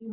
Tôi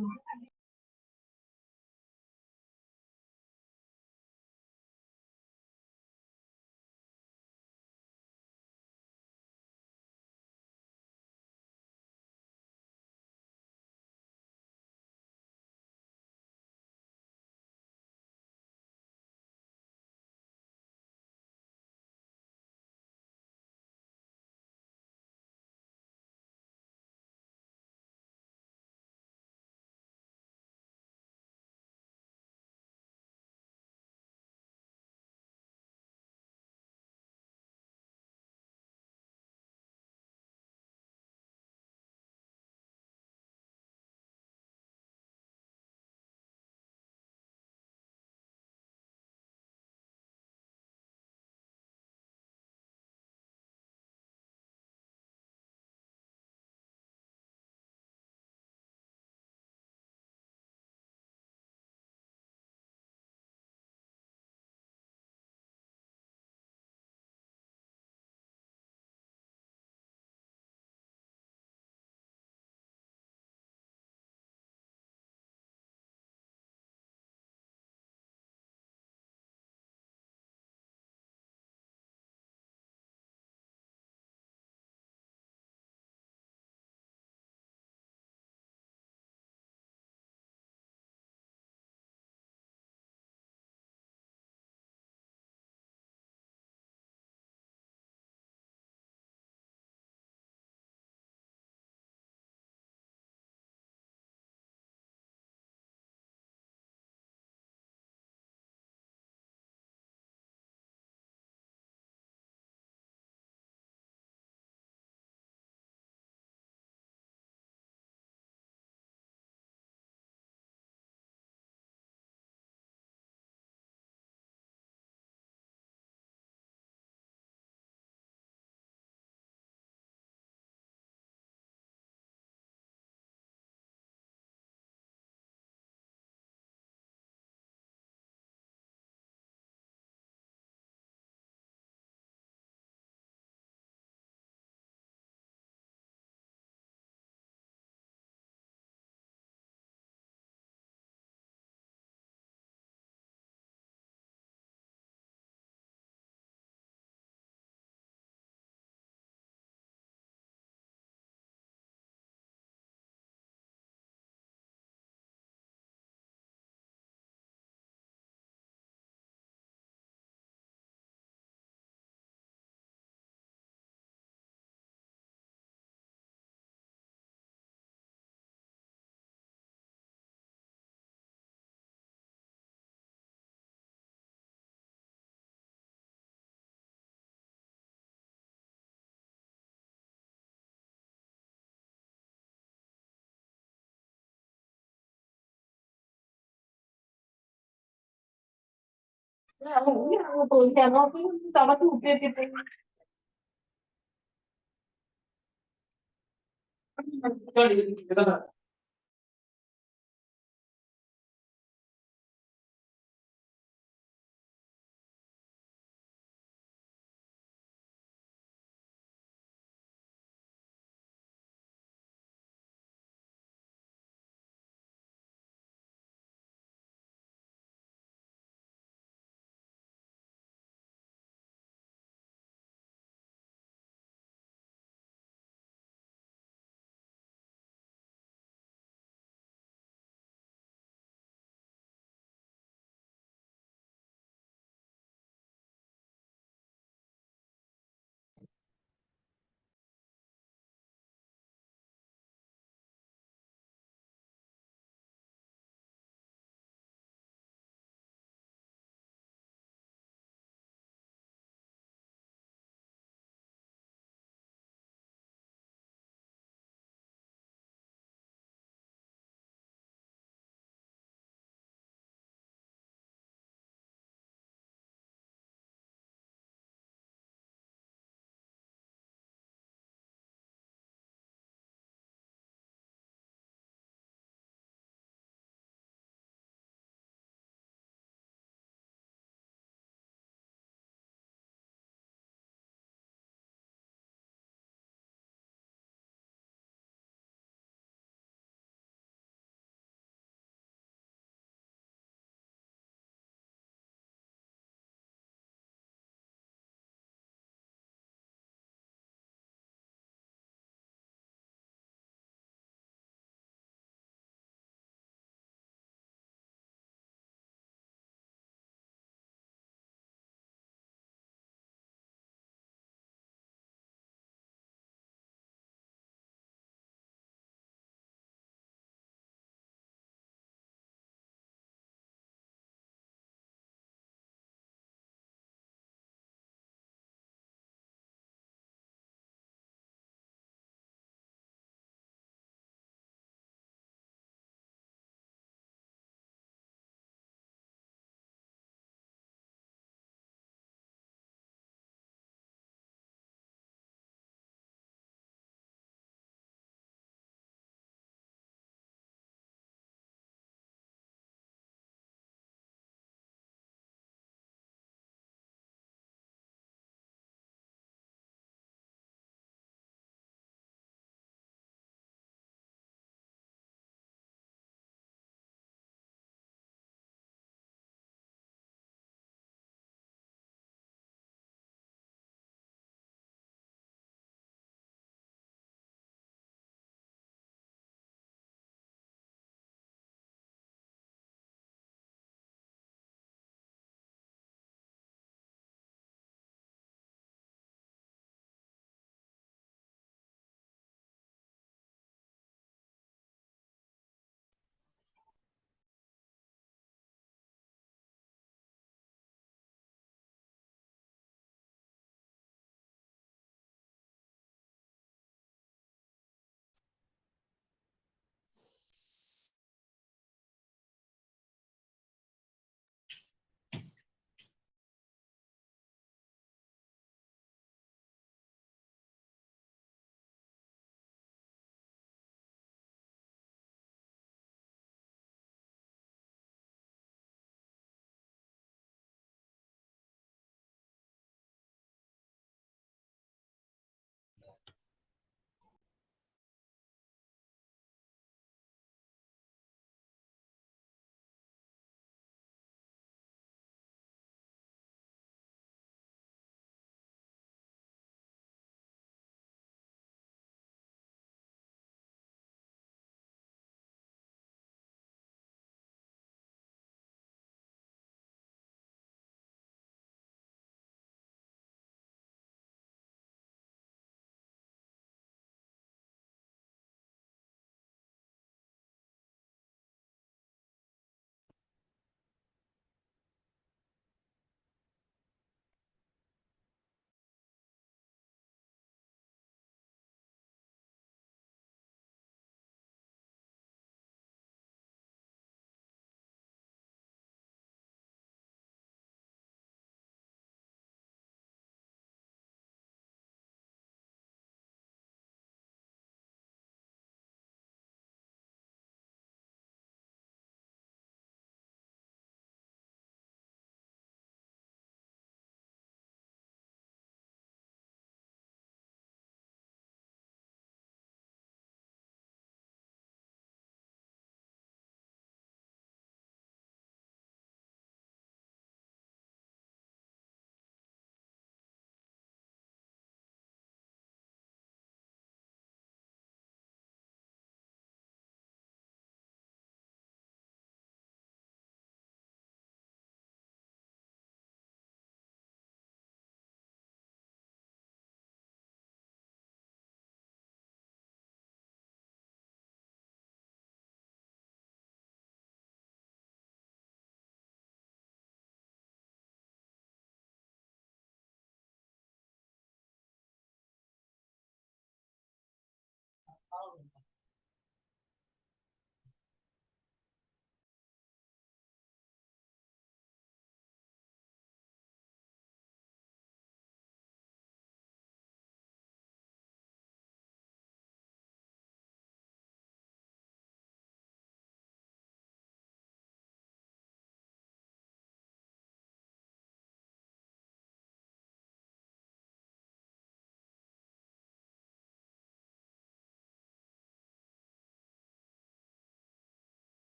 nhà nó cứ tao nó cứ kia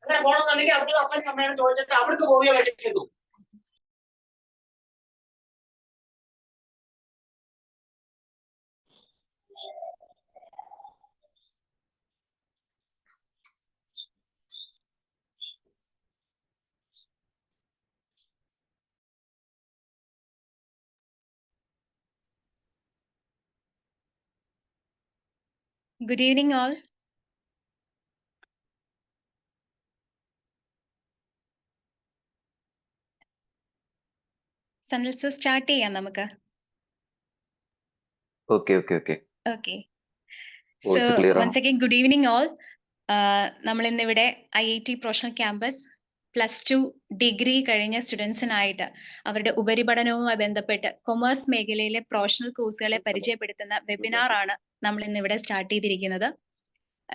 അങ്ങനെ പോകണമെന്നുണ്ടെങ്കിൽ അവർക്ക് അപ്പൻ അമ്മയോട് ചോദിച്ചിട്ട് അവർക്ക് പോവുകയോ ചെയ്തു. Good evening, all. Sanal sir, start ചെയ്യാം നമുക്ക്. Okay. Okay. So once again, good evening, all. നമ്മൾ ഇന്നിവിടെ IIT പ്രൊഫഷണൽ ക്യാമ്പസ് +2 ഡിഗ്രി കഴിഞ്ഞ സ്റ്റുഡൻസിനായിട്ട് അവരുടെ ഉപരിപഠനവുമായി ബന്ധപ്പെട്ട് കൊമേഴ്സ് മേഖലയിലെ പ്രൊഫഷണൽ കോഴ്സുകളെ പരിചയപ്പെടുത്തുന്ന വെബിനാർ ആണ് നമ്മൾ ഇന്നിവിടെ സ്റ്റാർട്ട് ചെയ്തിരിക്കുന്നത്.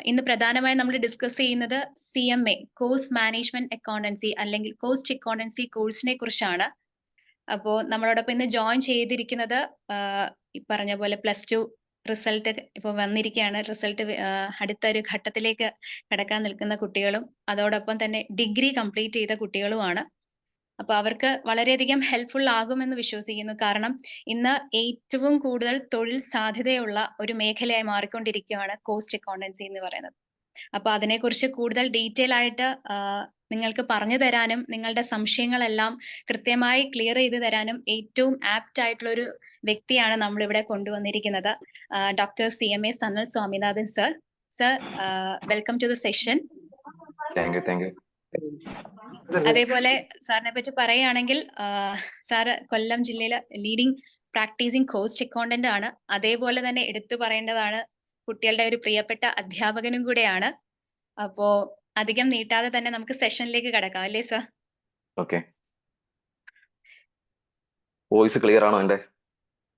ഇന്ന് പ്രധാനമായും നമ്മൾ ഡിസ്കസ് ചെയ്യുന്നത് CMA കോഴ്സ് മാനേജ്മെന്റ് അക്കൗണ്ടൻസി അല്ലെങ്കിൽ കോസ്റ്റ് അക്കൗണ്ടൻസി കോഴ്സിനെ കുറിച്ചാണ്. അപ്പോൾ നമ്മളോടൊപ്പം ഇന്ന് ജോയിൻ ചെയ്തിരിക്കുന്നത് ഈ പറഞ്ഞ പോലെ +2 റിസൾട്ട് ഇപ്പോൾ വന്നിരിക്കുകയാണ്. റിസൾട്ട് അടുത്തൊരു ഘട്ടത്തിലേക്ക് കടക്കാൻ നിൽക്കുന്ന കുട്ടികളും അതോടൊപ്പം തന്നെ ഡിഗ്രി കംപ്ലീറ്റ് ചെയ്ത കുട്ടികളുമാണ്. അപ്പോൾ അവർക്ക് വളരെയധികം ഹെൽപ്ഫുൾ ആകുമെന്ന് വിശ്വസിക്കുന്നു. കാരണം ഇന്ന് ഏറ്റവും കൂടുതൽ തൊഴിൽ സാധ്യതയുള്ള ഒരു മേഖലയായി മാറിക്കൊണ്ടിരിക്കുകയാണ് കോസ്റ്റ് അക്കൗണ്ടൻസി എന്ന് പറയുന്നത്. അപ്പോൾ അതിനെക്കുറിച്ച് കൂടുതൽ ഡീറ്റെയിൽ ആയിട്ട് നിങ്ങൾക്ക് പറഞ്ഞു തരാനും നിങ്ങളുടെ സംശയങ്ങളെല്ലാം കൃത്യമായി ക്ലിയർ ചെയ്ത് തരാനും ഏറ്റവും ആപ്റ്റ് ആയിട്ടുള്ള ഒരു വ്യക്തിയാണ് നമ്മളിവിടെ കൊണ്ടുവന്നിരിക്കുന്നത്. Doctor CMA Sanal Swaminathan sir. Sir, welcome to the session. Thank you. അതേപോലെ സാറിനെ പറ്റി പറയുകയാണെങ്കിൽ സാറ് കൊല്ലം ജില്ലയിലെ ലീഡിംഗ് പ്രാക്ടീസിങ് കോസ്റ്റ് അക്കൗണ്ടന്റ് ആണ്. അതേപോലെ തന്നെ എടുത്തു പറയേണ്ടതാണ് കുട്ടികളുടെ ഒരു പ്രിയപ്പെട്ട അധ്യാപകനും കൂടെയാണ്. അപ്പോ അധികം നീട്ടാതെ തന്നെ നമുക്ക് സെഷനിലേക്ക് കടക്കാം, അല്ലേ സർ? ഓക്കെ. വോയിസ് ക്ലിയർ ആണോ എന്റെ?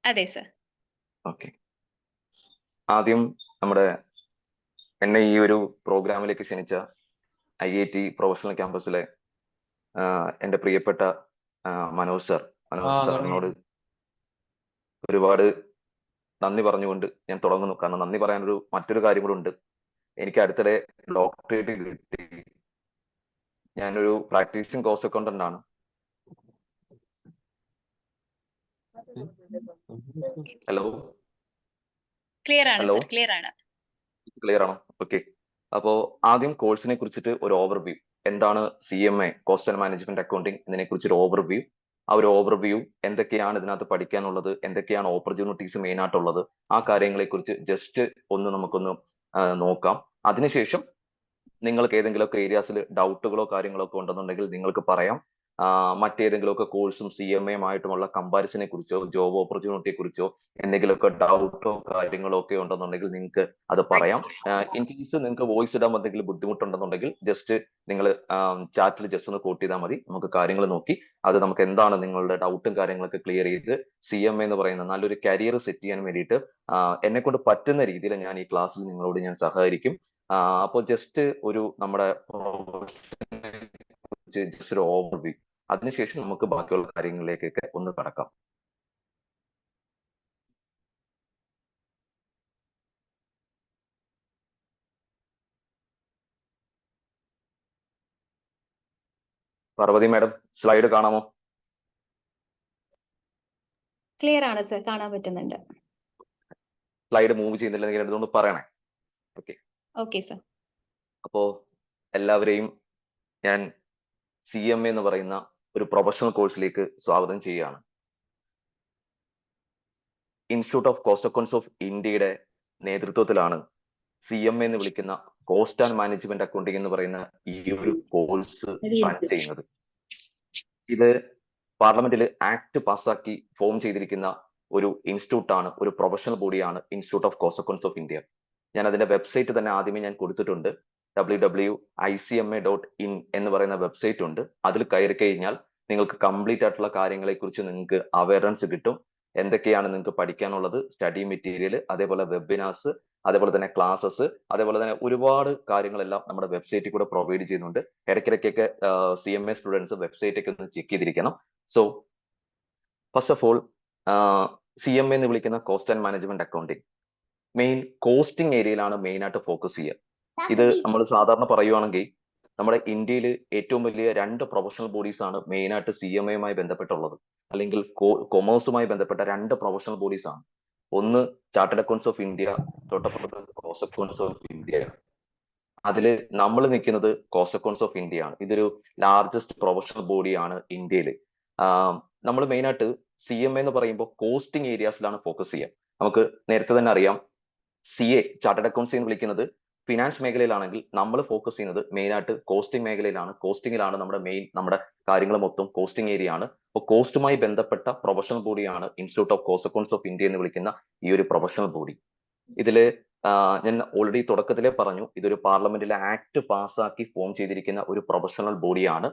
അതെ സർ. ഓക്കെ. ആദ്യം എന്നെ ഈ ഒരു പ്രോഗ്രാമിലേക്ക് ക്ഷണിച്ച IIT പ്രൊഫഷണൽ ക്യാമ്പസിലെ എന്റെ പ്രിയപ്പെട്ട മനോജ് സാറിനോട് ഒരുപാട് നന്ദി പറഞ്ഞുകൊണ്ട് ഞാൻ തുടങ്ങുന്നു. കാരണം നന്ദി പറയാനൊരു മറ്റൊരു കാര്യം കൂടെ ഉണ്ട്. എനിക്ക് അടുത്തിടെ ഡോക്ടറേറ്റ് കിട്ടി. ഞാനൊരു പ്രാക്ടീസിങ് കോസ്റ്റ് അക്കൗണ്ടന്റ് ആണ്. ഹലോ, ക്ലിയർ ആണ് ഹലോ, സർ, ക്ലിയർ ആണ്. ക്ലിയർ ആണോ? ഓക്കെ. അപ്പോ ആദ്യം കോഴ്സിനെ കുറിച്ചിട്ട് ഒരു ഓവർവ്യൂ, എന്താണ് CMA cost and management accounting, ഇതിനെ കുറിച്ചൊരു ഓവർവ്യൂ. ആ ഒരു ഓവർവ്യൂ എന്തൊക്കെയാണ് ഇതിനകത്ത് പഠിക്കാനുള്ളത്, എന്തൊക്കെയാണ് ഓപ്പർച്യൂണിറ്റീസ് മെയിൻ ആയിട്ടുള്ളത്, ആ കാര്യങ്ങളെ കുറിച്ച് ജസ്റ്റ് ഒന്ന് നമുക്കൊന്ന് നോക്കാം. അതിനുശേഷം നിങ്ങൾക്ക് ഏതെങ്കിലുമൊക്കെ ഏരിയാസിൽ ഡൗട്ടുകളോ കാര്യങ്ങളോ ഒക്കെ ഉണ്ടെന്നുണ്ടെങ്കിൽ നിങ്ങൾക്ക് പറയാം. മറ്റേതെങ്കിലുമൊക്കെ കോഴ്സും CMAയുമായിട്ടുമുള്ള കമ്പാരിസനെ കുറിച്ചോ ജോബ് ഓപ്പർച്യൂണിറ്റിയെ കുറിച്ചോ എന്തെങ്കിലുമൊക്കെ ഡൗട്ടോ കാര്യങ്ങളോ ഒക്കെ ഉണ്ടെന്നുണ്ടെങ്കിൽ നിങ്ങൾക്ക് അത് പറയാം. ഇൻ കേസ് നിങ്ങൾക്ക് വോയിസ് ഇടാൻ എന്തെങ്കിലും ബുദ്ധിമുട്ടുണ്ടെന്നുണ്ടെങ്കിൽ ജസ്റ്റ് നിങ്ങൾ ചാറ്റിൽ ജസ്റ്റ് ഒന്ന് കോട്ട് ചെയ്താൽ മതി. നമുക്ക് കാര്യങ്ങൾ നോക്കി അത് നമുക്ക് എന്താണ് നിങ്ങളുടെ ഡൗട്ടും കാര്യങ്ങളൊക്കെ ക്ലിയർ ചെയ്ത് CMA എന്ന് പറയുന്ന നല്ലൊരു കരിയർ സെറ്റ് ചെയ്യാൻ വേണ്ടിയിട്ട് എന്നെ കൊണ്ട് പറ്റുന്ന രീതിയിൽ ഞാൻ ഈ ക്ലാസ്സിൽ നിങ്ങളോട് ഞാൻ സഹകരിക്കും. അപ്പോൾ ജസ്റ്റ് ഒരു നമ്മുടെ ജസ്റ്റ് ഒരു ഓവർവ്യൂ, അതിനുശേഷം നമുക്ക് ബാക്കിയുള്ള കാര്യങ്ങളിലേക്കൊക്കെ ഒന്ന് കടക്കാം. പാർവതി മാഡം, സ്ലൈഡ് കാണാമോ? ക്ലിയർ ആണ് സർ, കാണാൻ പറ്റുന്നുണ്ട്. സ്ലൈഡ് മൂവ് ചെയ്യുന്നില്ലെങ്കിൽ എന്തൊന്ന് പറയണേ. Okay okay sir. അപ്പോ എല്ലാവരെയും ഞാൻ CMA എന്ന് പറയുന്ന ഒരു പ്രൊഫഷണൽ കോഴ്സിലേക്ക് സ്വാഗതം ചെയ്യുകയാണ്. Institute of cost accounts of ഇന്ത്യയുടെ നേതൃത്വത്തിലാണ് CMA എന്ന് വിളിക്കുന്ന കോസ്റ്റ് ആൻഡ് മാനേജ്മെന്റ് അക്കൗണ്ടിങ് എന്ന് പറയുന്ന ഈ ഒരു കോഴ്സ് റൺ ചെയ്യുന്നത്. ഇത് പാർലമെന്റിൽ ആക്ട് പാസ്സാക്കി ഫോം ചെയ്തിരിക്കുന്ന ഒരു ഇൻസ്റ്റിറ്റ്യൂട്ട് ആണ്, ഒരു പ്രൊഫഷണൽ ബോഡിയാണ് institute of cost accounts of India. ഞാൻ അതിന്റെ വെബ്സൈറ്റ് തന്നെ ആദ്യമേ ഞാൻ കൊടുത്തിട്ടുണ്ട്. www.icma.in എന്ന് പറയുന്ന വെബ്സൈറ്റ് ഉണ്ട്. അതിൽ കയറി കഴിഞ്ഞാൽ നിങ്ങൾക്ക് കംപ്ലീറ്റ് ആയിട്ടുള്ള കാര്യങ്ങളെ കുറിച്ച് നിങ്ങൾക്ക് അവയർനെസ് കിട്ടും. എന്തൊക്കെയാണ് നിങ്ങൾക്ക് പഠിക്കാനുള്ളത്, സ്റ്റഡി മെറ്റീരിയൽ, അതേപോലെ വെബിനാർസ്, അതേപോലെ തന്നെ ക്ലാസ്സസ്, അതേപോലെ തന്നെ ഒരുപാട് കാര്യങ്ങളെല്ലാം നമ്മുടെ വെബ്സൈറ്റിൽ കൂടെ പ്രൊവൈഡ് ചെയ്യുന്നുണ്ട്. ഇടയ്ക്കിടയ്ക്കൊക്കെ CMA സ്റ്റുഡൻസ് വെബ്സൈറ്റ് ഒക്കെ ഒന്ന് ചെക്ക് ചെയ്തിരിക്കണം. So first of all, CMA എന്ന് വിളിക്കുന്ന cost and management accounting main costing ഏരിയയിലാണ് മെയിൻ ആയിട്ട് ഫോക്കസ് ചെയ്യുക. ഇത് നമ്മൾ സാധാരണ പറയുവാണെങ്കിൽ നമ്മുടെ ഇന്ത്യയിൽ ഏറ്റവും വലിയ രണ്ട് പ്രൊഫഷണൽ ബോഡീസ് ആണ് മെയിൻ ആയിട്ട് CMAയുമായി ബന്ധപ്പെട്ടുള്ളത്, അല്ലെങ്കിൽ കൊമേഴ്സുമായി ബന്ധപ്പെട്ട രണ്ട് പ്രൊഫഷണൽ ബോഡീസ് ആണ്. ഒന്ന് ചാർട്ടേഡ് അക്കൗണ്ട്സ് ഓഫ് ഇന്ത്യ, തൊട്ടപ്പുറത്ത് കോസ്റ്റ് അക്കൗണ്ട്സ് ഓഫ് ഇന്ത്യ. അതില് നമ്മൾ നിൽക്കുന്നത് കോസ്റ്റ് അക്കൗണ്ട്സ് ഓഫ് ഇന്ത്യ ആണ്. ഇതൊരു ലാർജസ്റ്റ് പ്രൊഫഷണൽ ബോഡിയാണ് ഇന്ത്യയിൽ. നമ്മൾ മെയിൻ ആയിട്ട് CMA എന്ന് പറയുമ്പോൾ കോസ്റ്റിംഗ് ഏരിയാസിലാണ് ഫോക്കസ് ചെയ്യുക. നമുക്ക് നേരത്തെ തന്നെ അറിയാം, CA ചാർട്ടേഡ് അക്കൗണ്ട്സ് എന്ന് വിളിക്കുന്നത് ഫിനാൻസ് മേഖലയിലാണെങ്കിൽ നമ്മൾ ഫോക്കസ് ചെയ്യുന്നത് മെയിൻ ആയിട്ട് കോസ്റ്റിംഗ് മേഖലയിലാണ്. കോസ്റ്റിംഗിലാണ് നമ്മുടെ കാര്യങ്ങൾ മൊത്തം കോസ്റ്റിംഗ് ഏരിയ ആണ്. അപ്പോൾ കോസ്റ്റുമായി ബന്ധപ്പെട്ട പ്രൊഫഷണൽ ബോഡിയാണ് institute of cost accounts of India എന്ന് വിളിക്കുന്ന ഈ ഒരു പ്രൊഫഷണൽ ബോഡി. ഇതില് ഞാൻ ഓൾറെഡി തുടക്കത്തിലേ പറഞ്ഞു, ഇതൊരു പാർലമെന്റിലെ ആക്ട് പാസ്സാക്കി ഫോം ചെയ്തിരിക്കുന്ന ഒരു പ്രൊഫഷണൽ ബോഡിയാണ്.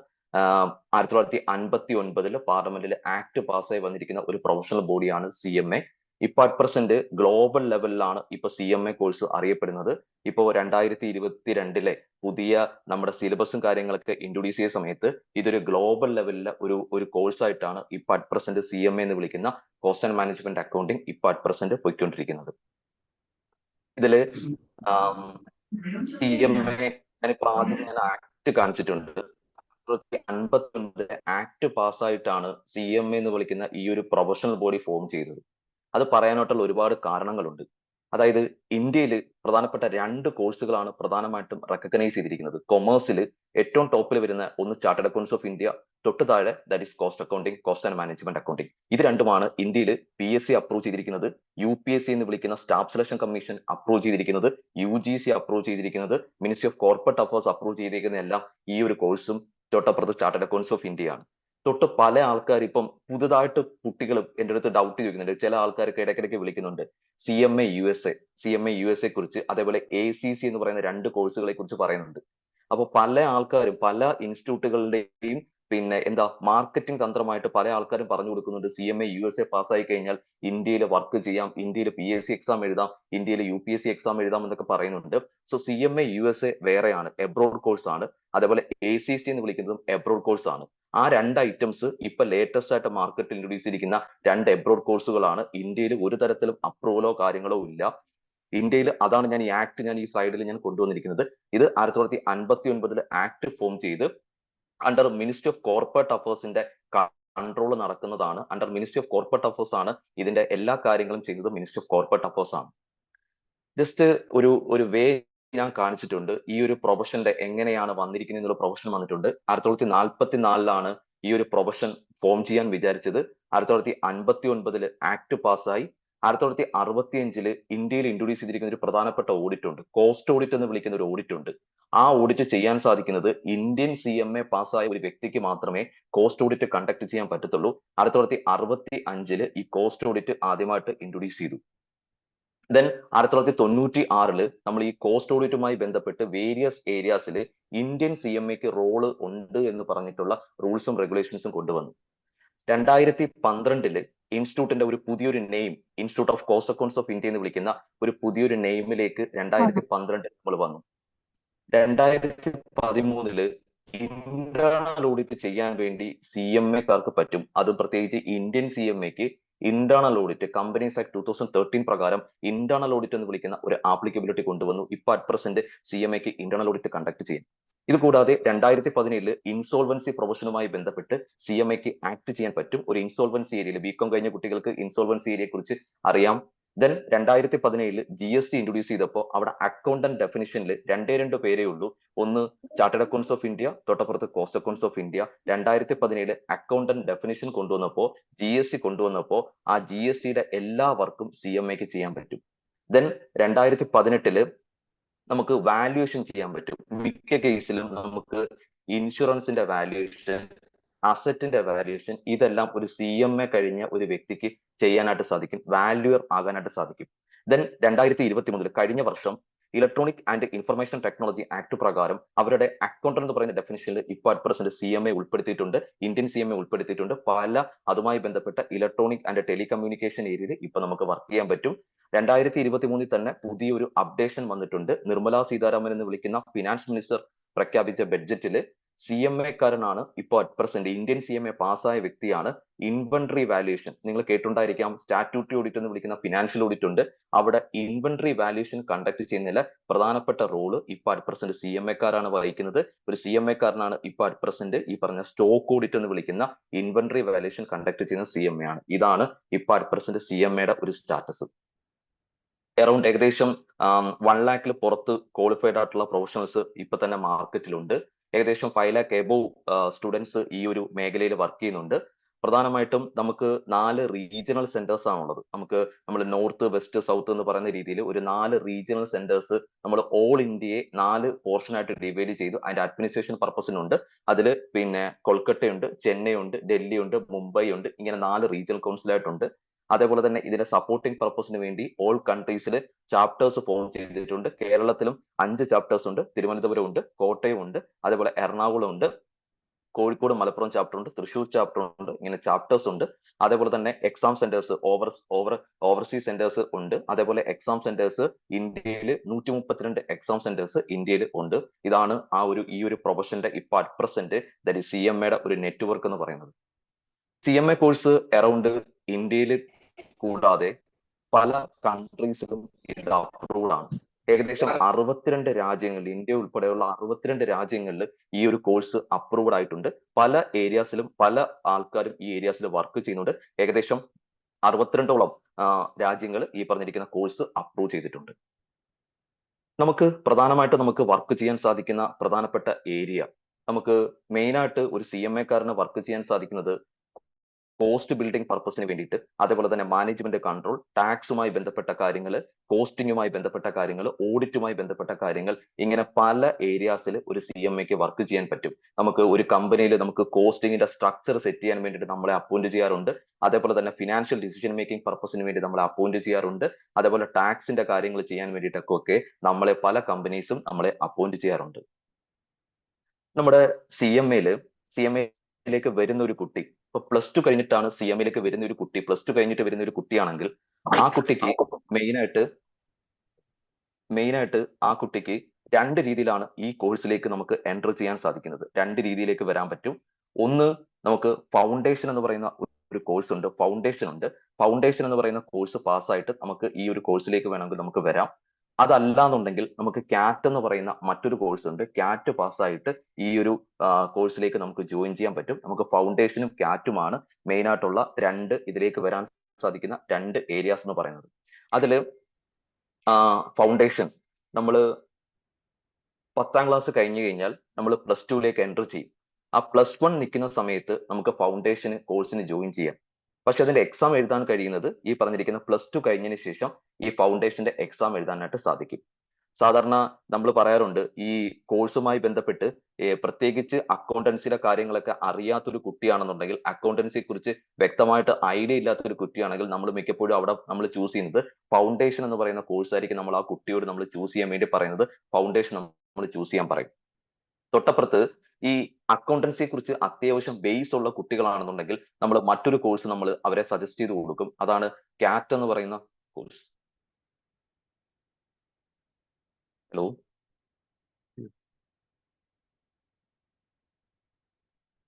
1959 പാർലമെന്റിൽ ആക്ട് പാസ്സായി വന്നിരിക്കുന്ന ഒരു പ്രൊഫഷണൽ ബോഡിയാണ് CMA. ഇപ്പൊ അറ്റ് പ്രസന്റ് ഗ്ലോബൽ ലെവലിലാണ് ഇപ്പൊ CMA കോഴ്സ് അറിയപ്പെടുന്നത്. ഇപ്പോ 2022 പുതിയ നമ്മുടെ സിലബസും കാര്യങ്ങളൊക്കെ ഇൻട്രൊഡ്യൂസ് ചെയ്ത സമയത്ത് ഇതൊരു ഗ്ലോബൽ ലെവലിലെ ഒരു കോഴ്സ് ആയിട്ടാണ് ഇപ്പൊ അറ്റ് പ്രസന്റ് CMA എന്ന് വിളിക്കുന്ന കോസ്റ്റ് ആൻഡ് മാനേജ്മെന്റ് അക്കൗണ്ടിങ് ഇപ്പൊ അറ്റ് പ്രസന്റ് പോയിക്കൊണ്ടിരിക്കുന്നത്. ഇതില് CMA ഞാനിപ്പോ ആദ്യം ഞാൻ ആക്ട് കാണിച്ചിട്ടുണ്ട്. 1959 ആക്ട് പാസ്സായിട്ടാണ് CMA എന്ന് വിളിക്കുന്ന ഈ ഒരു പ്രൊഫഷണൽ ബോഡി ഫോം ചെയ്തത്. അത് പറയാനായിട്ടുള്ള ഒരുപാട് കാരണങ്ങളുണ്ട്. അതായത് ഇന്ത്യയിൽ പ്രധാനപ്പെട്ട രണ്ട് കോഴ്സുകളാണ് പ്രധാനമായിട്ടും റെക്കഗ്നൈസ് ചെയ്തിരിക്കുന്നത്. കൊമേഴ്സിൽ ഏറ്റവും ടോപ്പിൽ വരുന്ന ഒന്ന് ചാർട്ടേഡ് അക്കൗണ്ട്സ് ഓഫ് ഇന്ത്യ, തൊട്ട് താഴെ that is cost accounting, cost and management accounting. ഇത് രണ്ടുമാണ് ഇന്ത്യയിൽ PSC അപ്രൂവ് ചെയ്തിരിക്കുന്നത്, UPSC എന്ന് വിളിക്കുന്ന സ്റ്റാഫ് സെലക്ഷൻ കമ്മീഷൻ അപ്രൂവ് ചെയ്തിരിക്കുന്നത്, UGC അപ്രൂവ് ചെയ്തിരിക്കുന്നത്, ministry of corporate affairs approve ചെയ്തിരിക്കുന്ന എല്ലാം ഈ ഒരു കോഴ്സും തൊട്ടപ്പുറത്ത് ചാർട്ടേഡ് അക്കൗണ്ട്സ് ഓഫ് ഇന്ത്യയാണ്. തൊട്ട് പല ആൾക്കാർ ഇപ്പം പുതുതായിട്ട് കുട്ടികൾ എൻ്റെ അടുത്ത് ഡൗട്ട് ചോദിക്കുന്നുണ്ട്. ചില ആൾക്കാർക്ക് ഇടയ്ക്കിടയ്ക്ക് വിളിക്കുന്നുണ്ട് CMA USA കുറിച്ച്, അതേപോലെ ACC എന്ന് പറയുന്ന രണ്ട് കോഴ്സുകളെ കുറിച്ച് പറയുന്നുണ്ട്. അപ്പോൾ പല ആൾക്കാരും പല ഇൻസ്റ്റിറ്റ്യൂട്ടുകളുടെയും പിന്നെ മാർക്കറ്റിംഗ് തന്ത്രമായിട്ട് പല ആൾക്കാരും പറഞ്ഞു കൊടുക്കുന്നുണ്ട് CMA USA പാസ്സായി കഴിഞ്ഞാൽ ഇന്ത്യയിൽ വർക്ക് ചെയ്യാം, ഇന്ത്യയിൽ PSC എക്സാം എഴുതാം, ഇന്ത്യയിൽ UPSC എക്സാം എഴുതാം എന്നൊക്കെ പറയുന്നുണ്ട്. സോ CMA USA വേറെയാണ്, എബ്രോഡ് കോഴ്സ് ആണ്. അതേപോലെ ACC എന്ന് വിളിക്കുന്നതും എബ്രോഡ് കോഴ്സ് ആണ്. ആ രണ്ട് ഐറ്റംസ് ഇപ്പൊ ലേറ്റസ്റ്റ് ആയിട്ട് മാർക്കറ്റിൽ ഇൻട്രൊഡ്യൂസ് ചെയ്തിരിക്കുന്ന രണ്ട് എബ്രോഡ് കോഴ്സുകളാണ്. ഇന്ത്യയിൽ ഒരു തരത്തിലും അപ്രൂവലോ കാര്യങ്ങളോ ഇല്ല ഇന്ത്യയിൽ. അതാണ് ഞാൻ ഈ സ്ലൈഡിൽ ഞാൻ കൊണ്ടുവന്നിരിക്കുന്നത്. ഇത് 1959 ആക്ട് ഫോം ചെയ്ത് അണ്ടർ മിനിസ്ട്രി ഓഫ് കോർപ്പറേറ്റ് അഫയേഴ്സിന്റെ കൺട്രോൾ നടക്കുന്നതാണ്. Under ministry of corporate affairs ആണ് ഇതിന്റെ എല്ലാ കാര്യങ്ങളും ചെയ്യുന്നത്, മിനിസ്ട്രി ഓഫ് കോർപ്പറേറ്റ് അഫയേഴ്സ് ആണ്. ജസ്റ്റ് ഒരു വേ ഞാൻ കാണിച്ചിട്ടുണ്ട്. ഈ ഒരു പ്രൊഫഷന്റെ എങ്ങനെയാണ് വന്നിരിക്കുന്നത് എന്നുള്ള പ്രൊഫഷൻ വന്നിട്ടുണ്ട്. 1944 ഈ ഒരു പ്രൊഫഷൻ ഫോം ചെയ്യാൻ വിചാരിച്ചത്. 1959 ആക്ട് പാസ്സായി. 1965 ഇന്ത്യയിൽ ഇൻട്രൊഡ്യൂസ് ചെയ്തിരിക്കുന്ന ഒരു പ്രധാനപ്പെട്ട ഓഡിറ്റ് ഉണ്ട്. കോസ്റ്റ് ഓഡിറ്റ് എന്ന് വിളിക്കുന്ന ഒരു ഓഡിറ്റ് ഉണ്ട്. ആ ഓഡിറ്റ് ചെയ്യാൻ സാധിക്കുന്നത് ഇന്ത്യൻ CMA പാസ്സായ ഒരു വ്യക്തിക്ക് മാത്രമേ കോസ്റ്റ് ഓഡിറ്റ് കണ്ടക്ട് ചെയ്യാൻ പറ്റത്തുള്ളൂ. 1965 ഈ കോസ്റ്റ് ഓഡിറ്റ് ആദ്യമായിട്ട് ഇൻട്രൊഡ്യൂസ് ചെയ്തു. ദെൻ 1996 നമ്മൾ ഈ കോസ്റ്റ് ഓഡിറ്റുമായി ബന്ധപ്പെട്ട് വേരിയസ് ഏരിയാസിൽ ഇന്ത്യൻ CMAക്ക് റോള് ഉണ്ട് എന്ന് പറഞ്ഞിട്ടുള്ള റൂൾസും റെഗുലേഷൻസും കൊണ്ടുവന്നു. 2012 ഇൻസ്റ്റിറ്റ്യൂട്ടിന്റെ ഒരു പുതിയൊരു name, institute of cost accounts of India എന്ന് വിളിക്കുന്ന ഒരു പുതിയൊരു നെയിമിലേക്ക് 2012 നമ്മൾ വന്നു. 2013 ഇന്റേണൽ ഓഡിറ്റ് ചെയ്യാൻ വേണ്ടി CMAക്കാർക്ക് പറ്റും. അത് പ്രത്യേകിച്ച് ഇന്ത്യൻ CMAക്ക് ഇന്റേണൽ ഓഡിറ്റ് കമ്പനീസ് ആക്ട് 2013 പ്രകാരം ഇന്റേണൽ ഓഡിറ്റ് എന്ന് വിളിക്കുന്ന ഒരു ആപ്ലിക്കബിലിറ്റി കൊണ്ടുവന്നു. ഇപ്പൊ അറ്റ് പ്രസന്റ് CMAക്ക് ഇന്റേണൽ ഓഡിറ്റ് കണ്ടക്ട് ചെയ്യും. ഇത് കൂടാതെ 2017 ഇൻസോൾവൻസി പ്രൊഫഷനുമായി ബന്ധപ്പെട്ട് CMAക്ക് ആക്ട് ചെയ്യാൻ പറ്റും. ഒരു ഇൻസോൾവൻസി ഏരിയയിൽ BCom കഴിഞ്ഞ കുട്ടികൾക്ക് ഇൻസോൾവൻസി ഏരിയയെ കുറിച്ച് അറിയാം. ദെൻ 2017 GST ഇൻട്രൊഡ്യൂസ് ചെയ്തപ്പോൾ അവിടെ അക്കൗണ്ടന്റ് ഡെഫിനിഷനിൽ രണ്ട് പേരേ ഉള്ളൂ. ഒന്ന് ചാർട്ടേഡ് അക്കൗണ്ട്സ് ഓഫ് ഇന്ത്യ, തൊട്ടപ്പുറത്ത് cost accounts of India. 2017 accountant definition കൊണ്ടുവന്നപ്പോൾ GST കൊണ്ടുവന്നപ്പോൾ ആ GSTയുടെ എല്ലാ വർക്കും CMAക്ക് ചെയ്യാൻ പറ്റും. ദെൻ 2018 നമുക്ക് വാല്യുവേഷൻ ചെയ്യാൻ പറ്റും. മിക്ക കേസിലും നമുക്ക് ഇൻഷുറൻസിന്റെ വാല്യുവേഷൻ, അസറ്റിന്റെ വാല്യുവേഷൻ ഇതെല്ലാം ഒരു CMA കഴിഞ്ഞ ഒരു വ്യക്തിക്ക് ചെയ്യാനായിട്ട് സാധിക്കും, വാല്യൂർ ആകാനായിട്ട് സാധിക്കും. ദെൻ 2023 കഴിഞ്ഞ വർഷം electronic and information technology act പ്രകാരം അവരുടെ അക്കൗണ്ടന്റ് എന്ന് പറയുന്ന ഡെഫിനിഷനിൽ ഇപ്പോൾ അറ്റ് പ്രസന്റ് CMA ഉൾപ്പെടുത്തിയിട്ടുണ്ട്, ഇന്ത്യൻ CMA ഉൾപ്പെടുത്തിയിട്ടുണ്ട്. പല അതുമായി ബന്ധപ്പെട്ട ഇലക്ട്രോണിക് ആൻഡ് ടെലികമ്മ്യൂണിക്കേഷൻ ഏരിയയിൽ ഇപ്പൊ നമുക്ക് വർക്ക് ചെയ്യാൻ പറ്റും. 2023 തന്നെ പുതിയൊരു അപ്ഡേഷൻ വന്നിട്ടുണ്ട്. നിർമ്മല സീതാരാമൻ എന്ന് വിളിക്കുന്ന ഫിനാൻസ് മിനിസ്റ്റർ പ്രഖ്യാപിച്ച ബഡ്ജറ്റില് CMAക്കാരനാണ് ഇപ്പോൾ അറ്റ് പ്രസന്റ് ഇന്ത്യൻ CMA പാസ്സായ വ്യക്തിയാണ് ഇൻവെന്ററി വാല്യുവേഷൻ. നിങ്ങൾ കേട്ടുണ്ടായിരിക്കാം, സ്റ്റാറ്റ്യൂട്ടറി ഓഡിറ്റ് എന്ന് വിളിക്കുന്ന ഫിനാൻഷ്യൽ ഓഡിറ്റ് ഉണ്ട്. അവിടെ ഇൻവെന്ററി വാല്യുവേഷൻ കണ്ടക്ട് ചെയ്യുന്നതിലെ പ്രധാനപ്പെട്ട റോള് ഇപ്പോൾ അറ്റ് പ്രസന്റ് CMAക്കാരാണ് വഹിക്കുന്നത്. ഒരു CMAക്കാരനാണ് ഇപ്പോൾ അറ്റ് പ്രസന്റ് ഈ പറഞ്ഞ സ്റ്റോക്ക് ഓഡിറ്റ് എന്ന് വിളിക്കുന്ന ഇൻവെന്ററി വാല്യുവേഷൻ കണ്ടക്ട് ചെയ്യുന്ന CMA ആണ്. ഇതാണ് ഇപ്പോൾ അറ്റ് പ്രസന്റ് CMAയുടെ ഒരു സ്റ്റാറ്റസ്. അറൌണ്ട് ഏകദേശം 1 lakhൽ പുറത്ത് ക്വാളിഫൈഡ് ആയിട്ടുള്ള പ്രൊഫഷണൽസ് ഇപ്പൊ തന്നെ മാർക്കറ്റിലുണ്ട്. ഏകദേശം 5 lakh എബോവ് സ്റ്റുഡൻസ് ഈ ഒരു മേഖലയിൽ വർക്ക് ചെയ്യുന്നുണ്ട്. പ്രധാനമായിട്ടും നമുക്ക് 4 റീജിയണൽ സെന്റേഴ്സ് ആണുള്ളത്. നമ്മൾ നോർത്ത്, വെസ്റ്റ്, സൗത്ത് എന്ന് പറയുന്ന രീതിയിൽ ഒരു 4 റീജിയണൽ സെന്റേഴ്സ് നമ്മൾ ഓൾ ഇന്ത്യയെ 4 പോർഷൻ ആയിട്ട് ഡിവൈഡ് ചെയ്തു. അതിന്റെ അഡ്മിനിസ്ട്രേഷൻ പർപ്പസിനുണ്ട്. അതിൽ പിന്നെ കൊൽക്കത്തയുണ്ട്, ചെന്നൈ ഉണ്ട്, ഡൽഹി ഉണ്ട്, മുംബൈ ഉണ്ട്. ഇങ്ങനെ 4 റീജിയണൽ കൗൺസിലായിട്ടുണ്ട്. അതേപോലെ തന്നെ ഇതിന്റെ സപ്പോർട്ടിംഗ് പർപ്പസിന് വേണ്ടി ഓൾ കൺട്രീസിൽ ചാപ്റ്റേഴ്സ് ഫോം ചെയ്തിട്ടുണ്ട്. കേരളത്തിലും 5 ചാപ്റ്റേഴ്സ് ഉണ്ട്, തിരുവനന്തപുരം ഉണ്ട്, കോട്ടയം ഉണ്ട്, അതേപോലെ എറണാകുളം ഉണ്ട്, കോഴിക്കോട് മലപ്പുറം ചാപ്റ്റർ ഉണ്ട്, തൃശ്ശൂർ ചാപ്റ്റർ ഉണ്ട്. ഇങ്ങനെ ചാപ്റ്റേഴ്സ് ഉണ്ട്. അതേപോലെ തന്നെ എക്സാം സെന്റേഴ്സ്, ഓവർസീസ് സെന്റേഴ്സ് ഉണ്ട്. അതേപോലെ എക്സാം സെന്റേഴ്സ് ഇന്ത്യയിൽ 132 എക്സാം സെന്റേഴ്സ് ഇന്ത്യയിൽ ഉണ്ട്. ഇതാണ് ഈ ഒരു പ്രൊഫഷന്റെ ഇപ്പൊ അറ്റ് പ്രസന്റ് ദാറ്റ് ഈസ് CMAയുടെ ഒരു നെറ്റ്വർക്ക് എന്ന് പറയുന്നത്. CMA കോഴ്സ് അറൌണ്ട് ഇന്ത്യയിൽ കൂടാതെ പല കൺട്രീസിലും ഇത് അപ്രൂവ്ഡ് ആണ്. ഏകദേശം 62 രാജ്യങ്ങളിൽ, ഇന്ത്യ ഉൾപ്പെടെയുള്ള 62 രാജ്യങ്ങളിൽ ഈ ഒരു കോഴ്സ് അപ്രൂവ്ഡ് ആയിട്ടുണ്ട്. പല ഏരിയാസിലും പല ആൾക്കാരും ഈ ഏരിയാസിൽ വർക്ക് ചെയ്യുന്നുണ്ട്. ഏകദേശം 62ഓളം രാജ്യങ്ങൾ ഈ പറഞ്ഞിരിക്കുന്ന കോഴ്സ് അപ്രൂവ് ചെയ്തിട്ടുണ്ട്. നമുക്ക് പ്രധാനമായിട്ട് നമുക്ക് വർക്ക് ചെയ്യാൻ സാധിക്കുന്ന പ്രധാനപ്പെട്ട ഏരിയ, നമുക്ക് മെയിൻ ആയിട്ട് ഒരു CMAക്കാരന് വർക്ക് ചെയ്യാൻ സാധിക്കുന്നത് കോസ്റ്റ് ബിൽഡിംഗ് പർപ്പസിന് വേണ്ടിയിട്ട്, അതേപോലെ തന്നെ മാനേജ്മെന്റ് കൺട്രോൾ, ടാക്സുമായി ബന്ധപ്പെട്ട കാര്യങ്ങൾ, കോസ്റ്റിംഗുമായി ബന്ധപ്പെട്ട കാര്യങ്ങൾ, ഓഡിറ്റുമായി ബന്ധപ്പെട്ട കാര്യങ്ങൾ, ഇങ്ങനെ പല ഏരിയാസിൽ ഒരു CMAക്ക് വർക്ക് ചെയ്യാൻ പറ്റും. നമുക്ക് ഒരു കമ്പനിയിൽ നമുക്ക് കോസ്റ്റിംഗിന്റെ സ്ട്രക്ചർ സെറ്റ് ചെയ്യാൻ വേണ്ടിയിട്ട് നമ്മളെ അപ്പോയിന്റ് ചെയ്യാറുണ്ട്. അതേപോലെ തന്നെ ഫിനാൻഷ്യൽ ഡിസിഷൻ മേക്കിംഗ് പർപ്പസിന് വേണ്ടി നമ്മളെ അപ്പോയിന്റ് ചെയ്യാറുണ്ട്. അതേപോലെ ടാക്സിന്റെ കാര്യങ്ങൾ ചെയ്യാൻ വേണ്ടിയിട്ടൊക്കെ നമ്മളെ പല കമ്പനീസും നമ്മളെ അപ്പോയിന്റ് ചെയ്യാറുണ്ട്. നമ്മുടെ CMAയിലേക്ക് വരുന്ന ഒരു കുട്ടി, ഇപ്പൊ +2 കഴിഞ്ഞിട്ടാണ് CMAയിലേക്ക് വരുന്ന ഒരു കുട്ടി, +2 കഴിഞ്ഞിട്ട് വരുന്ന ഒരു കുട്ടിയാണെങ്കിൽ ആ കുട്ടിക്ക് മെയിനായിട്ട് ആ കുട്ടിക്ക് 2 രീതിയിലാണ് ഈ കോഴ്സിലേക്ക് നമുക്ക് എൻറ്റർ ചെയ്യാൻ സാധിക്കുന്നത്. 2 രീതിയിലേക്ക് വരാൻ പറ്റും. ഒന്ന്, നമുക്ക് ഫൗണ്ടേഷൻ എന്ന് പറയുന്ന ഒരു കോഴ്സ് ഉണ്ട്. ഫൗണ്ടേഷൻ എന്ന് പറയുന്ന കോഴ്സ് പാസ്സായിട്ട് നമുക്ക് ഈ ഒരു കോഴ്സിലേക്ക് വേണമെങ്കിൽ നമുക്ക് വരാം. അതല്ല എന്നുണ്ടെങ്കിൽ നമുക്ക് CAT എന്ന് പറയുന്ന മറ്റൊരു കോഴ്സ് ഉണ്ട്. CAT പാസ്സായിട്ട് ഈ ഒരു കോഴ്സിലേക്ക് നമുക്ക് ജോയിൻ ചെയ്യാൻ പറ്റും. നമുക്ക് ഫൗണ്ടേഷനും CATുമാണ് മെയിൻ ആയിട്ടുള്ള ഇതിലേക്ക് വരാൻ സാധിക്കുന്ന 2 ഏരിയാസ് എന്ന് പറയുന്നത്. അതില് ഫൗണ്ടേഷൻ നമ്മൾ 10ാം ക്ലാസ് കഴിഞ്ഞു കഴിഞ്ഞാൽ നമ്മൾ +2ലേക്ക് എൻ്റർ ചെയ്യും. ആ +1 നിൽക്കുന്ന സമയത്ത് നമുക്ക് ഫൗണ്ടേഷന് കോഴ്സിന് ജോയിൻ ചെയ്യാം. പക്ഷെ അതിന്റെ എക്സാം എഴുതാൻ കഴിയുന്നത് ഈ പറഞ്ഞിരിക്കുന്ന +2 കഴിഞ്ഞതിന് ശേഷം ഈ ഫൗണ്ടേഷന്റെ എക്സാം എഴുതാനായിട്ട് സാധിക്കും. സാധാരണ നമ്മൾ പറയാറുണ്ട് ഈ കോഴ്സുമായി ബന്ധപ്പെട്ട് പ്രത്യേകിച്ച് അക്കൗണ്ടൻസിയുടെ കാര്യങ്ങളൊക്കെ അറിയാത്തൊരു കുട്ടിയാണെന്നുണ്ടെങ്കിൽ, അക്കൗണ്ടൻസിയെ കുറിച്ച് വ്യക്തമായിട്ട് ഐഡിയ ഇല്ലാത്ത ഒരു കുട്ടിയാണെങ്കിൽ നമ്മൾ മിക്കപ്പോഴും അവിടെ നമ്മൾ ചൂസ് ചെയ്യുന്നത് ഫൗണ്ടേഷൻ എന്ന് പറയുന്ന കോഴ്സ് ആയിരിക്കും. നമ്മൾ ആ കുട്ടിയോട് നമ്മൾ ചൂസ് ചെയ്യാൻ വേണ്ടി പറയുന്നത് ഫൗണ്ടേഷൻ നമ്മൾ ചൂസ് ചെയ്യാൻ പറയും. തൊട്ടപ്പുറത്ത് ഈ അക്കൗണ്ടൻസിയെ കുറിച്ച് അത്യാവശ്യം ബേസ് ഉള്ള കുട്ടികളാണെന്നുണ്ടെങ്കിൽ നമ്മൾ മറ്റൊരു കോഴ്സ് നമ്മൾ അവരെ സജസ്റ്റ് ചെയ്ത് കൊടുക്കും. അതാണ് കാറ്റ് എന്ന് പറയുന്ന കോഴ്സ്. ഹലോ,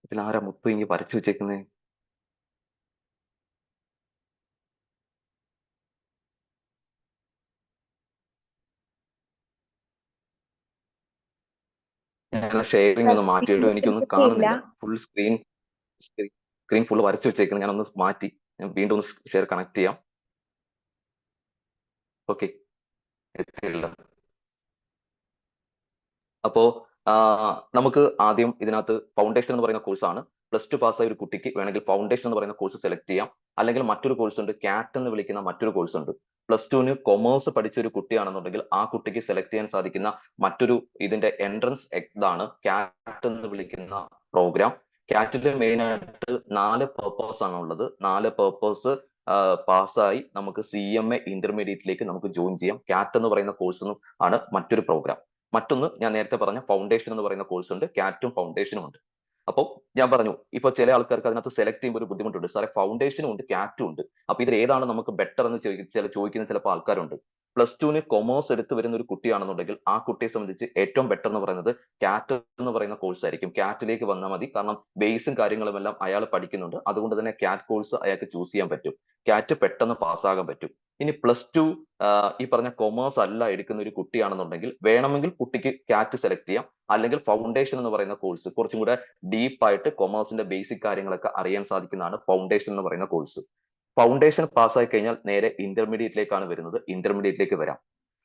ഇതിലാരാ മുത്ത് ഇങ്ങനെ വരച്ചു വെച്ചേക്കുന്നേ? ഞാൻ ഷെയറിംഗ് ഒന്ന് മാറ്റിയിട്ട് എനിക്കൊന്നും കാണുന്നില്ല. ഫുൾ സ്ക്രീൻ ഫുൾ വരച്ചു വെച്ചേക്കുന്നത്. ഞാനൊന്ന് മാറ്റി, ഞാൻ വീണ്ടും ഒന്ന് ഷെയർ കണക്ട് ചെയ്യാം. ഓക്കെ, എത്തിയില്ല. അപ്പോ നമുക്ക് ആദ്യം ഇതിനകത്ത് ഫൗണ്ടേഷൻ എന്ന് പറയുന്ന കോഴ്സാണ്. +2 പാസ്സായ ഒരു കുട്ടിക്ക് വേണമെങ്കിൽ ഫൗണ്ടേഷൻ എന്ന് പറയുന്ന കോഴ്സ് സെലക്ട് ചെയ്യാം. അല്ലെങ്കിൽ മറ്റൊരു കോഴ്സ് ഉണ്ട്, കാറ്റ് എന്ന് വിളിക്കുന്ന മറ്റൊരു കോഴ്സ് ഉണ്ട്. +2ന് കൊമേഴ്സ് പഠിച്ച ഒരു കുട്ടിയാണെന്നുണ്ടെങ്കിൽ ആ കുട്ടിക്ക് സെലക്ട് ചെയ്യാൻ സാധിക്കുന്ന മറ്റൊരു ഇതിന്റെ എൻട്രൻസ് ഇതാണ് കാറ്റ് എന്ന് വിളിക്കുന്ന പ്രോഗ്രാം. കാറ്റിൽ മെയിൻ ആയിട്ട് 4 പേർപ്പസ് ആണ് ഉള്ളത്. 4 പേർപ്പസ് പാസ്സായി നമുക്ക് CMA ഇന്റർമീഡിയറ്റിലേക്ക് നമുക്ക് ജോയിൻ ചെയ്യാം. കാറ്റ് എന്ന് പറയുന്ന കോഴ്സ് ആണ് മറ്റൊരു പ്രോഗ്രാം. മറ്റൊന്ന് ഞാൻ നേരത്തെ പറഞ്ഞ ഫൗണ്ടേഷൻ എന്ന് പറയുന്ന കോഴ്സ് ഉണ്ട്. കാറ്റും ഫൗണ്ടേഷനും ഉണ്ട്. അപ്പോൾ ഞാൻ പറഞ്ഞു, ഇപ്പൊ ചില ആൾക്കാർക്ക് അതിനകത്ത് സെലക്ട് ചെയ്യുമ്പോൾ ഒരു ബുദ്ധിമുട്ടുണ്ട്. സാറേ ഫൗണ്ടേഷനും ഉണ്ട് കാറ്റും ഉണ്ട്, അപ്പൊ ഇതിൽ ഏതാണ് നമുക്ക് ബെറ്റർ എന്ന് ചോദിക്കുന്ന ചിലപ്പോൾ ആൾക്കാരുണ്ട്. +2ന് കൊമേഴ്സ് എടുത്ത് വരുന്ന ഒരു കുട്ടിയാണെന്നുണ്ടെങ്കിൽ ആ കുട്ടിയെ സംബന്ധിച്ച് ഏറ്റവും ബെറ്റർ എന്ന് പറയുന്നത് കാറ്റ് എന്ന് പറയുന്ന കോഴ്സ് ആയിരിക്കും. കാറ്റിലേക്ക് വന്നാൽ മതി, കാരണം ബേസും കാര്യങ്ങളും എല്ലാം അയാൾ പഠിക്കുന്നുണ്ട്. അതുകൊണ്ട് തന്നെ കാറ്റ് കോഴ്സ് അയാൾക്ക് ചൂസ് ചെയ്യാൻ പറ്റും. കാറ്റ് പെട്ടെന്ന് പാസ്സാകാൻ പറ്റും. ഇനി +2 ഈ പറഞ്ഞ കൊമേഴ്സ് അല്ല എടുക്കുന്ന ഒരു കുട്ടിയാണെന്നുണ്ടെങ്കിൽ വേണമെങ്കിൽ കുട്ടിക്ക് കാറ്റ് സെലക്ട് ചെയ്യാം. അല്ലെങ്കിൽ ഫൗണ്ടേഷൻ എന്ന് പറയുന്ന കോഴ്സ് കുറച്ചും കൂടെ ഡീപ്പായിട്ട് കൊമേഴ്സിന്റെ ബേസിക് കാര്യങ്ങളൊക്കെ അറിയാൻ സാധിക്കുന്നതാണ് ഫൗണ്ടേഷൻ എന്ന് പറയുന്ന കോഴ്സ്. ഫൗണ്ടേഷൻ പാസ്സായി കഴിഞ്ഞാൽ നേരെ ഇന്റർമീഡിയറ്റിലേക്കാണ് വരുന്നത്. ഇന്റർമീഡിയറ്റിലേക്ക് വരാം.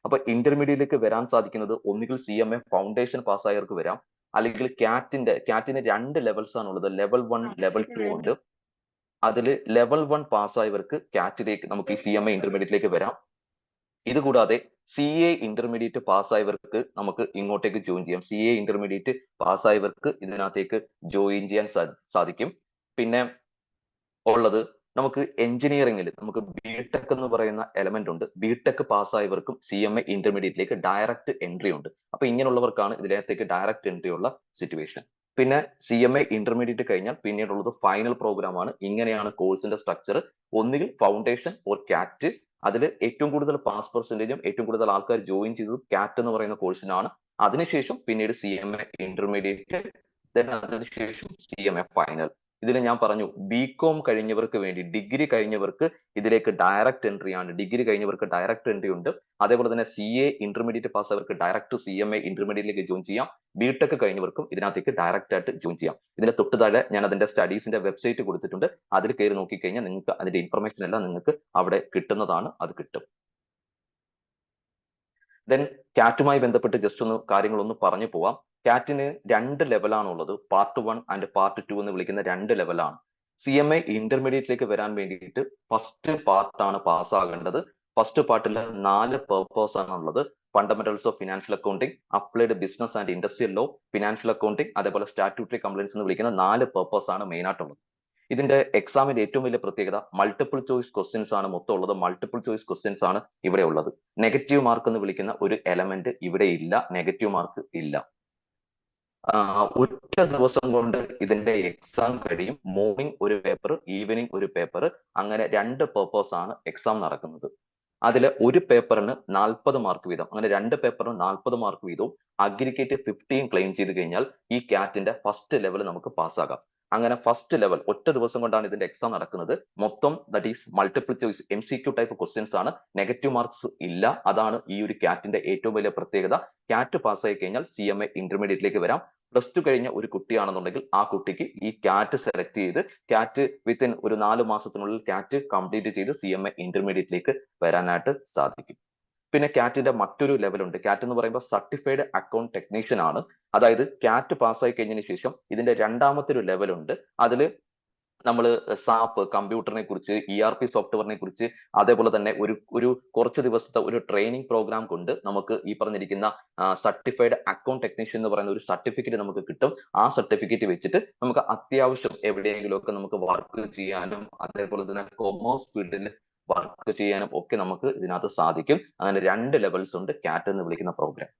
അപ്പൊ ഇന്റർമീഡിയറ്റിലേക്ക് വരാൻ സാധിക്കുന്നത് ഒന്നുകിൽ CMA ഫൗണ്ടേഷൻ പാസ്സായവർക്ക് വരാം, അല്ലെങ്കിൽ കാറ്റിന് 2 ലെവൽസ് ആണുള്ളത്. ലെവൽ 1, ലെവൽ 2 ഉണ്ട്. അതിൽ ലെവൽ 1 പാസ്സായവർക്ക് കാറ്റിലേക്ക് നമുക്ക് ഈ CMA ഇന്റർമീഡിയറ്റിലേക്ക് വരാം. ഇതുകൂടാതെ CA ഇന്റർമീഡിയറ്റ് പാസ്സായവർക്ക് നമുക്ക് ഇങ്ങോട്ടേക്ക് ജോയിൻ ചെയ്യാം. CA ഇന്റർമീഡിയറ്റ് പാസ്സായവർക്ക് ഇതിനകത്തേക്ക് ജോയിൻ ചെയ്യാൻ സാധിക്കും. പിന്നെ ഉള്ളത് നമുക്ക് എഞ്ചിനീയറിംഗിൽ നമുക്ക് BTech എന്ന് പറയുന്ന എലമെന്റ് ഉണ്ട്. BTech പാസ്സായവർക്കും CMA ഇന്റർമീഡിയറ്റിലേക്ക് ഡയറക്റ്റ് എൻട്രി ഉണ്ട്. അപ്പൊ ഇങ്ങനെയുള്ളവർക്കാണ് ഇതിനകത്തേക്ക് ഡയറക്റ്റ് എൻട്രി ഉള്ള സിറ്റുവേഷൻ. പിന്നെ CMA ഇന്റർമീഡിയറ്റ് കഴിഞ്ഞാൽ പിന്നീടുള്ളത് ഫൈനൽ പ്രോഗ്രാം ആണ്. ഇങ്ങനെയാണ് കോഴ്സിന്റെ സ്ട്രക്ചർ. ഒന്നുകിൽ ഫൗണ്ടേഷൻ ഓർ കാറ്റ്. അതിൽ ഏറ്റവും കൂടുതൽ പാസ് പെർസെന്റേജും ഏറ്റവും കൂടുതൽ ആൾക്കാർ ജോയിൻ ചെയ്തത് കാറ്റ് എന്ന് പറയുന്ന കോഴ്സിനാണ്. അതിനുശേഷം പിന്നീട് CMA ഇന്റർമീഡിയറ്റ്, അതിനുശേഷം CMA ഫൈനൽ. ഇതിൽ ഞാൻ പറഞ്ഞു BCom കഴിഞ്ഞവർക്ക് വേണ്ടി, ഡിഗ്രി കഴിഞ്ഞവർക്ക് ഇതിലേക്ക് ഡയറക്റ്റ് എൻട്രി ആണ്. ഡിഗ്രി കഴിഞ്ഞവർക്ക് ഡയറക്റ്റ് എൻട്രി ഉണ്ട്. അതേപോലെ തന്നെ CA ഇന്റർമീഡിയറ്റ് പാസ് അവർക്ക് ഡയറക്റ്റ് CMA ഇന്റർമീഡിയറ്റിലേക്ക് ജോയിൻ ചെയ്യാം. BTech കഴിഞ്ഞവർക്കും ഇതിനകത്തേക്ക് ഡയറക്റ്റ് ആയിട്ട് ജോയിൻ ചെയ്യാം. ഇതിന്റെ തൊട്ട് താഴെ ഞാൻ അതിന്റെ സ്റ്റഡീസിന്റെ വെബ്സൈറ്റ് കൊടുത്തിട്ടുണ്ട്. അതിൽ കയറി നോക്കിക്കഴിഞ്ഞാൽ നിങ്ങൾക്ക് അതിന്റെ ഇൻഫർമേഷൻ എല്ലാം നിങ്ങൾക്ക് അവിടെ കിട്ടുന്നതാണ്. അത് കിട്ടും. ദെൻ കാറ്റുമായി ബന്ധപ്പെട്ട് ജസ്റ്റ് ഒന്ന് കാര്യങ്ങളൊന്ന് പറഞ്ഞു പോവാം. കാറ്റിന് 2 ലെവലാണുള്ളത്. പാർട്ട് 1 ആൻഡ് പാർട്ട് 2 എന്ന് വിളിക്കുന്ന 2 ലെവലാണ്. CMA ഇന്റർമീഡിയറ്റിലേക്ക് വരാൻ വേണ്ടിയിട്ട് ഫസ്റ്റ് പാർട്ടാണ് പാസ്സാകേണ്ടത്. ഫസ്റ്റ് പാർട്ടിൽ 4 പേർപ്പസ് ആണുള്ളത്. Fundamentals of financial accounting, applied business and industrial law, financial accounting, അതേപോലെ സ്റ്റാറ്റ്യൂട്ടറി കംപ്ലയൻസ് എന്ന് വിളിക്കുന്ന 4 പേർപ്പസ് ആണ് മെയിൻ ആയിട്ടുള്ളത്. ഇതിന്റെ എക്സാമിന്റെ ഏറ്റവും വലിയ പ്രത്യേകത മൾട്ടിപ്പിൾ ചോയ്സ് ക്വസ്റ്റ്യൻസ് ആണ് മൊത്തം ഉള്ളത്. മൾട്ടിപ്പിൾ ചോയ്സ് ക്വസ്റ്റ്യൻസ് ആണ് ഇവിടെ ഉള്ളത്. നെഗറ്റീവ് മാർക്ക് എന്ന് വിളിക്കുന്ന ഒരു എലമെന്റ് ഇവിടെ ഇല്ല. നെഗറ്റീവ് മാർക്ക് ഇല്ല. ഒറ്റ ദിവസം കൊണ്ട് ഇതിന്റെ എക്സാം കഴിയും. മോർണിംഗ് ഒരു പേപ്പർ, ഈവനിങ് ഒരു പേപ്പർ, അങ്ങനെ 2 പേപ്പേഴ്സ് ആണ് എക്സാം നടക്കുന്നത്. അതിൽ ഒരു പേപ്പറിന് 40 മാർക്ക് വീതം, അങ്ങനെ 2 പേപ്പറിന് 40 മാർക്ക് വീതവും അഗ്രിഗേറ്റ് 15 ക്ലെയിം ചെയ്ത് കഴിഞ്ഞാൽ ഈ കാറ്റിന്റെ ഫസ്റ്റ് ലെവൽ നമുക്ക് പാസ്സാകാം. അങ്ങനെ ഫസ്റ്റ് ലെവൽ ഒറ്റ ദിവസം കൊണ്ടാണ് ഇതിന്റെ എക്സാം നടക്കുന്നത്. മൊത്തം that is multiple choice MCQ type questions ആണ്. നെഗറ്റീവ് മാർക്സ് ഇല്ല. അതാണ് ഈ ഒരു കാറ്റിന്റെ ഏറ്റവും വലിയ പ്രത്യേകത. കാറ്റ് പാസ്സായി കഴിഞ്ഞാൽ CMA ഇന്റർമീഡിയറ്റിലേക്ക് വരാം. +2 കഴിഞ്ഞ ഒരു കുട്ടിയാണെന്നുണ്ടെങ്കിൽ ആ കുട്ടിക്ക് ഈ കാറ്റ് സെലക്ട് ചെയ്ത് കാറ്റ് വിത്തിൻ ഒരു 4 മാസത്തിനുള്ളിൽ കാറ്റ് കംപ്ലീറ്റ് ചെയ്ത് CMA ഇന്റർമീഡിയറ്റിലേക്ക് വരാനായിട്ട് സാധിക്കും. പിന്നെ കാറ്റിന്റെ മറ്റൊരു ലെവൽ ഉണ്ട്. കാറ്റ് എന്ന് പറയുമ്പോൾ സർട്ടിഫൈഡ് അക്കൗണ്ട് ടെക്നീഷ്യൻ ആണ്. അതായത് കാറ്റ് പാസ്സായി കഴിഞ്ഞതിന് ശേഷം ഇതിന്റെ രണ്ടാമത്തെ ഒരു ലെവൽ ഉണ്ട്. അതിൽ നമ്മൾ സാപ്പ് കമ്പ്യൂട്ടറിനെ കുറിച്ച്, ERP സോഫ്റ്റ്വെയറിനെ കുറിച്ച്, അതേപോലെ തന്നെ ഒരു കുറച്ച് ദിവസത്തെ ഒരു ട്രെയിനിങ് പ്രോഗ്രാം കൊണ്ട് നമുക്ക് ഈ പറഞ്ഞിരിക്കുന്ന സർട്ടിഫൈഡ് അക്കൗണ്ട് ടെക്നീഷ്യൻ എന്ന് പറയുന്ന ഒരു സർട്ടിഫിക്കറ്റ് നമുക്ക് കിട്ടും. ആ സർട്ടിഫിക്കറ്റ് വെച്ചിട്ട് നമുക്ക് അത്യാവശ്യം എവിടെയെങ്കിലും ഒക്കെ നമുക്ക് വർക്ക് ചെയ്യാനും, അതേപോലെ തന്നെ കൊമേഴ്സ് ഫീൽഡിൽ വർക്ക് ചെയ്യാനും ഒക്കെ നമുക്ക് ഇതിനകത്ത് സാധിക്കും. അങ്ങനെ 2 ലെവൽസ് ഉണ്ട് കാറ്റ് എന്ന് വിളിക്കുന്ന പ്രോഗ്രാം.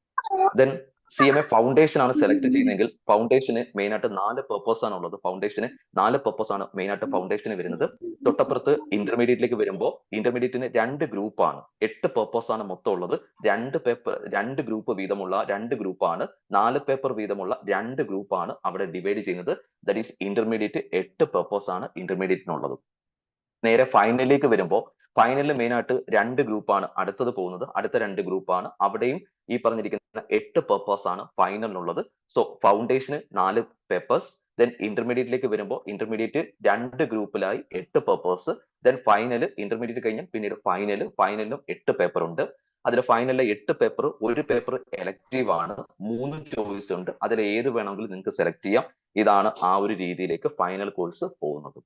ദെൻ CMA ഫൗണ്ടേഷൻ ആണ് സെലക്ട് ചെയ്യുന്നതെങ്കിൽ ഫൗണ്ടേഷന് മെയിൻ ആയിട്ട് 4 പേർപ്പസ് ആണ് ഉള്ളത്. ഫൗണ്ടേഷന് 4 പേർപ്പസ് ആണ് മെയിൻ ആയിട്ട് ഫൗണ്ടേഷന് വരുന്നത്. തൊട്ടപ്പുറത്ത് ഇന്റർമീഡിയറ്റിലേക്ക് വരുമ്പോൾ ഇന്റർമീഡിയറ്റിന് 2 ഗ്രൂപ്പാണ്, 8 പേർപ്പസ് ആണ് മൊത്തം ഉള്ളത്. 2 ഗ്രൂപ്പ് വീതമുള്ള 2 ഗ്രൂപ്പാണ്, 4 പേപ്പർ വീതമുള്ള 2 ഗ്രൂപ്പാണ് അവിടെ ഡിവൈഡ് ചെയ്യുന്നത്. ദാറ്റ് ഈസ് ഇന്റർമീഡിയറ്റ് 8 പേർപ്പസ് ആണ് ഇന്റർമീഡിയറ്റിനുള്ളത്. നേരെ ഫൈനലിലേക്ക് വരുമ്പോൾ ഫൈനലിൽ മെയിൻ ആയിട്ട് 2 ഗ്രൂപ്പാണ് അടുത്തത് പോകുന്നത്. അടുത്ത 2 ഗ്രൂപ്പാണ്, അവിടെയും ഈ പറഞ്ഞിരിക്കുന്ന 8 പേപ്പേഴ്സ് ആണ് ഫൈനലിനുള്ളത്. സോ ഫൗണ്ടേഷന് 4 പേപ്പേഴ്സ്, ദെൻ ഇന്റർമീഡിയറ്റിലേക്ക് വരുമ്പോൾ intermediate 2 ഗ്രൂപ്പിലായി 8 papers, then final intermediate കഴിഞ്ഞാൽ പിന്നീട് ഫൈനലിനും 8 പേപ്പർ ഉണ്ട്. അതിൽ ഫൈനലിലെ 8 പേപ്പർ, ഒരു പേപ്പർ എലക്റ്റീവ് ആണ്, 3 ചോയ്സ് ഉണ്ട്. അതിൽ ഏത് വേണമെങ്കിലും നിങ്ങൾക്ക് സെലക്ട് ചെയ്യാം. ഇതാണ് ആ ഒരു രീതിയിലേക്ക് ഫൈനൽ കോഴ്സ് പോകുന്നത്.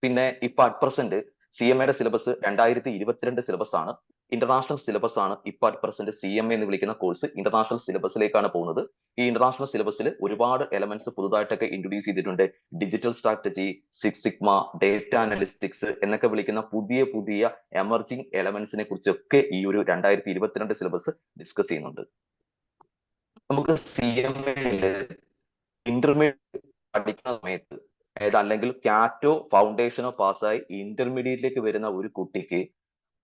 പിന്നെ ഇപ്പൊ അറ്റ് പ്രസന്റ് CMAയുടെ സിലബസ് 2022 സിലബസ് ആണ്. ഇന്റർനാഷണൽ സിലബസ് ആണ് ഇപ്പൊ അറ്റ് പ്രസന്റ് CMA എന്ന് വിളിക്കുന്ന കോഴ്സ് ഇന്റർനാഷണൽ സിലബസിലേക്കാണ് പോകുന്നത്. ഈ ഇന്റർനാഷണൽ സിലബസിൽ ഒരുപാട് എലമെന്റ്സ് പുതുതായിട്ടൊക്കെ ഇൻട്രൊഡ്യൂസ് ചെയ്തിട്ടുണ്ട്. Digital strategy, 6 sigma, data analytics എന്നൊക്കെ വിളിക്കുന്ന പുതിയ എമർജിംഗ് എലമെന്റ്സിനെ കുറിച്ചൊക്കെ ഈ ഒരു 2022 സിലബസ് ഡിസ്കസ് ചെയ്യുന്നുണ്ട്. നമുക്ക് CMAയിൽ ഇന്റർമീഡിയറ്റ് പഠിക്കുന്ന സമയത്ത് അല്ലെങ്കിൽ കാറ്റോ ഫൗണ്ടേഷനോ പാസ്സായി ഇന്റർമീഡിയറ്റിലേക്ക് വരുന്ന ഒരു കുട്ടിക്ക്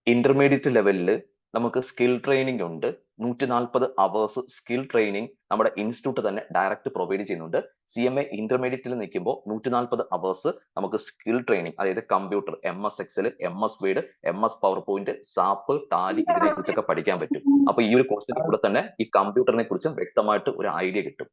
ഇന്റർമീഡിയറ്റ് ലെവലിൽ നമുക്ക് സ്കിൽ ട്രെയിനിങ് ഉണ്ട്. 140 അവേഴ്സ് സ്കിൽ ട്രെയിനിങ് നമ്മുടെ ഇൻസ്റ്റിറ്റ്യൂട്ട് തന്നെ ഡയറക്റ്റ് പ്രൊവൈഡ് ചെയ്യുന്നുണ്ട്. CMA ഇന്റർമീഡിയറ്റിൽ നിൽക്കുമ്പോൾ 140 അവേഴ്സ് നമുക്ക് സ്കിൽ ട്രെയിനിങ്, അതായത് computer, MS Excel, MS Word, MS PowerPoint, sap, Tally ഇതിനെ കുറിച്ചൊക്കെ പഠിക്കാൻ പറ്റും. അപ്പൊ ഈ ഒരു കോഴ്സിന്റെ കൂടെ തന്നെ ഈ കമ്പ്യൂട്ടറിനെ കുറിച്ചും വ്യക്തമായിട്ട് ഒരു ഐഡിയ കിട്ടും.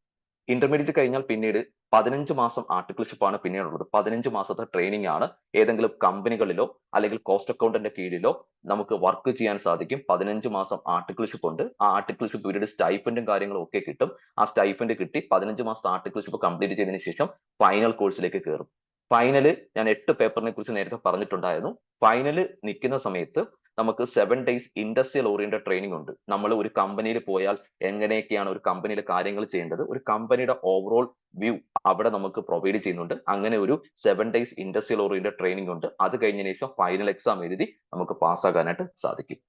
ഇന്റർമീഡിയറ്റ് കഴിഞ്ഞാൽ പിന്നീട് 15 മാസം ആർട്ടിക്കിൾഷിപ്പ് ആണ് പിന്നീടുള്ളത്. 15 മാസത്തെ ട്രെയിനിങ് ആണ്. ഏതെങ്കിലും കമ്പനികളിലോ അല്ലെങ്കിൽ കോസ്റ്റ് അക്കൗണ്ടന്റ് കീഴിലോ നമുക്ക് വർക്ക് ചെയ്യാൻ സാധിക്കും. 15 മാസം ആർട്ടിക്കിൾഷിപ്പ് ഉണ്ട്. ആ ആർട്ടിക്കിൾഷിപ്പ് പീരീഡ് സ്റ്റൈഫൻഡും കാര്യങ്ങളും ഒക്കെ കിട്ടും. ആ സ്റ്റൈഫൻഡ് കിട്ടി 15 മാസത്തെ ആർട്ടിക്കിൾഷിപ്പ് കംപ്ലീറ്റ് ചെയ്തതിനു ശേഷം ഫൈനൽ കോഴ്സിലേക്ക് കയറും. ഫൈനല് ഞാൻ 8 പേപ്പറിനെ കുറിച്ച് നേരത്തെ പറഞ്ഞിട്ടുണ്ടായിരുന്നു. ഫൈനല് നിൽക്കുന്ന സമയത്ത് നമുക്ക് 7 ഡേയ്സ് ഇൻഡസ്ട്രിയൽ ഓറിയന്റഡ് ട്രെയിനിങ് ഉണ്ട്. നമ്മൾ ഒരു കമ്പനിയിൽ പോയാൽ എങ്ങനെയൊക്കെയാണ് ഒരു കമ്പനിയിലെ കാര്യങ്ങൾ ചെയ്യേണ്ടത്, ഒരു കമ്പനിയുടെ ഓവറോൾ വ്യൂ അവിടെ നമുക്ക് പ്രൊവൈഡ് ചെയ്യുന്നുണ്ട്. അങ്ങനെ ഒരു 7 ഡേയ്സ് ഇൻഡസ്ട്രിയൽ ഓറിയന്റഡ് ട്രെയിനിങ് ഉണ്ട്. അത് കഴിഞ്ഞതിന് ശേഷം ഫൈനൽ എക്സാം എഴുതി നമുക്ക് പാസ്സാകാനായിട്ട് സാധിക്കും.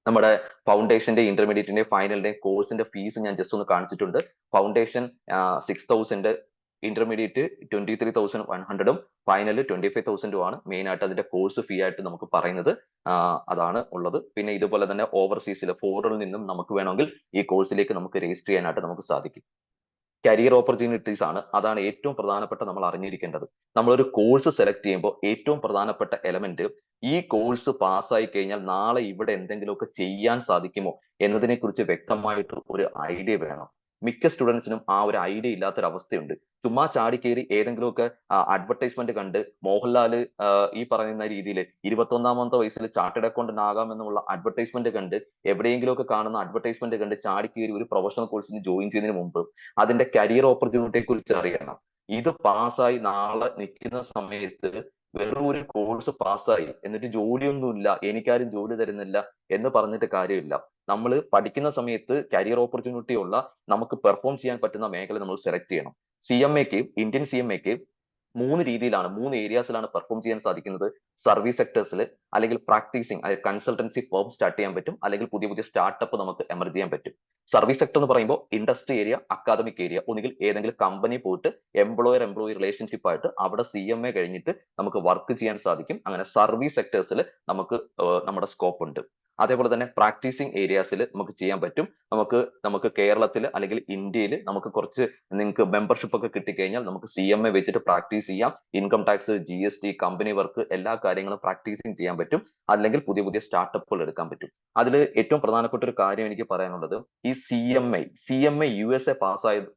നമ്മുടെ ഫൗണ്ടേഷന്റെ, ഇന്റർമീഡിയറ്റിന്റെ, ഫൈനലിന്റെ കോഴ്സിന്റെ ഫീസ് ഞാൻ ജസ്റ്റ് ഒന്ന് കാണിച്ചിട്ടുണ്ട്. ഫൗണ്ടേഷൻ 6,000, ഇന്റർമീഡിയറ്റ് 23,100, ഫൈനൽ 25,000 ആണ് മെയിൻ ആയിട്ട് അതിന്റെ കോഴ്സ് ഫീ ആയിട്ട് നമുക്ക് പറയുന്നത്. അതാണ് ഉള്ളത്. പിന്നെ ഇതുപോലെ തന്നെ ഓവർസീസിൽ, ഫോറിനിൽ നിന്നും നമുക്ക് വേണമെങ്കിൽ ഈ കോഴ്സിലേക്ക് നമുക്ക് രജിസ്റ്റർ ചെയ്യാനായിട്ട് നമുക്ക് സാധിക്കും. കരിയർ ഓപ്പർച്യൂണിറ്റീസ് ആണ്, അതാണ് ഏറ്റവും പ്രധാനപ്പെട്ട നമ്മൾ അറിഞ്ഞിരിക്കേണ്ടത്. നമ്മളൊരു കോഴ്സ് സെലക്ട് ചെയ്യുമ്പോൾ ഏറ്റവും പ്രധാനപ്പെട്ട എലമെന്റ് ഈ കോഴ്സ് പാസ്സായി കഴിഞ്ഞാൽ നാളെ ഇവിടെ എന്തെങ്കിലുമൊക്കെ ചെയ്യാൻ സാധിക്കുമോ എന്നതിനെ കുറിച്ച് വ്യക്തമായിട്ട് ഒരു ഐഡിയ വേണം. മിക്ക സ്റ്റുഡൻസിനും ആ ഒരു ഐഡിയ ഇല്ലാത്തൊരു അവസ്ഥയുണ്ട്. ചുമ്മാ ചാടിക്കേറി ഏതെങ്കിലുമൊക്കെ അഡ്വർടൈസ്മെന്റ് കണ്ട് മോഹൻലാൽ ഈ പറയുന്ന രീതിയിൽ 21ാമത്തെ വയസ്സിൽ ചാർട്ടേഡ് അക്കൗണ്ടന്റ് ആകാമെന്നുള്ള അഡ്വർടൈസ്മെന്റ് കണ്ട്, എവിടെയെങ്കിലുമൊക്കെ കാണുന്ന അഡ്വർടൈസ്മെന്റ് കണ്ട് ചാടിക്കേറി ഒരു പ്രൊഫഷണൽ കോഴ്സിന് ജോയിൻ ചെയ്യുന്നതിന് മുമ്പ് അതിന്റെ കരിയർ ഓപ്പർച്യൂണിറ്റിയെ കുറിച്ച് അറിയണം. ഇത് പാസ്സായി നാളെ നിൽക്കുന്ന സമയത്ത് വെറും ഒരു കോഴ്സ് പാസ്സായി എന്നിട്ട് ജോലിയൊന്നുമില്ല, എനിക്കാരും ജോലി തരുന്നില്ല എന്ന് പറഞ്ഞിട്ട് കാര്യമില്ല. നമ്മൾ പഠിക്കുന്ന സമയത്ത് കരിയർ ഓപ്പർച്യൂണിറ്റി ഉള്ള, നമുക്ക് പെർഫോം ചെയ്യാൻ പറ്റുന്ന മേഖല നമ്മൾ സെലക്ട് ചെയ്യണം. ഇന്ത്യൻ CMAക്ക് 3 രീതിയിലാണ്, 3 ഏരിയാസിലാണ് പെർഫോം ചെയ്യാൻ സാധിക്കുന്നത്. സർവീസ് സെക്ടേഴ്സിൽ, അല്ലെങ്കിൽ പ്രാക്ടീസിങ്, അതായത് കൺസൾട്ടൻസി ഫേം സ്റ്റാർട്ട് ചെയ്യാൻ പറ്റും, അല്ലെങ്കിൽ പുതിയ സ്റ്റാർട്ടപ്പ് നമുക്ക് എമർജ് ചെയ്യാൻ പറ്റും. സർവീസ് സെക്ടർ എന്ന് പറയുമ്പോൾ ഇൻഡസ്ട്രി ഏരിയ, അക്കാദമിക് ഏരിയ, ഒന്നുകിൽ ഏതെങ്കിലും കമ്പനി പോയിട്ട് എംപ്ലോയർ റിലേഷൻഷിപ്പ് ആയിട്ട് അവിടെ CMA കഴിഞ്ഞിട്ട് നമുക്ക് വർക്ക് ചെയ്യാൻ സാധിക്കും. അങ്ങനെ സർവീസ് സെക്ടേഴ്സിൽ നമുക്ക് നമ്മുടെ സ്കോപ്പ് ഉണ്ട്. അതേപോലെ തന്നെ പ്രാക്ടീസിങ് ഏരിയാസിൽ നമുക്ക് ചെയ്യാൻ പറ്റും. നമുക്ക് കേരളത്തിൽ അല്ലെങ്കിൽ ഇന്ത്യയിൽ നമുക്ക് കുറച്ച് നിങ്ങൾക്ക് മെമ്പർഷിപ്പ് ഒക്കെ കിട്ടിക്കഴിഞ്ഞാൽ നമുക്ക് CMA വെച്ചിട്ട് പ്രാക്ടീസ് ചെയ്യാം. Income tax, GST, company work, എല്ലാ കാര്യങ്ങളും പ്രാക്ടീസിങ് ചെയ്യാൻ പറ്റും. അല്ലെങ്കിൽ പുതിയ സ്റ്റാർട്ടപ്പുകൾ എടുക്കാൻ പറ്റും. അതിൽ ഏറ്റവും പ്രധാനപ്പെട്ട ഒരു കാര്യം എനിക്ക് പറയാനുള്ളത്, ഈ CMA USA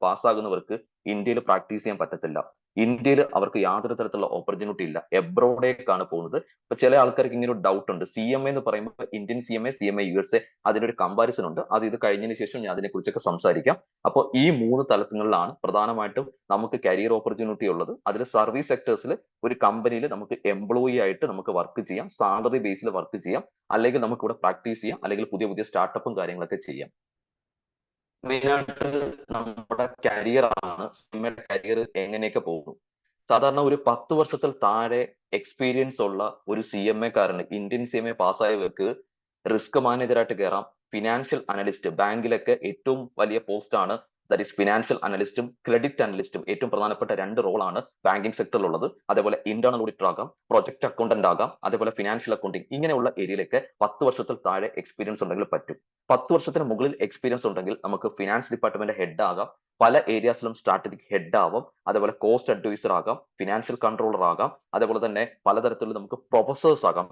പാസ്സാകുന്നവർക്ക് ഇന്ത്യയിൽ പ്രാക്ടീസ് ചെയ്യാൻ പറ്റത്തില്ല. ഇന്ത്യയിൽ അവർക്ക് യാതൊരു തരത്തിലുള്ള ഓപ്പർച്യൂണിറ്റി ഇല്ല, എബ്രോഡേക്കാണ് പോകുന്നത്. ഇപ്പൊ ചില ആൾക്കാർക്ക് ഇങ്ങനെ ഒരു ഡൗട്ട് ഉണ്ട്, CMA എന്ന് പറയുമ്പോൾ ഇന്ത്യൻ CMA USA, അതിനൊരു കമ്പാരിസൺ ഉണ്ട്. അത് ഇത് കഴിഞ്ഞതിന് ശേഷം ഞാൻ അതിനെക്കുറിച്ചൊക്കെ സംസാരിക്കാം. അപ്പോൾ ഈ 3 തലങ്ങളിലാണ് പ്രധാനമായിട്ടും നമുക്ക് കരിയർ ഓപ്പർച്യൂണിറ്റി ഉള്ളത്. അതിൽ സർവീസ് സെക്ടേഴ്സിൽ ഒരു കമ്പനിയിൽ നമുക്ക് എംപ്ലോയി ആയിട്ട് നമുക്ക് വർക്ക് ചെയ്യാം, സാലറി ബേസിൽ വർക്ക് ചെയ്യാം, അല്ലെങ്കിൽ നമുക്ക് ഇവിടെ പ്രാക്ടീസ് ചെയ്യാം, അല്ലെങ്കിൽ പുതിയ പുതിയ സ്റ്റാർട്ടപ്പും കാര്യങ്ങളൊക്കെ ചെയ്യാം. മെയിനായിട്ട് നമ്മുടെ കരിയർ ആണ്, സിനിമയുടെ കരിയർ എങ്ങനെയൊക്കെ പോകുന്നു. സാധാരണ ഒരു 10 വർഷത്തിൽ താഴെ എക്സ്പീരിയൻസ് ഉള്ള ഒരു CMA കാരന്, ഇന്ത്യൻ CMA പാസ്സായവർക്ക് റിസ്ക് മാനേജറായിട്ട് കയറാം. ഫിനാൻഷ്യൽ അനലിസ്റ്റ്, ബാങ്കിലൊക്കെ ഏറ്റവും വലിയ പോസ്റ്റ് ആണ്, ദാറ്റ് ഈസ് ഫിനാൻഷ്യൽ അനലിസ്റ്റും ക്രെഡിറ്റ് അനലിസ്റ്റും. ഏറ്റവും പ്രധാനപ്പെട്ട 2 റോളാണ് ബാങ്കിങ് സെക്ടറിലുള്ളത്. അതേപോലെ ഇന്റേണൽ ഓഡിറ്റർ ആകാം, പ്രൊജക്ട് അക്കൗണ്ടന്റ് ആകാം, അതേപോലെ ഫിനാൻഷ്യൽ അക്കൗണ്ടിങ്, ഇങ്ങനെയുള്ള ഏരിയയിലൊക്കെ 10 വർഷത്തിൽ താഴെ എക്സ്പീരിയൻസ് ഉണ്ടെങ്കിൽ പറ്റും. 10 വർഷത്തിന് മുകളിൽ എക്സ്പീരിയൻസ് ഉണ്ടെങ്കിൽ നമുക്ക് ഫിനാൻസ് ഡിപ്പാർട്ട്മെന്റ് ഹെഡ് ആകാം, പല ഏരിയാസിലും സ്ട്രാറ്റജിക് ഹെഡ് ആവാം, അതേപോലെ കോസ്റ്റ് അഡ്വൈസർ ആകാം, ഫിനാൻഷ്യൽ കൺട്രോളർ ആകാം, അതേപോലെ തന്നെ പലതരത്തിലുള്ള നമുക്ക് പ്രൊഫസേഴ്സ് ആകാം,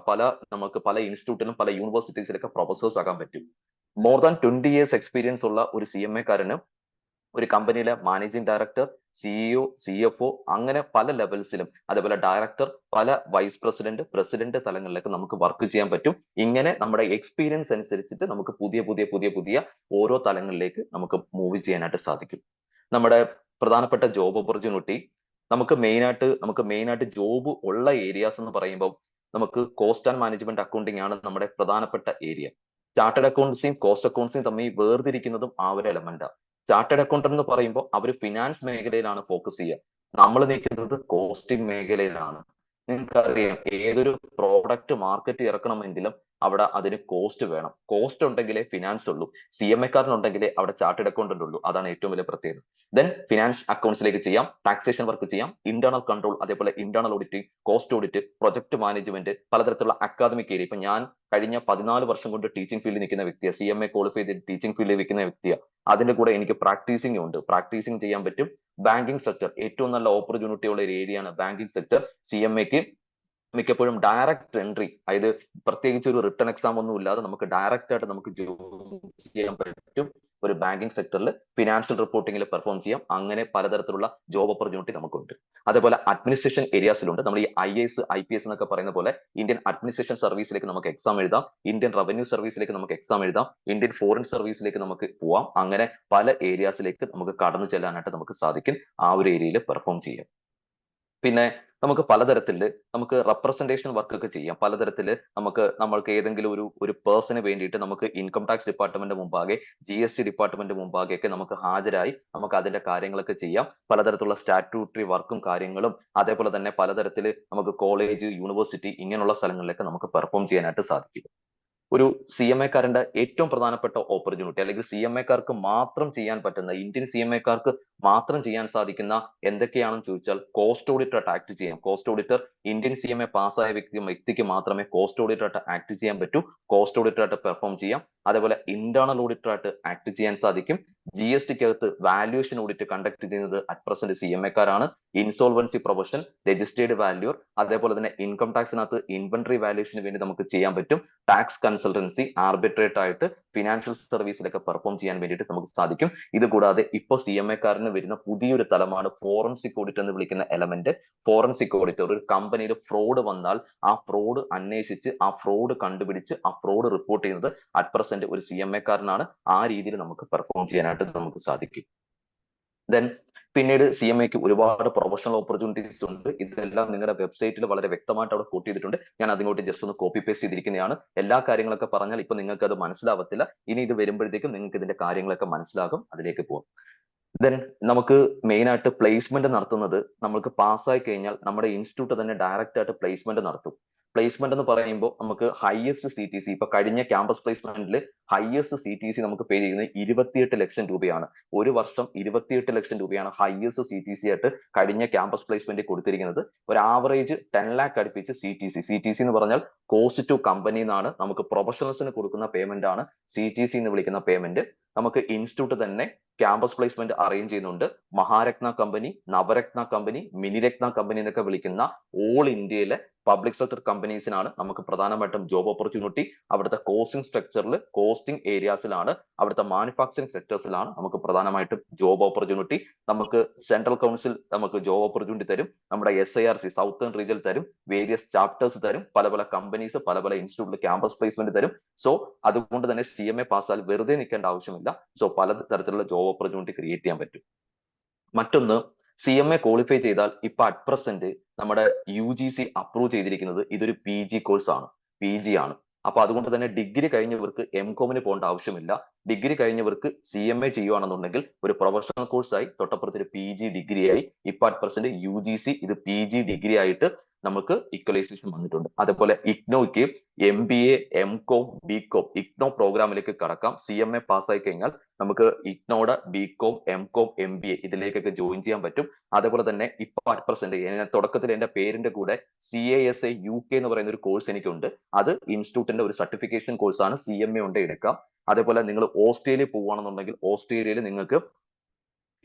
നമുക്ക് പല ഇൻസ്റ്റിറ്റ്യൂട്ടിലും പല യൂണിവേഴ്സിറ്റീസിലൊക്കെ പ്രൊഫസേഴ്സ് ആകാൻ പറ്റും. മോർ ദാൻ 20 ഇയേഴ്സ് എക്സ്പീരിയൻസ് ഉള്ള ഒരു CMA കാരന് ഒരു കമ്പനിയിലെ മാനേജിംഗ് ഡയറക്ടർ, CEO, CFO, അങ്ങനെ പല ലെവൽസിലും, അതേപോലെ ഡയറക്ടർ, പല വൈസ് പ്രസിഡന്റ് തലങ്ങളിലൊക്കെ നമുക്ക് വർക്ക് ചെയ്യാൻ പറ്റും. ഇങ്ങനെ നമ്മുടെ എക്സ്പീരിയൻസ് അനുസരിച്ചിട്ട് നമുക്ക് പുതിയ ഓരോ തലങ്ങളിലേക്ക് നമുക്ക് മൂവ് ചെയ്യാനായിട്ട് സാധിക്കും. നമ്മുടെ പ്രധാനപ്പെട്ട ജോബ് ഓപ്പർച്യൂണിറ്റി, നമുക്ക് മെയിനായിട്ട് ജോബ് ഉള്ള ഏരിയാസ് എന്ന് പറയുമ്പോൾ നമുക്ക് കോസ്റ്റ് ആൻഡ് മാനേജ്മെന്റ് അക്കൗണ്ടിങ് ആണ് നമ്മുടെ പ്രധാനപ്പെട്ട ഏരിയ. ചാർട്ടേഡ് അക്കൗണ്ട്സിയും കോസ്റ്റ് അക്കൗണ്ട്സിയും തമ്മിൽ വേർതിരിക്കുന്നതും ആ ഒരു എലമെന്റാണ്. ചാർട്ടേഡ് അക്കൗണ്ടന്റ് എന്ന് പറയുമ്പോൾ അവർ ഫിനാൻസ് മേഖലയിലാണ് ഫോക്കസ് ചെയ്യുക, നമ്മൾ നിൽക്കുന്നത് കോസ്റ്റിംഗ് മേഖലയിലാണ്. നിങ്ങൾക്കറിയാം, ഏതൊരു പ്രോഡക്റ്റ് മാർക്കറ്റ് ഇറക്കണമെങ്കിലും അവിടെ അതിന് കോസ്റ്റ് വേണം. കോസ്റ്റ് ഉണ്ടെങ്കിലേ ഫിനാൻസ് ഉള്ളൂ. CMA കാരനുണ്ടെങ്കിലേ അവിടെ ചാർട്ടേഡ് അക്കൗണ്ടന്റ് ഉള്ളൂ. അതാണ് ഏറ്റവും വലിയ പ്രത്യേകത. ദെൻ ഫിനാൻസ് അക്കൗണ്ട്സിലേക്ക് ചെയ്യാം, ടാക്സേഷൻ വർക്ക് ചെയ്യാം, ഇന്റേണൽ കൺട്രോൾ, അതേപോലെ internal auditing, cost audit, project management, പലതരത്തിലുള്ള അക്കാദമിക് ഏരിയ. ഇപ്പൊ ഞാൻ കഴിഞ്ഞ 14 വർഷം കൊണ്ട് ടീച്ചിങ് ഫീൽഡിൽ നിൽക്കുന്ന വ്യക്തിയാണ്, CMA ക്വാളിഫൈ ചെയ്ത് ടീച്ചിങ് ഫീൽഡിൽ നിൽക്കുന്ന വ്യക്തിയാണ്. അതിന്റെ കൂടെ എനിക്ക് പ്രാക്ടീസിംഗ് ഉണ്ട്, പ്രാക്ടീസിംഗ് ചെയ്യാൻ പറ്റും. ബാങ്കിങ് സെക്ടർ ഏറ്റവും നല്ല ഓപ്പർച്യൂണിറ്റി ഉള്ള ഒരു ഏരിയയാണ് ബാങ്കിങ് സെക്ടർ. CMAക്ക് മിക്കപ്പോഴും ഡയറക്റ്റ് എൻട്രി, അതായത് പ്രത്യേകിച്ച് ഒരു റിട്ടേൺ എക്സാം ഒന്നും ഇല്ലാതെ നമുക്ക് ഡയറക്റ്റ് ആയിട്ട് നമുക്ക് ജോലി ചെയ്യാൻ പറ്റും ഒരു ബാങ്കിങ് സെക്ടറിൽ. ഫിനാൻഷ്യൽ റിപ്പോർട്ടിംഗിൽ പെർഫോം ചെയ്യാം. അങ്ങനെ പലതരത്തിലുള്ള ജോബ് ഓപ്പർച്യൂണിറ്റി നമുക്കുണ്ട്. അതേപോലെ അഡ്മിനിസ്ട്രേഷൻ ഏരിയാസിലുണ്ട്. നമ്മൾ ഈ IAS IPS എന്നൊക്കെ പറയുന്ന പോലെ ഇന്ത്യൻ അഡ്മിനിസ്ട്രേഷൻ സർവീസിലേക്ക് നമുക്ക് എക്സാം എഴുതാം, ഇന്ത്യൻ റവന്യൂ സർവീസിലേക്ക് നമുക്ക് എക്സാം എഴുതാം, ഇന്ത്യൻ ഫോറിൻ സർവീസിലേക്ക് നമുക്ക് പോവാം. അങ്ങനെ പല ഏരിയാസിലേക്ക് നമുക്ക് കടന്നു ചെല്ലാനായിട്ട് നമുക്ക് സാധിക്കും, ആ ഒരു ഏരിയയിൽ പെർഫോം ചെയ്യാം. പിന്നെ നമുക്ക് പലതരത്തില് നമുക്ക് റെപ്രസെന്റേഷൻ വർക്ക് ഒക്കെ ചെയ്യാം. പലതരത്തില് നമ്മൾക്ക് ഏതെങ്കിലും ഒരു പേഴ്സണ് വേണ്ടിയിട്ട് നമുക്ക് ഇൻകം ടാക്സ് ഡിപ്പാർട്ട്മെന്റ് മുമ്പാകെ, GST ഡിപ്പാർട്ട്മെന്റ് മുമ്പാകെ ഒക്കെ നമുക്ക് ഹാജരായി നമുക്ക് അതിന്റെ കാര്യങ്ങളൊക്കെ ചെയ്യാം. പലതരത്തിലുള്ള സ്റ്റാറ്റ്യൂട്ടറി വർക്കും കാര്യങ്ങളും, അതേപോലെ തന്നെ പലതരത്തില് നമുക്ക് കോളേജ്, യൂണിവേഴ്സിറ്റി, ഇങ്ങനെയുള്ള സ്ഥലങ്ങളിലൊക്കെ നമുക്ക് പെർഫോം ചെയ്യാനായിട്ട് സാധിക്കും. ഒരു CMA കാരന്റെ ഏറ്റവും പ്രധാനപ്പെട്ട ഓപ്പർച്യൂണിറ്റി, അല്ലെങ്കിൽ CMA കാർക്ക് മാത്രം ചെയ്യാൻ പറ്റുന്ന, ഇന്ത്യൻ CMA കാർക്ക് മാത്രം ചെയ്യാൻ സാധിക്കുന്ന എന്തൊക്കെയാണെന്ന് ചോദിച്ചാൽ, കോസ്റ്റ് ഓഡിറ്റർ ആയിട്ട് ആക്ട് ചെയ്യാം. കോസ്റ്റ് ഓഡിറ്റർ ഇന്ത്യൻ CMA പാസ്സായ വ്യക്തിക്ക് മാത്രമേ കോസ്റ്റ് ഓഡിറ്റർ ആയിട്ട് ആക്ട് ചെയ്യാൻ പറ്റൂ, കോസ്റ്റ് ഓഡിറ്റർ ആയിട്ട് പെർഫോം ചെയ്യാം. അതേപോലെ ഇന്റേണൽ ഓഡിറ്റർ ആയിട്ട് ആക്ട് ചെയ്യാൻ സാധിക്കും. GSTക്കകത്ത് വാല്യുവേഷൻ ഓഡിറ്റ് കണ്ടക്ട് ചെയ്യുന്നത് അറ്റ് പ്രസന്റ് CMA കാരാണ്. ഇൻസോൾവൻസി പ്രൊഫഷൻ, രജിസ്റ്റേർഡ് വാല്യൂർ, അതേപോലെ തന്നെ ഇൻകം ടാക്സിനകത്ത് ഇൻവെന്ററി വാല്യുവേഷന് വേണ്ടി നമുക്ക് ചെയ്യാൻ പറ്റും. ടാക്സ് കൺസൾട്ടൻസി, ആർബിട്രേറ്റ് ആയിട്ട് ഫിനാൻഷ്യൽ സർവീസിലൊക്കെ പെർഫോം ചെയ്യാൻ വേണ്ടിയിട്ട് നമുക്ക് സാധിക്കും. ഇത് കൂടാതെ ഇപ്പോൾ CMA കാരന് വരുന്ന പുതിയൊരു തലമാണ് ഫോറൻസിക് ഓഡിറ്റ് എന്ന് വിളിക്കുന്ന എലമെന്റ്. ഫോറൻസിക് ഓഡിറ്റർ ഒരു കമ്പനിയിൽ ഫ്രോഡ് വന്നാൽ ആ ഫ്രോഡ് അന്വേഷിച്ച് ആ ഫ്രോഡ് കണ്ടുപിടിച്ച് ആ ഫ്രോഡ് റിപ്പോർട്ട് ചെയ്യുന്നത് അറ്റ് പ്രസന്റ് ഒരു CMA കാരനാണ്. ആ രീതിയിൽ നമുക്ക് പെർഫോം ചെയ്യാനായിട്ട് നമുക്ക് സാധിക്കും. ദെൻ പിന്നീട് CMAക്ക് ഒരുപാട് പ്രൊഫഷണൽ ഓപ്പർച്യൂണിറ്റീസ് ഉണ്ട്. ഇതെല്ലാം നിങ്ങളുടെ വെബ്സൈറ്റിൽ വളരെ വ്യക്തമായിട്ട് അവിടെ കോട്ട് ചെയ്തിട്ടുണ്ട്. ഞാൻ അതിങ്ങോട്ട് ജസ്റ്റ് ഒന്ന് കോപ്പി പേസ്റ്റ് ചെയ്തിരിക്കുന്നതാണ്. എല്ലാ കാര്യങ്ങളൊക്കെ പറഞ്ഞാൽ ഇപ്പൊ നിങ്ങൾക്ക് അത് മനസ്സിലാവത്തില്ല. ഇനി ഇത് വരുമ്പോഴത്തേക്കും നിങ്ങൾക്ക് ഇതിന്റെ കാര്യങ്ങളൊക്കെ മനസ്സിലാകും. അതിലേക്ക് പോകാം. ദെൻ നമുക്ക് മെയിൻ ആയിട്ട് പ്ലേസ്മെന്റ് നടത്തുന്നത്, നമുക്ക് പാസ്സായി കഴിഞ്ഞാൽ നമ്മുടെ ഇൻസ്റ്റിറ്റ്യൂട്ട് തന്നെ ഡയറക്റ്റ് ആയിട്ട് പ്ലേസ്മെന്റ് നടത്തും. പ്ലേസ്മെന്റ് എന്ന് പറയുമ്പോൾ നമുക്ക് ഹയസ്റ്റ് CTC, ഇപ്പൊ കഴിഞ്ഞ ക്യാമ്പസ് പ്ലേസ്മെന്റിൽ ഹയസ്റ്റ് CTC നമുക്ക് പേ ചെയ്യുന്നത് 28 ലക്ഷം രൂപയാണ്. ഒരു വർഷം 28 ലക്ഷം രൂപയാണ് ഹയസ്റ്റ് CTC ആയിട്ട് കഴിഞ്ഞ ക്യാമ്പസ് പ്ലേസ്മെന്റ് കൊടുത്തിരിക്കുന്നത്. ഒരു ആവറേജ് 10 lakh അടുപ്പിച്ച് CTC എന്ന് പറഞ്ഞാൽ കോസ്റ്റ് ടു കമ്പനി എന്നാണ്. നമുക്ക് പ്രൊഫഷണൽസിന് കൊടുക്കുന്ന പേയ്മെന്റ് ആണ് CTC എന്ന് വിളിക്കുന്ന പേയ്മെന്റ്. നമുക്ക് ഇൻസ്റ്റിറ്റ്യൂട്ട് തന്നെ ക്യാമ്പസ് പ്ലേസ്മെന്റ് അറേഞ്ച് ചെയ്യുന്നുണ്ട്. Maharatna company, Navratna company, Miniratna company എന്നൊക്കെ വിളിക്കുന്ന ഓൾ ഇന്ത്യയിലെ പബ്ലിക് സെക്ടർ കമ്പനീസിനാണ് നമുക്ക് പ്രധാനമായിട്ടും ജോബ് ഓപ്പർച്യൂണിറ്റി. അവിടുത്തെ കോസ്റ്റിംഗ് സ്ട്രക്ചറിൽ, കോസ്റ്റിംഗ് ഏരിയാസിലാണ്, അവിടുത്തെ മാനുഫാക്ചറിംഗ് സെക്ടേഴ്സിലാണ് നമുക്ക് പ്രധാനമായിട്ടും ജോബ് ഓപ്പർച്യൂണിറ്റി. നമുക്ക് സെൻട്രൽ കൗൺസിൽ നമുക്ക് ജോബ് ഓപ്പർച്യൂണിറ്റി തരും, നമ്മുടെ SIRC സൗത്തേൺ റീജിയൻ തരും, വേരിയസ് ചാപ്റ്റേഴ്സ് തരും, പല പല കമ്പനീസ് പല പല ഇൻസ്റ്റിറ്റ്യൂട്ടിൽ ക്യാമ്പസ് പ്ലേസ്മെന്റ് തരും. സോ അതുകൊണ്ട് തന്നെ CMA പാസ്സാൽ വെറുതെ നിൽക്കേണ്ട ആവശ്യമില്ല. സോ പല തരത്തിലുള്ള ജോബ് ഓപ്പർച്യൂണിറ്റി ക്രിയേറ്റ് ചെയ്യാൻ പറ്റും. മറ്റൊന്ന്, CMA ക്വാളിഫൈ ചെയ്താൽ ഇപ്പൊ അറ്റ് പ്രസന്റ് നമ്മുടെ UGC അപ്രൂവ് ചെയ്തിരിക്കുന്നത് ഇതൊരു PG കോഴ്സ് ആണ്, PG ആണ്. അപ്പൊ അതുകൊണ്ട് തന്നെ ഡിഗ്രി കഴിഞ്ഞവർക്ക് MCOMന് പോകേണ്ട ആവശ്യമില്ല. ഡിഗ്രി കഴിഞ്ഞവർക്ക് CMA ചെയ്യുകയാണെന്നുണ്ടെങ്കിൽ ഒരു പ്രൊഫഷണൽ കോഴ്സായി തൊട്ടപ്പുറത്ത് ഒരു PG ഡിഗ്രിയായി ഇപ്പൊ അറ്റ് പ്രസന്റ് UGC ഇത് PG ഡിഗ്രി ആയിട്ട് നമുക്ക് ഇക്വലൈസേഷൻ വന്നിട്ടുണ്ട്. അതുപോലെ IGNOയ്ക്ക് MBA, MCOM, BCOM IGNO പ്രോഗ്രാമിലേക്ക് കടക്കാം. CMA പാസ്സായി കഴിഞ്ഞാൽ നമുക്ക് IGNOയുടെ BCOM, MCOM, MBA ഇതിലേക്കൊക്കെ ജോയിൻ ചെയ്യാൻ പറ്റും. അതേപോലെ തന്നെ ഇപ്പൊ അറ്റ് പ്രസന്റ് തുടക്കത്തിൽ എന്റെ പേരിന്റെ കൂടെ CASA UK എന്ന് പറയുന്ന ഒരു കോഴ്സ് എനിക്കുണ്ട്. അത് ഇൻസ്റ്റിറ്റ്യൂട്ടിന്റെ ഒരു സർട്ടിഫിക്കേഷൻ കോഴ്സാണ്. CMA ഉണ്ട് എടുക്കാം. അതേപോലെ നിങ്ങൾ ഓസ്ട്രേലിയ പോവുകയാണെന്നുണ്ടെങ്കിൽ ഓസ്ട്രേലിയയിൽ നിങ്ങൾക്ക്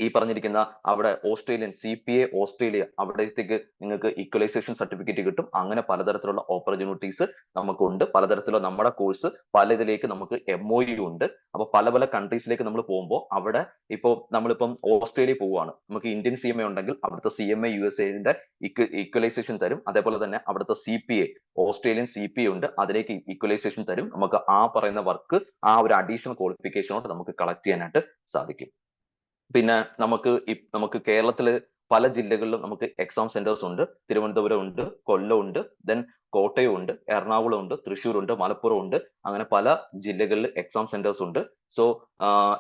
ഈ പറഞ്ഞിരിക്കുന്ന അവിടെ ഓസ്ട്രേലിയൻ CPA ഓസ്ട്രേലിയ അവിടത്തേക്ക് നിങ്ങൾക്ക് ഇക്വലൈസേഷൻ സർട്ടിഫിക്കറ്റ് കിട്ടും. അങ്ങനെ പലതരത്തിലുള്ള ഓപ്പർച്യൂണിറ്റീസ് നമുക്കുണ്ട്. പലതരത്തിലുള്ള നമ്മുടെ കോഴ്സ് പല ഇതിലേക്ക് നമുക്ക് MOU ഉണ്ട്. അപ്പൊ പല പല കൺട്രീസിലേക്ക് നമ്മൾ പോകുമ്പോൾ അവിടെ നമ്മളിപ്പം ഓസ്ട്രേലിയ പോവുകയാണ്, നമുക്ക് ഇന്ത്യൻ CMA ഉണ്ടെങ്കിൽ അവിടുത്തെ CMA USA ഇക്വലൈസേഷൻ തരും. അതേപോലെ തന്നെ അവിടുത്തെ CPA ഓസ്ട്രേലിയൻ CPA ഉണ്ട്, അതിലേക്ക് ഇക്വലൈസേഷൻ തരും. നമുക്ക് ആ പറയുന്ന വർക്ക് ആ ഒരു അഡീഷണൽ ക്വാളിഫിക്കേഷനോട് നമുക്ക് കളക്ട് ചെയ്യാനായിട്ട് സാധിക്കും. പിന്നെ നമുക്ക് കേരളത്തില് പല ജില്ലകളിലും നമുക്ക് എക്സാം സെന്റേഴ്സ് ഉണ്ട്. തിരുവനന്തപുരം ഉണ്ട്, കൊല്ലം ഉണ്ട്, ദെൻ കോട്ടയം ഉണ്ട്, എറണാകുളം ഉണ്ട്, തൃശ്ശൂർ ഉണ്ട്, മലപ്പുറം ഉണ്ട്. അങ്ങനെ പല ജില്ലകളിൽ എക്സാം സെന്റേഴ്സ് ഉണ്ട്. സോ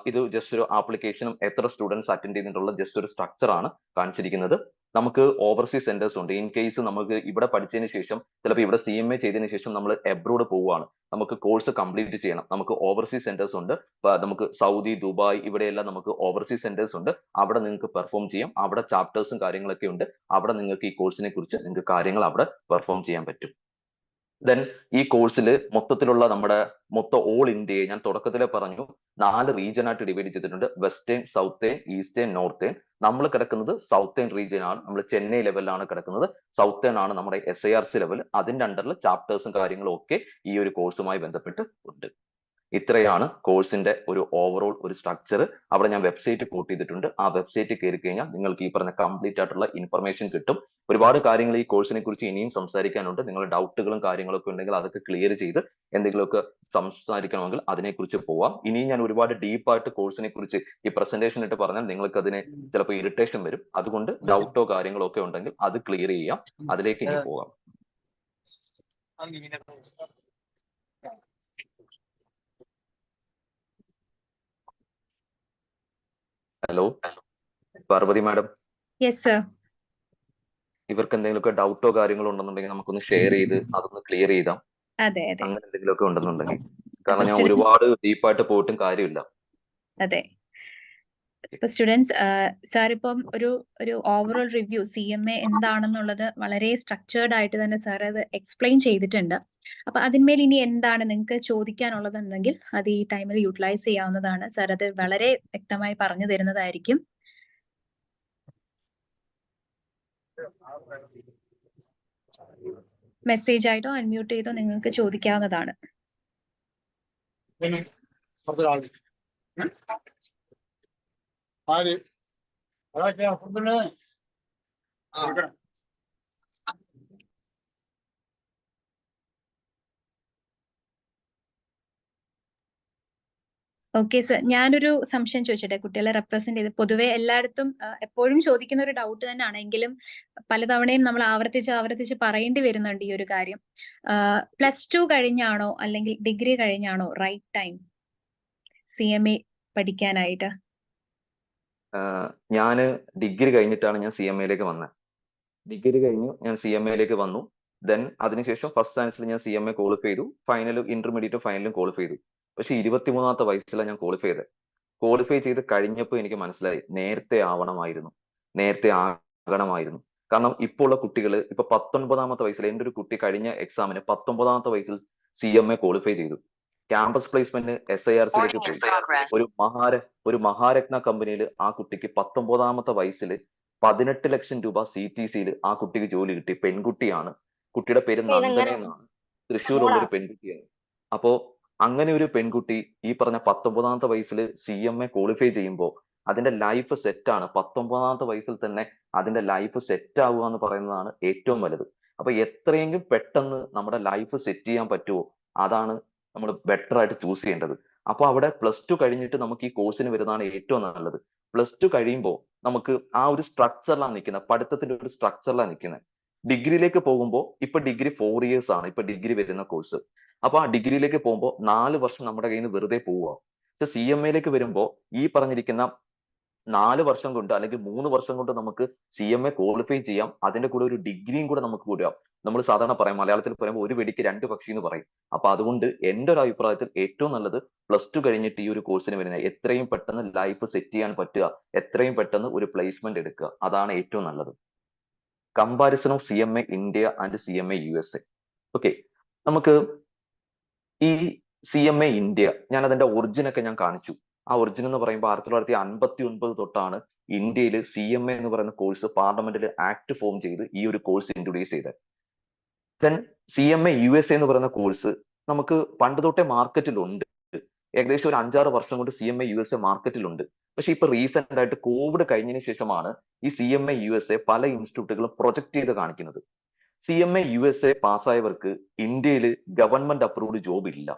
ഇത് ജസ്റ്റ് ഒരു ആപ്ലിക്കേഷനും എത്ര സ്റ്റുഡൻസ് അറ്റൻഡ് ചെയ്തിട്ടുള്ള ജസ്റ്റ് ഒരു സ്ട്രക്ചർ ആണ് കാണിച്ചിരിക്കുന്നത്. നമുക്ക് ഓവർസീസ് സെന്റേഴ്സ് ഉണ്ട്. ഇൻ കേസ് നമുക്ക് ഇവിടെ പഠിച്ചതിന് ശേഷം ചിലപ്പോൾ ഇവിടെ CMA ചെയ്തതിനു ശേഷം നമ്മൾ എബ്രോഡ് പോവുകയാണ്, നമുക്ക് കോഴ്സ് കംപ്ലീറ്റ് ചെയ്യണം, നമുക്ക് ഓവർസീസ് സെന്റേഴ്സ് ഉണ്ട്. നമുക്ക് സൗദി, ദുബായ് ഇവിടെയെല്ലാം നമുക്ക് ഓവർസീസ് സെന്റേഴ്സ് ഉണ്ട്. അവിടെ നിങ്ങൾക്ക് പെർഫോം ചെയ്യാം. അവിടെ ചാപ്റ്റേഴ്സും കാര്യങ്ങളൊക്കെ ഉണ്ട്. അവിടെ നിങ്ങൾക്ക് ഈ കോഴ്സിനെ കുറിച്ച് നിങ്ങൾക്ക് കാര്യങ്ങൾ അവിടെ പെർഫോം ചെയ്യാൻ പറ്റും. ദെൻ ഈ കോഴ്സിൽ മൊത്തത്തിലുള്ള നമ്മുടെ ഓൾ ഇന്ത്യയെ ഞാൻ തുടക്കത്തിലെ പറഞ്ഞു 4 റീജിയൻ ആയിട്ട് ഡിവൈഡ് ചെയ്തിട്ടുണ്ട്. Western, southern, eastern, northern. നമ്മൾ കിടക്കുന്നത് സൗത്തേൺ റീജിയൻ ആണ്. നമ്മൾ ചെന്നൈ ലെവലിലാണ് കിടക്കുന്നത്. സൗത്തേൺ ആണ് നമ്മുടെ SIRC ലെവൽ. അതിന്റെ അണ്ടറിൽ ചാപ്റ്റേഴ്സും കാര്യങ്ങളും ഒക്കെ ഈ ഒരു കോഴ്സുമായി ബന്ധപ്പെട്ട് ഉണ്ട്. ഇത്രയാണ് കോഴ്സിന്റെ ഒരു ഓവറോൾ ഒരു സ്ട്രക്ചർ. അവിടെ ഞാൻ വെബ്സൈറ്റ് കോട്ട് ചെയ്തിട്ടുണ്ട്. ആ വെബ്സൈറ്റ് കയറി കഴിഞ്ഞാൽ നിങ്ങൾക്ക് ഈ പറഞ്ഞ കംപ്ലീറ്റ് ആയിട്ടുള്ള ഇൻഫർമേഷൻ കിട്ടും. ഒരുപാട് കാര്യങ്ങൾ ഈ കോഴ്സിനെ കുറിച്ച് ഇനിയും സംസാരിക്കാനുണ്ട്. നിങ്ങളുടെ ഡൗട്ടുകളും കാര്യങ്ങളൊക്കെ ഉണ്ടെങ്കിൽ അതൊക്കെ ക്ലിയർ ചെയ്ത് എന്തെങ്കിലുമൊക്കെ സംസാരിക്കണമെങ്കിൽ അതിനെക്കുറിച്ച് പോവാം. ഇനിയും ഞാൻ ഒരുപാട് ഡീപ്പായിട്ട് കോഴ്സിനെ കുറിച്ച് ഈ പ്രസന്റേഷൻ ഇട്ട് പറഞ്ഞാൽ നിങ്ങൾക്ക് അതിനെ ചിലപ്പോൾ ഇറിറ്റേഷൻ വരും. അതുകൊണ്ട് ഡൗട്ടോ കാര്യങ്ങളോ ഒക്കെ ഉണ്ടെങ്കിൽ അത് ക്ലിയർ ചെയ്യാം. അതിലേക്ക് ഇനി പോകാം. Hello Parvathi madam. Yes sir. ഇവർക്ക് എന്തെങ്കിലുമൊക്കെ ഡൗട്ടോ കാര്യങ്ങളോ ഉണ്ടെന്നുണ്ടെങ്കിൽ നമുക്കൊന്ന് ഷെയർ ചെയ്ത് അതൊന്ന് ക്ലിയർ ചെയ്താം. അതെ അതെ അങ്ങനെ എന്തെങ്കിലുമൊക്കെ ഉണ്ടെന്നുണ്ടെങ്കിൽ, കാരണം ഞാൻ ഒരുപാട് ഡീപ്പായിട്ട് പോയിട്ടും കാര്യമില്ല. അതെ. ഇപ്പൊ സ്റ്റുഡൻസ് സാർ ഇപ്പം ഒരു ഓവറോൾ റിവ്യൂ CMA എന്താണെന്നുള്ളത് വളരെ സ്ട്രക്ചേർഡ് ആയിട്ട് തന്നെ സാർ അത് എക്സ്പ്ലെയിൻ ചെയ്തിട്ടുണ്ട്. അപ്പൊ അതിന്മേൽ ഇനി എന്താണ് നിങ്ങൾക്ക് ചോദിക്കാനുള്ളതെന്നുണ്ടെങ്കിൽ അത് ഈ ടൈമിൽ യൂട്ടിലൈസ് ചെയ്യാവുന്നതാണ്. സാർ അത് വളരെ വ്യക്തമായി പറഞ്ഞു തരുന്നതായിരിക്കും. മെസ്സേജ് ആയിട്ടോ അൺമ്യൂട്ട് ചെയ്തോ നിങ്ങൾക്ക് ചോദിക്കാവുന്നതാണ്. ഓക്കെ സർ, ഞാനൊരു സംശയം ചോദിച്ചോട്ടെ? കുട്ടികളെ റെപ്രസെന്റ് ചെയ്ത് പൊതുവെ എല്ലായിടത്തും എപ്പോഴും ചോദിക്കുന്ന ഒരു ഡൗട്ട് തന്നെയാണ്, എങ്കിലും പലതവണയും നമ്മൾ ആവർത്തിച്ച് പറയേണ്ടി വരുന്നുണ്ട് ഈ ഒരു കാര്യം. +2 കഴിഞ്ഞാണോ അല്ലെങ്കിൽ ഡിഗ്രി കഴിഞ്ഞാണോ റൈറ്റ് ടൈം CMA പഠിക്കാനായിട്ട്? ഞാന് ഡിഗ്രി കഴിഞ്ഞിട്ടാണ് ഞാൻ CMAയിലേക്ക് വന്നത്. ഡിഗ്രി കഴിഞ്ഞു ഞാൻ CMAയിലേക്ക് വന്നു. ദെൻ അതിനുശേഷം ഫസ്റ്റ് സയൻസിൽ ഞാൻ CMA ക്വാളിഫൈ ചെയ്തു. ഫൈനലും ഇന്റർമീഡിയറ്റും ഫൈനലും ക്വാളിഫൈ ചെയ്തു. പക്ഷെ 23ാമത്തെ വയസ്സിലാണ് ഞാൻ ക്വാളിഫൈ ചെയ്തത്. ക്വാളിഫൈ ചെയ്ത് കഴിഞ്ഞപ്പോൾ എനിക്ക് മനസ്സിലായി നേരത്തെ ആകണമായിരുന്നു. കാരണം ഇപ്പോൾ ഉള്ള കുട്ടികൾ ഇപ്പൊ 19ാമത്തെ വയസ്സിൽ, എന്റെ ഒരു കുട്ടി കഴിഞ്ഞ എക്സാമിന് 19ാമത്തെ വയസ്സിൽ CMA ക്വാളിഫൈ ചെയ്തു. ക്യാമ്പസ് പ്ലേസ്മെന്റ് SIRCയിലേക്ക് പോയി. ഒരു മഹാരത്ന കമ്പനിയിൽ ആ കുട്ടിക്ക് 19ാമത്തെ വയസ്സിൽ 18 ലക്ഷം രൂപ CTCയിൽ ആ കുട്ടിക്ക് ജോലി കിട്ടി. പെൺകുട്ടിയാണ്. കുട്ടിയുടെ പേര് നന്ദന ഇതെങ്ങനെ എന്നാണ്. തൃശ്ശൂരുള്ള ഒരു പെൺകുട്ടിയാണ്. അപ്പോ അങ്ങനെ ഒരു പെൺകുട്ടി ഈ പറഞ്ഞ 19ാമത്തെ വയസ്സിൽ CMA ക്വാളിഫൈ ചെയ്യുമ്പോൾ അതിന്റെ ലൈഫ് സെറ്റ് ആണ്. 19ാമത്തെ വയസ്സിൽ തന്നെ അതിന്റെ ലൈഫ് സെറ്റ് ആവുക എന്ന് പറയുന്നതാണ് ഏറ്റവും വലുത്. അപ്പൊ എത്രയെങ്കിലും പെട്ടെന്ന് നമ്മുടെ ലൈഫ് സെറ്റ് ചെയ്യാൻ പറ്റുമോ അതാണ് നമ്മൾ ബെറ്റർ ആയിട്ട് ചൂസ് ചെയ്യേണ്ടത്. അപ്പൊ അവിടെ +2 കഴിഞ്ഞിട്ട് നമുക്ക് ഈ കോഴ്സിന് വരുന്നതാണ് ഏറ്റവും നല്ലത്. +2 കഴിയുമ്പോൾ നമുക്ക് ആ ഒരു സ്ട്രക്ചറിലാണ് നിൽക്കുന്നത്, പഠിത്തത്തിന്റെ ഒരു സ്ട്രക്ചറിലാണ് നിൽക്കുന്നത്. ഡിഗ്രിയിലേക്ക് പോകുമ്പോൾ ഇപ്പൊ ഡിഗ്രി 4 ഇയേഴ്സ് ആണ് ഇപ്പൊ ഡിഗ്രി വരുന്ന കോഴ്സ്. അപ്പൊ ആ ഡിഗ്രിയിലേക്ക് പോകുമ്പോൾ 4 വർഷം നമ്മുടെ കയ്യിൽ നിന്ന് വെറുതെ പോവുക. പക്ഷെ CMAയിലേക്ക് വരുമ്പോൾ ഈ പറഞ്ഞിരിക്കുന്ന 4 വർഷം കൊണ്ട് അല്ലെങ്കിൽ 3 വർഷം കൊണ്ട് നമുക്ക് CMA ക്വാളിഫൈ ചെയ്യാം. അതിന്റെ കൂടെ ഒരു ഡിഗ്രിയും കൂടെ നമുക്ക് കൂടാം. നമ്മൾ സാധാരണ പറയാം, മലയാളത്തിൽ പറയുമ്പോൾ ഒരു വെടിക്ക് 2 പക്ഷി എന്ന് പറയും. അപ്പൊ അതുകൊണ്ട് എന്റെ ഒരു അഭിപ്രായത്തിൽ ഏറ്റവും നല്ലത് +2 കഴിഞ്ഞിട്ട് ഈ ഒരു കോഴ്സിന് വരുന്നത്. എത്രയും പെട്ടെന്ന് ലൈഫ് സെറ്റ് ചെയ്യാൻ പറ്റുക, എത്രയും പെട്ടെന്ന് ഒരു പ്ലേസ്മെന്റ് എടുക്കുക, അതാണ് ഏറ്റവും നല്ലത്. Comparison of CMA India and CMA USA. Okay, നമുക്ക് ഈ CMA ഇന്ത്യ ഞാൻ അതിന്റെ ഒറിജിൻ ഒക്കെ ഞാൻ കാണിച്ചു. ആ ഒറിജിൻ എന്ന് പറയുമ്പോൾ 1959 തൊട്ടാണ് ഇന്ത്യയിൽ CMA എന്ന് പറയുന്ന കോഴ്സ് പാർലമെന്റിൽ ആക്ട് ഫോം ചെയ്ത് ഈ ഒരു കോഴ്സ് ഇൻട്രൊഡ്യൂസ് ചെയ്തത്. ദെൻ CMA USA എന്ന് പറയുന്ന കോഴ്സ് നമുക്ക് പണ്ട് തൊട്ടേ മാർക്കറ്റിലുണ്ട്. ഏകദേശം ഒരു 5-6 വർഷം കൊണ്ട് CMA USA മാർക്കറ്റിലുണ്ട്. പക്ഷെ ഇപ്പൊ റീസെന്റ് ആയിട്ട് കോവിഡ് കഴിഞ്ഞതിന് ശേഷമാണ് ഈ CMA USA പല ഇൻസ്റ്റിറ്റ്യൂട്ടുകളും പ്രൊജക്ട് ചെയ്ത് കാണിക്കുന്നത്. CMA USA പാസ്സായവർക്ക് ഇന്ത്യയിൽ ഗവൺമെന്റ് അപ്രൂവ്ഡ് ജോബ് ഇല്ല.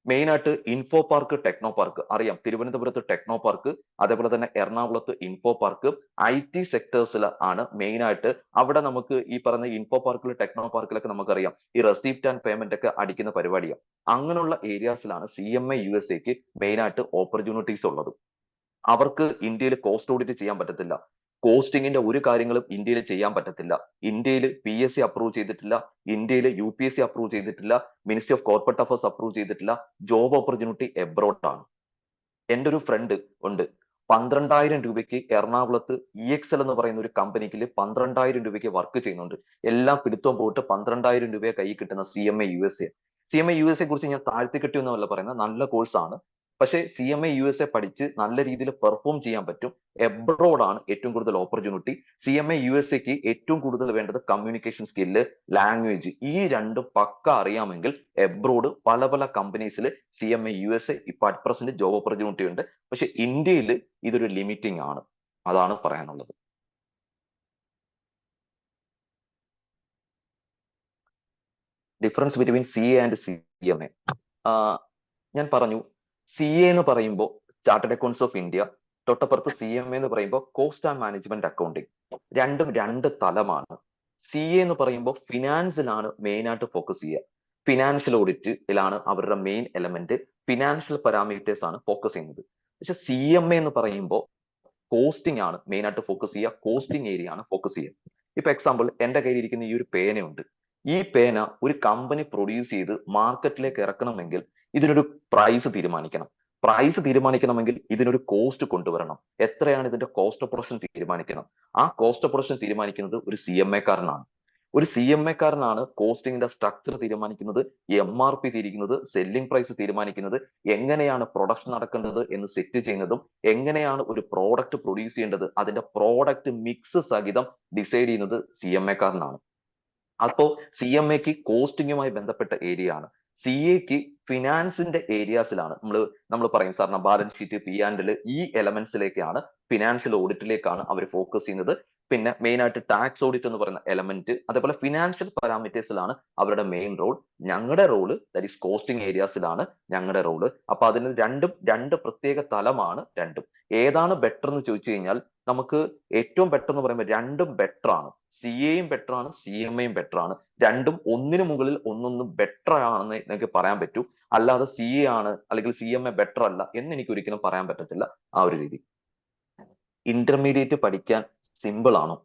മെയിൻ ആയിട്ട് ഇൻഫോ പാർക്ക്, ടെക്നോ പാർക്ക് അറിയാം. തിരുവനന്തപുരത്ത് ടെക്നോ പാർക്ക്, അതേപോലെ തന്നെ എറണാകുളത്ത് ഇൻഫോ പാർക്ക്, IT സെക്ടേഴ്സിൽ ആണ് മെയിൻ ആയിട്ട്. അവിടെ നമുക്ക് ഈ പറഞ്ഞ ഇൻഫോ പാർക്കിൽ, ടെക്നോ പാർക്കിലൊക്കെ നമുക്കറിയാം ഈ റെസിപ്റ്റ് ആൻഡ് പേയ്മെന്റ് ഒക്കെ അടിക്കുന്ന പരിപാടിയാണ്. അങ്ങനെയുള്ള ഏരിയാസിലാണ് CMA USAക്ക് മെയിൻ ആയിട്ട് ഓപ്പർച്യൂണിറ്റീസ് ഉള്ളത്. അവർക്ക് ഇന്ത്യയിൽ കോസ്റ്റ് ഓഡിറ്റ് ചെയ്യാൻ പറ്റത്തില്ല. കോസ്റ്റിങ്ങിന്റെ ഒരു കാര്യങ്ങളും ഇന്ത്യയിൽ ചെയ്യാൻ പറ്റത്തില്ല. ഇന്ത്യയിൽ PSC അപ്രൂവ് ചെയ്തിട്ടില്ല, ഇന്ത്യയിൽ UPSC അപ്രൂവ് ചെയ്തിട്ടില്ല, ministry of corporate affairs approve ചെയ്തിട്ടില്ല. ജോബ് ഓപ്പർച്യൂണിറ്റി എബ്രോഡ് ആണ്. എന്റെ ഒരു ഫ്രണ്ട് ഉണ്ട്, 12,000 രൂപയ്ക്ക് എറണാകുളത്ത് EXL എന്ന് പറയുന്ന ഒരു കമ്പനിക്ക് 12,000 രൂപയ്ക്ക് വർക്ക് ചെയ്യുന്നുണ്ട്. എല്ലാം പിടുത്തവും പോയിട്ട് 12,000 രൂപയെ കൈ കിട്ടുന്ന CMA USA. CMA USA കുറിച്ച് ഞാൻ താഴ്ത്തി കെട്ടി എന്നല്ല പറയുന്നത്, നല്ല കോഴ്സാണ്. പക്ഷേ CMA USA പഠിച്ച് നല്ല രീതിയിൽ പെർഫോം ചെയ്യാൻ പറ്റും. എബ്രോഡ് ആണ് ഏറ്റവും കൂടുതൽ ഓപ്പർച്യൂണിറ്റി. CMA USAക്ക് ഏറ്റവും കൂടുതൽ വേണ്ടത് കമ്മ്യൂണിക്കേഷൻ സ്കില്ല്, ലാംഗ്വേജ്, ഈ രണ്ടും പക്ക അറിയാമെങ്കിൽ എബ്രോഡ് പല പല കമ്പനീസിൽ CMA USA ഇപ്പൊ അറ്റ് പ്രസന്റ് ജോബ് ഓപ്പർച്യൂണിറ്റി ഉണ്ട്. പക്ഷെ ഇന്ത്യയിൽ ഇതൊരു ലിമിറ്റിംഗ് ആണ്. അതാണ് പറയാനുള്ളത്. Difference between CA and CMA. ഞാൻ പറഞ്ഞു, CA എന്ന് പറയുമ്പോൾ ചാർട്ടേഡ് അക്കൗണ്ട്സ് ഓഫ് ഇന്ത്യ, തൊട്ടപ്പുറത്ത് CMA എന്ന് പറയുമ്പോൾ കോസ്റ്റ് ആൻഡ് മാനേജ്മെന്റ് അക്കൗണ്ടിങ്. രണ്ടും രണ്ട് തലമാണ്. CA എന്ന് പറയുമ്പോൾ ഫിനാൻസിലാണ് മെയിൻ ആയിട്ട് ഫോക്കസ് ചെയ്യുക. ഫിനാൻഷ്യൽ ഓഡിറ്റിലാണ് അവരുടെ മെയിൻ എലമെന്റ്. ഫിനാൻഷ്യൽ പാരാമീറ്റേഴ്സ് ആണ് ഫോക്കസ് ചെയ്യുന്നത്. പക്ഷെ CMA എന്ന് പറയുമ്പോൾ കോസ്റ്റിംഗ് ആണ് മെയിൻ ആയിട്ട് ഫോക്കസ് ചെയ്യുക. കോസ്റ്റിംഗ് ഏരിയ ആണ് ഫോക്കസ് ചെയ്യുക. ഇപ്പൊ എക്സാമ്പിൾ, എന്റെ കയ്യിൽ ഇരിക്കുന്ന ഈ ഒരു പേനയുണ്ട്. ഈ പേന ഒരു കമ്പനി പ്രൊഡ്യൂസ് ചെയ്ത് മാർക്കറ്റിലേക്ക് ഇറക്കണമെങ്കിൽ ഇതിനൊരു പ്രൈസ് തീരുമാനിക്കണം. പ്രൈസ് തീരുമാനിക്കണമെങ്കിൽ ഇതിനൊരു കോസ്റ്റ് കൊണ്ടുവരണം. എത്രയാണ് ഇതിന്റെ കോസ്റ്റ് ഓഫ് പ്രൊഡക്ഷൻ തീരുമാനിക്കണം. ആ കോസ്റ്റ് ഓഫ് പ്രൊഡക്ഷൻ തീരുമാനിക്കുന്നത് ഒരു CMA കാരനാണ്. ഒരു CMA കാരനാണ് കോസ്റ്റിംഗിന്റെ സ്ട്രക്ചർ തീരുമാനിക്കുന്നത്, MRP തിരിക്കുന്നത്, സെല്ലിംഗ് പ്രൈസ് തീരുമാനിക്കുന്നത്, എങ്ങനെയാണ് പ്രൊഡക്ഷൻ നടക്കേണ്ടത് എന്ന് സെറ്റ് ചെയ്യുന്നതും, എങ്ങനെയാണ് ഒരു പ്രോഡക്റ്റ് പ്രൊഡ്യൂസ് ചെയ്യേണ്ടത് അതിന്റെ പ്രോഡക്റ്റ് മിക്സ് സഹിതം ഡിസൈഡ് ചെയ്യുന്നത് CMA കാരനാണ്. അപ്പോ CMAക്ക് കോസ്റ്റിംഗുമായി ബന്ധപ്പെട്ട ഏരിയ ആണ്. CAക്ക് ഫിനാൻസിന്റെ ഏരിയാസിലാണ് നമ്മൾ പറയും സാറിന് ബാലൻസ് ഷീറ്റ്, P&L, ഈ എലമെന്റ്സിലേക്കാണ്, ഫിനാൻഷ്യൽ ഓഡിറ്റിലേക്കാണ് അവർ ഫോക്കസ് ചെയ്യുന്നത്. പിന്നെ മെയിൻ ആയിട്ട് ടാക്സ് ഓഡിറ്റ് എന്ന് പറയുന്ന എലമെന്റ്, അതേപോലെ ഫിനാൻഷ്യൽ പാരാമീറ്റേഴ്സിലാണ് അവരുടെ മെയിൻ റോൾ. ഞങ്ങളുടെ റോള് ദാറ്റ് ഈസ് കോസ്റ്റിംഗ് ഏരിയാസിലാണ് ഞങ്ങളുടെ റോള്. അപ്പൊ അതിന് രണ്ട് പ്രത്യേക തലമാണ് രണ്ടും. ഏതാണ് ബെറ്റർ എന്ന് ചോദിച്ചു കഴിഞ്ഞാൽ നമുക്ക് ഏറ്റവും ബെറ്റർ എന്ന് പറയുമ്പോൾ രണ്ടും ബെറ്റർ ആണ്. CAയും ബെറ്റർ ആണ്, CMAയും ബെറ്റർ ആണ്. രണ്ടും ഒന്നിനു മുകളിൽ ഒന്നൊന്ന് ബെറ്റർ ആണെന്ന് എനിക്ക് പറയാൻ പറ്റൂ. അല്ലാതെ CA ആണ് അല്ലെങ്കിൽ CMA ബെറ്റർ അല്ല എന്ന് എനിക്ക് ഒരിക്കലും പറയാൻ പറ്റത്തില്ല. ആ ഒരു രീതി. ഇന്റർമീഡിയറ്റ് പഠിക്കാൻ സിമ്പിൾ ആണോ?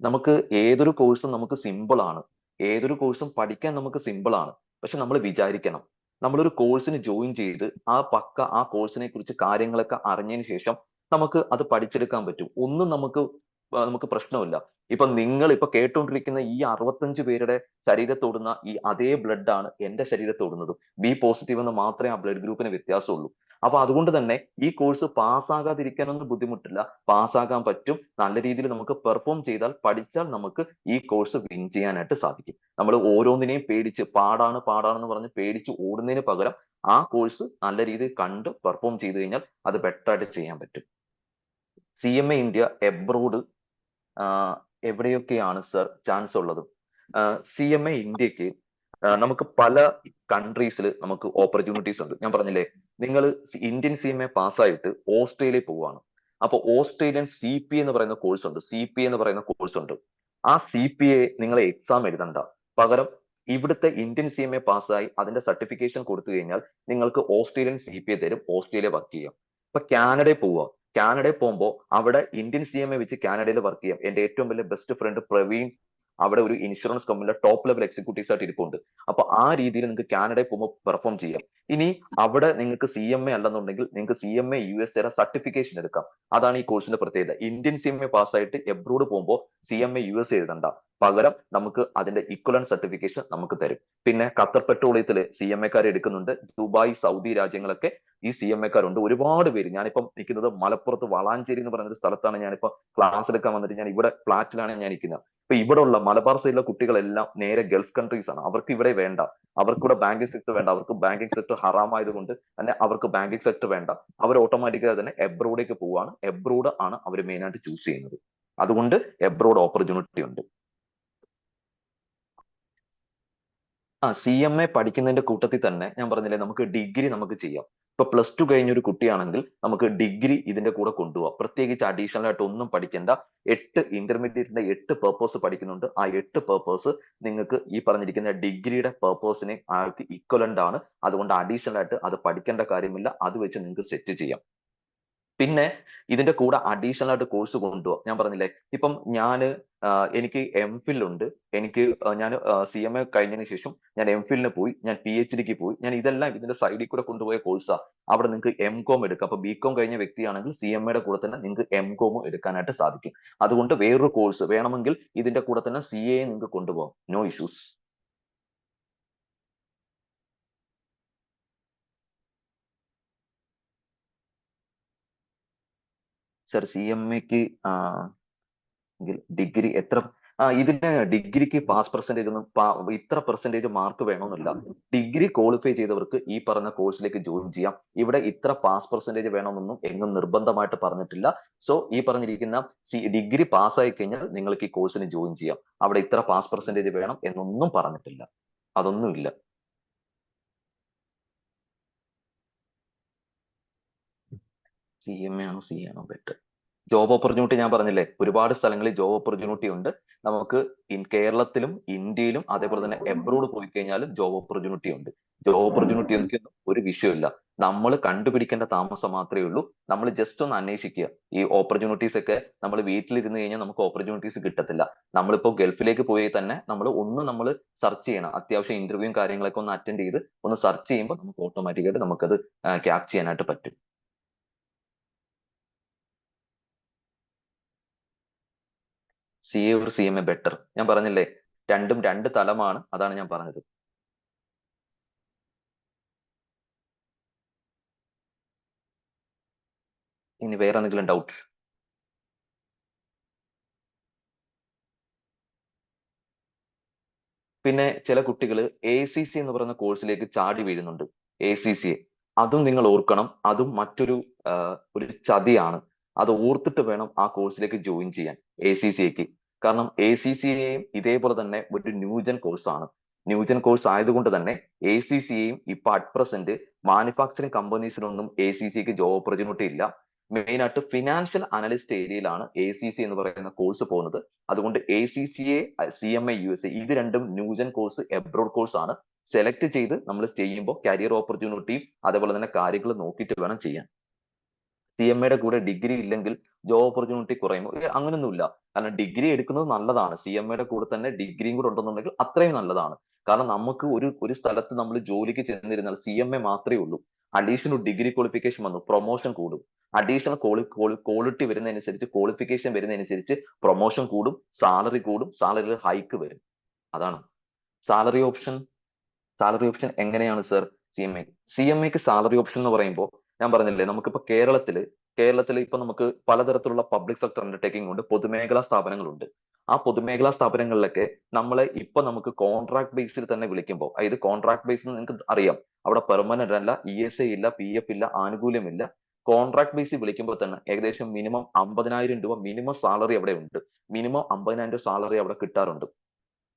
നമുക്ക് ഏതൊരു കോഴ്സും നമുക്ക് സിമ്പിൾ ആണ്. ഏതൊരു കോഴ്സും പഠിക്കാൻ നമുക്ക് സിമ്പിൾ ആണ്. പക്ഷെ നമ്മൾ വിചാരിക്കണം, നമ്മളൊരു കോഴ്സിന് ജോയിൻ ചെയ്ത് ആ കോഴ്സിനെ കുറിച്ച് കാര്യങ്ങളൊക്കെ അറിഞ്ഞതിന് ശേഷം നമുക്ക് അത് പഠിച്ചെടുക്കാൻ പറ്റും. ഒന്നും നമുക്ക് പ്രശ്നമില്ല. ഇപ്പൊ നിങ്ങൾ ഇപ്പൊ കേട്ടുകൊണ്ടിരിക്കുന്ന ഈ 65 പേരുടെ ശരീരത്തോടുന്ന ഈ അതേ ബ്ലഡ് ആണ് എന്റെ ശരീരത്തോടുന്നത്. ബി പോസിറ്റീവ് എന്ന് മാത്രമേ ആ ബ്ലഡ് ഗ്രൂപ്പിന് വ്യത്യാസമുള്ളൂ. അപ്പൊ അതുകൊണ്ട് തന്നെ ഈ കോഴ്സ് പാസ്സാകാതിരിക്കാനൊന്നും ബുദ്ധിമുട്ടില്ല. പാസ്സാകാൻ പറ്റും. നല്ല രീതിയിൽ നമുക്ക് പെർഫോം ചെയ്താൽ, പഠിച്ചാൽ നമുക്ക് ഈ കോഴ്സ് വിൻ ചെയ്യാനായിട്ട് സാധിക്കും. നമ്മൾ ഓരോന്നിനെയും പേടിച്ച് പാടാണെന്ന് പറഞ്ഞ് പേടിച്ച് ഓടുന്നതിന് പകരം ആ കോഴ്സ് നല്ല രീതിയിൽ കണ്ട് പെർഫോം ചെയ്തു കഴിഞ്ഞാൽ അത് ബെറ്റർ ആയിട്ട് ചെയ്യാൻ പറ്റും. CMA ഇന്ത്യ എബ്രോഡ് എവിടെയൊക്കെയാണ് സർ ചാൻസ് ഉള്ളത്? CMA ഇന്ത്യക്ക് നമുക്ക് പല കൺട്രീസിൽ നമുക്ക് ഓപ്പർച്യൂണിറ്റീസ് ഉണ്ട്. ഞാൻ പറഞ്ഞില്ലേ, നിങ്ങൾ ഇന്ത്യൻ CMA പാസ്സായിട്ട് ഓസ്ട്രേലിയയിൽ പോവാണ്. അപ്പൊ ഓസ്ട്രേലിയൻ CPA എന്ന് പറയുന്ന കോഴ്സ് ഉണ്ട്. CPA എന്ന് പറയുന്ന കോഴ്സ് ഉണ്ട്. ആ CPA നിങ്ങൾ എക്സാം എഴുതണ്ട. പകരം ഇവിടുത്തെ ഇന്ത്യൻ CMA പാസ്സായി അതിന്റെ സർട്ടിഫിക്കേഷൻ കൊടുത്തു കഴിഞ്ഞാൽ നിങ്ങൾക്ക് ഓസ്ട്രേലിയൻ CPA തരും. ഓസ്ട്രേലിയ വർക്ക് ചെയ്യാം. ഇപ്പൊ കാനഡയിൽ പോവുക. കാനഡയിൽ പോകുമ്പോൾ അവിടെ ഇന്ത്യൻ CMA വെച്ച് കാനഡയിൽ വർക്ക് ചെയ്യാം. എന്റെ ഏറ്റവും വലിയ ബെസ്റ്റ് ഫ്രണ്ട് പ്രവീൺ അവിടെ ഒരു ഇൻഷുറൻസ് കമ്പനിയിലെ ടോപ്പ് ലെവൽ എക്സിക്യൂട്ടീവ്സ് ആയിട്ട് ഇരിപ്പുണ്ട്. അപ്പൊ ആ രീതിയിൽ നിങ്ങൾക്ക് കാനഡയിൽ പോകുമ്പോൾ പെർഫോം ചെയ്യാം. ഇനി അവിടെ നിങ്ങൾക്ക് CMA അല്ലെന്നുണ്ടെങ്കിൽ നിങ്ങൾക്ക് CMA USA സർട്ടിഫിക്കേഷൻ എടുക്കാം. അതാണ് ഈ കോഴ്സിന്റെ പ്രത്യേകത. ഇന്ത്യൻ CMA പാസ്സായിട്ട് എബ്രോഡ് പോകുമ്പോൾ CMA USA എഴുതണ്ട. പകരം നമുക്ക് അതിന്റെ ഇക്വലന്റ് സർട്ടിഫിക്കേഷൻ നമുക്ക് തരും. പിന്നെ ഖത്തർ പെട്രോളിയത്തില് CMA എടുക്കുന്നുണ്ട്. ദുബായ്, സൗദി രാജ്യങ്ങളൊക്കെ ഈ CMA ഒരുപാട് പേര്. ഞാനിപ്പം നിൽക്കുന്നത് മലപ്പുറത്ത് വളാഞ്ചേരി എന്ന് പറയുന്ന ഒരു സ്ഥലത്താണ്. ഞാനിപ്പോ ക്ലാസ് എടുക്കാൻ വന്നിട്ട് ഞാൻ ഇവിടെ ഫ്ലാറ്റിലാണ് ഞാൻ നിൽക്കുന്നത്. ഇപ്പൊ ഇവിടെ ഉള്ള മലബാർ സൈഡിലെ കുട്ടികളെല്ലാം നേരെ ഗൾഫ് കൺട്രീസ് ആണ്. അവർക്ക് ഇവിടെ വേണ്ട. അവർക്കിവിടെ ബാങ്കിങ് സെക്ടർ വേണ്ട. അവർക്ക് ബാങ്കിങ് സെക്ടർ ഹറാമായതുകൊണ്ട് തന്നെ അവർക്ക് ബാങ്കിങ് സെക്ടർ വേണ്ട. അവർ ഓട്ടോമാറ്റിക്കായി തന്നെ എബ്രോഡേക്ക് പോവാണ്. എബ്രോഡ് ആണ് അവർ മെയിൻ ആയിട്ട് ചൂസ് ചെയ്യുന്നത്. അതുകൊണ്ട് എബ്രോഡ് ഓപ്പർച്യൂണിറ്റി ഉണ്ട്. CMA പഠിക്കുന്നതിന്റെ കൂട്ടത്തിൽ തന്നെ ഞാൻ പറഞ്ഞില്ലേ, നമുക്ക് ഡിഗ്രി നമുക്ക് ചെയ്യാം. ഇപ്പൊ +2 കഴിഞ്ഞ ഒരു കുട്ടിയാണെങ്കിൽ നമുക്ക് ഡിഗ്രി ഇതിന്റെ കൂടെ കൊണ്ടുപോകാം. പ്രത്യേകിച്ച് അഡീഷണൽ ആയിട്ട് ഒന്നും പഠിക്കേണ്ട. 8 ഇന്റർമീഡിയറ്റിന്റെ 8 പേർപ്പസ് പഠിക്കുന്നുണ്ട്. ആ 8 പേർപ്പസ് നിങ്ങൾക്ക് ഈ പറഞ്ഞിരിക്കുന്ന ഡിഗ്രിയുടെ പേർപ്പസിനെ ആൾക്ക് ഇക്വലന്റ് ആണ്. അതുകൊണ്ട് അഡീഷണൽ ആയിട്ട് അത് പഠിക്കേണ്ട കാര്യമില്ല. അത് വെച്ച് നിങ്ങൾക്ക് സെറ്റ് ചെയ്യാം. പിന്നെ ഇതിന്റെ കൂടെ അഡീഷണൽ ആയിട്ട് കോഴ്സ് കൊണ്ടുപോകാം. ഞാൻ പറഞ്ഞില്ലേ, ഇപ്പം എനിക്ക് MPhil ഉണ്ട്. എനിക്ക് ഞാൻ CMA കഴിഞ്ഞതിന് ശേഷം ഞാൻ MPhilന് പോയി, ഞാൻ PhDക്ക് പോയി. ഞാൻ ഇതെല്ലാം ഇതിന്റെ സൈഡിൽ കൂടെ കൊണ്ടുപോയ കോഴ്സാ. അവിടെ നിങ്ങൾക്ക് MCOM എടുക്കാം. അപ്പൊ BCom കഴിഞ്ഞ വ്യക്തിയാണെങ്കിൽ CMAയുടെ കൂടെ തന്നെ നിങ്ങൾക്ക് MCOM എടുക്കാനായിട്ട് സാധിക്കും. അതുകൊണ്ട് വേറൊരു കോഴ്സ് വേണമെങ്കിൽ ഇതിന്റെ കൂടെ തന്നെ CA നിങ്ങൾക്ക് കൊണ്ടുപോകാം. No issues. സർ, CMAക്ക് ഡിഗ്രി എത്ര? ഇതിന് ഡിഗ്രിക്ക് പാസ് പെർസെന്റേജ് ഒന്നും ഇത്ര പെർസെന്റേജ് മാർക്ക് വേണമെന്നില്ല. ഡിഗ്രി ക്വാളിഫൈ ചെയ്തവർക്ക് ഈ പറഞ്ഞ കോഴ്സിലേക്ക് ജോയിൻ ചെയ്യാം. ഇവിടെ ഇത്ര പാസ് പെർസെന്റേജ് വേണമെന്നൊന്നും എങ്ങും നിർബന്ധമായിട്ട് പറഞ്ഞിട്ടില്ല. സോ ഈ പറഞ്ഞിരിക്കുന്ന ഡിഗ്രി പാസ്സായി കഴിഞ്ഞാൽ നിങ്ങൾക്ക് ഈ കോഴ്സിന് ജോയിൻ ചെയ്യാം. അവിടെ ഇത്ര പാസ് പെർസെന്റേജ് വേണം എന്നൊന്നും പറഞ്ഞിട്ടില്ല. അതൊന്നുമില്ല. CMA ആണോ CA ആണോ ബെറ്റർ? ജോബ് ഓപ്പർച്യൂണിറ്റി ഞാൻ പറഞ്ഞില്ലേ, ഒരുപാട് സ്ഥലങ്ങളിൽ ജോബ് ഓപ്പർച്യൂണിറ്റി ഉണ്ട്. നമുക്ക് കേരളത്തിലും ഇന്ത്യയിലും അതേപോലെ തന്നെ എബ്രോഡ് പോയി കഴിഞ്ഞാലും ജോബ് ഓപ്പർച്യൂണിറ്റി ഉണ്ട്. ജോബ് ഓപ്പർച്യൂണിറ്റി ഒന്നും ഒരു വിഷയമില്ല. നമ്മൾ കണ്ടുപിടിക്കേണ്ട താമസം മാത്രമേ ഉള്ളൂ. നമ്മൾ ജസ്റ്റ് ഒന്ന് അന്വേഷിക്കുക. ഈ ഓപ്പർച്യൂണിറ്റീസ് ഒക്കെ നമ്മൾ വീട്ടിലിരുന്ന് കഴിഞ്ഞാൽ നമുക്ക് ഓപ്പർച്യൂണിറ്റീസ് കിട്ടത്തില്ല. നമ്മളിപ്പോ ഗൾഫിലേക്ക് പോയി തന്നെ നമ്മൾ സെർച്ച് ചെയ്യണം. അത്യാവശ്യം ഇന്റർവ്യൂവും കാര്യങ്ങളൊക്കെ ഒന്ന് അറ്റൻഡ് ചെയ്ത് ഒന്ന് സെർച്ച് ചെയ്യുമ്പോൾ നമുക്ക് ഓട്ടോമാറ്റിക്കായിട്ട് നമുക്കത് ക്യാപ്ചർ ചെയ്യാനായിട്ട് പറ്റും. CA or CMA better? ഞാൻ പറഞ്ഞില്ലേ, രണ്ടും രണ്ട് തലമാണ്. അതാണ് ഞാൻ പറഞ്ഞത്. ഇനി വേറെ എന്തെങ്കിലും ഡൗട്ട്? പിന്നെ ചില കുട്ടികൾ ACC എന്ന് പറയുന്ന കോഴ്സിലേക്ക് ചാടി വീഴുന്നുണ്ട്. ACCA അതും നിങ്ങൾ ഓർക്കണം. അതും മറ്റൊരു ഒരു ചതിയാണ്. അത് ഓർത്തിട്ട് വേണം ആ കോഴ്സിലേക്ക് ജോയിൻ ചെയ്യാൻ, ACCAക്ക്. കാരണം ACCAയും ഇതേപോലെ തന്നെ ഒരു ന്യൂജൻ കോഴ്സാണ്. ന്യൂജൻ കോഴ്സ് ആയതുകൊണ്ട് തന്നെ ACCAയും ഇപ്പൊ അറ്റ് പ്രസന്റ് മാനുഫാക്ചറിങ് കമ്പനീസിനൊന്നും ACCAക്ക് ജോബ് ഓപ്പർച്യൂണിറ്റി ഇല്ല. മെയിൻ ആയിട്ട് ഫിനാൻഷ്യൽ അനലിസ്റ്റ് ഏരിയയിലാണ് ACC എന്ന് പറയുന്ന കോഴ്സ് പോകുന്നത്. അതുകൊണ്ട് ACCA, CMA USA ഇത് രണ്ടും ന്യൂജൻ കോഴ്സ്, എബ്രോഡ് കോഴ്സ് ആണ്. സെലക്ട് ചെയ്ത് നമ്മൾ ചെയ്യുമ്പോൾ കരിയർ ഓപ്പർച്യൂണിറ്റിയും അതേപോലെ തന്നെ കാര്യങ്ങൾ നോക്കിയിട്ട് വേണം ചെയ്യാൻ. CMAയുടെ കൂടെ ഡിഗ്രി ഇല്ലെങ്കിൽ ജോബ് ഓപ്പർച്യൂണിറ്റി കുറയുമോ? അങ്ങനൊന്നുമില്ല. കാരണം ഡിഗ്രി എടുക്കുന്നത് നല്ലതാണ്. CMAയുടെ കൂടെ തന്നെ ഡിഗ്രിയും കൂടെ ഉണ്ടെന്നുണ്ടെങ്കിൽ അത്രയും നല്ലതാണ്. കാരണം നമുക്ക് ഒരു സ്ഥലത്ത് നമ്മൾ ജോലിക്ക് ചെന്നിരുന്നാൽ CMA മാത്രമേ ഉള്ളൂ. അഡീഷണൽ ഡിഗ്രി ക്വാളിഫിക്കേഷൻ വന്നു, പ്രൊമോഷൻ കൂടും. അഡീഷണൽ ക്വാളിറ്റി വരുന്നതനുസരിച്ച്, ക്വാളിഫിക്കേഷൻ വരുന്നതനുസരിച്ച് പ്രൊമോഷൻ കൂടും, സാലറി കൂടും, സാലറിയിൽ ഹൈക്ക് വരും. അതാണ് സാലറി ഓപ്ഷൻ. സാലറി ഓപ്ഷൻ എങ്ങനെയാണ് സർ? CMAക്ക് സാലറി ഓപ്ഷൻ എന്ന് പറയുമ്പോൾ ഞാൻ പറഞ്ഞില്ലേ, നമുക്കിപ്പോ കേരളത്തിൽ ഇപ്പൊ നമുക്ക് പലതരത്തിലുള്ള പബ്ലിക് സെക്ടർ അണ്ടർടേക്കിംഗ് ഉണ്ട്, പൊതുമേഖലാ സ്ഥാപനങ്ങളുണ്ട്. ആ പൊതുമേഖലാ സ്ഥാപനങ്ങളിലൊക്കെ ഇപ്പൊ നമുക്ക് കോൺട്രാക്ട് ബേസിൽ തന്നെ വിളിക്കുമ്പോൾ, അതായത് കോൺട്രാക്ട് ബേസിൽ നിങ്ങൾക്ക് അറിയാം, അവിടെ പെർമനന്റ് അല്ല, ESI ഇല്ല, PF ഇല്ല, ആനുകൂല്യമില്ല. കോൺട്രാക്ട് ബേസിൽ വിളിക്കുമ്പോൾ തന്നെ ഏകദേശം മിനിമം 50,000 രൂപ മിനിമം സാലറി അവിടെ ഉണ്ട്. മിനിമം 50,000 സാലറി അവിടെ കിട്ടാറുണ്ട്.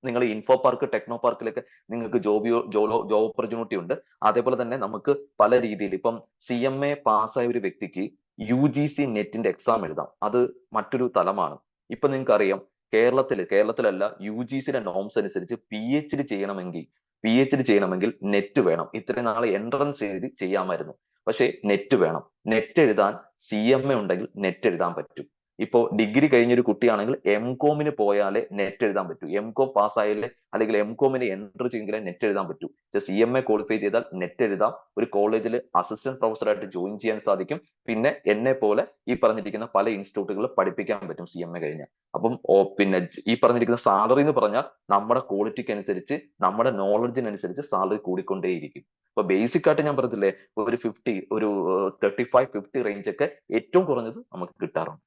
നിങ്ങൾ ഇൻഫോ പാർക്ക്, ടെക്നോ പാർക്കിലൊക്കെ നിങ്ങൾക്ക് ജോബ് ഓപ്പർച്യൂണിറ്റി ഉണ്ട്. അതേപോലെ തന്നെ നമുക്ക് പല രീതിയിൽ ഇപ്പം CMA പാസ്സായ ഒരു വ്യക്തിക്ക് UGC നെറ്റിന്റെ എക്സാം എഴുതാം. അത് മറ്റൊരു തലമാണ്. ഇപ്പൊ നിങ്ങൾക്ക് അറിയാം, കേരളത്തിലല്ല, UGCയുടെ നോംസ് അനുസരിച്ച് PhD ചെയ്യണമെങ്കിൽ നെറ്റ് വേണം. ഇത്രയും നാളെ എൻട്രൻസ് എഴുതി ചെയ്യാമായിരുന്നു, പക്ഷേ നെറ്റ് വേണം. നെറ്റ് എഴുതാൻ CMA ഉണ്ടെങ്കിൽ നെറ്റ് എഴുതാൻ പറ്റും. ഇപ്പോ ഡിഗ്രി കഴിഞ്ഞൊരു കുട്ടിയാണെങ്കിൽ MCOMന് പോയാലേ നെറ്റ് എഴുതാൻ പറ്റൂ. MCOM പാസ്സായാലേ, അല്ലെങ്കിൽ MCOMന് എൻട്രി ചെയ്തെങ്കിലേ നെറ്റ് എഴുതാൻ പറ്റൂ. CMA ക്വാളിഫൈ ചെയ്താൽ നെറ്റ് എഴുതാം. ഒരു കോളേജിൽ അസിസ്റ്റന്റ് പ്രൊഫസറായിട്ട് ജോയിൻ ചെയ്യാൻ സാധിക്കും. പിന്നെ എന്നെ പോലെ ഈ പറഞ്ഞിരിക്കുന്ന പല ഇൻസ്റ്റിറ്റ്യൂട്ടുകളിൽ പഠിപ്പിക്കാൻ പറ്റും CMA കഴിഞ്ഞാൽ. അപ്പം പിന്നെ ഈ പറഞ്ഞിരിക്കുന്ന സാലറി എന്ന് പറഞ്ഞാൽ നമ്മുടെ ക്വാളിറ്റിക്ക് അനുസരിച്ച്, നമ്മുടെ നോളജിനനുസരിച്ച് സാലറി കൂടിക്കൊണ്ടേയിരിക്കും. ഇപ്പൊ ബേസിക് ആയിട്ട് ഞാൻ പറഞ്ഞില്ലേ, ഒരു 35-50 റേഞ്ച് ഒക്കെ ഏറ്റവും കുറഞ്ഞത് നമുക്ക് കിട്ടാറുണ്ട്.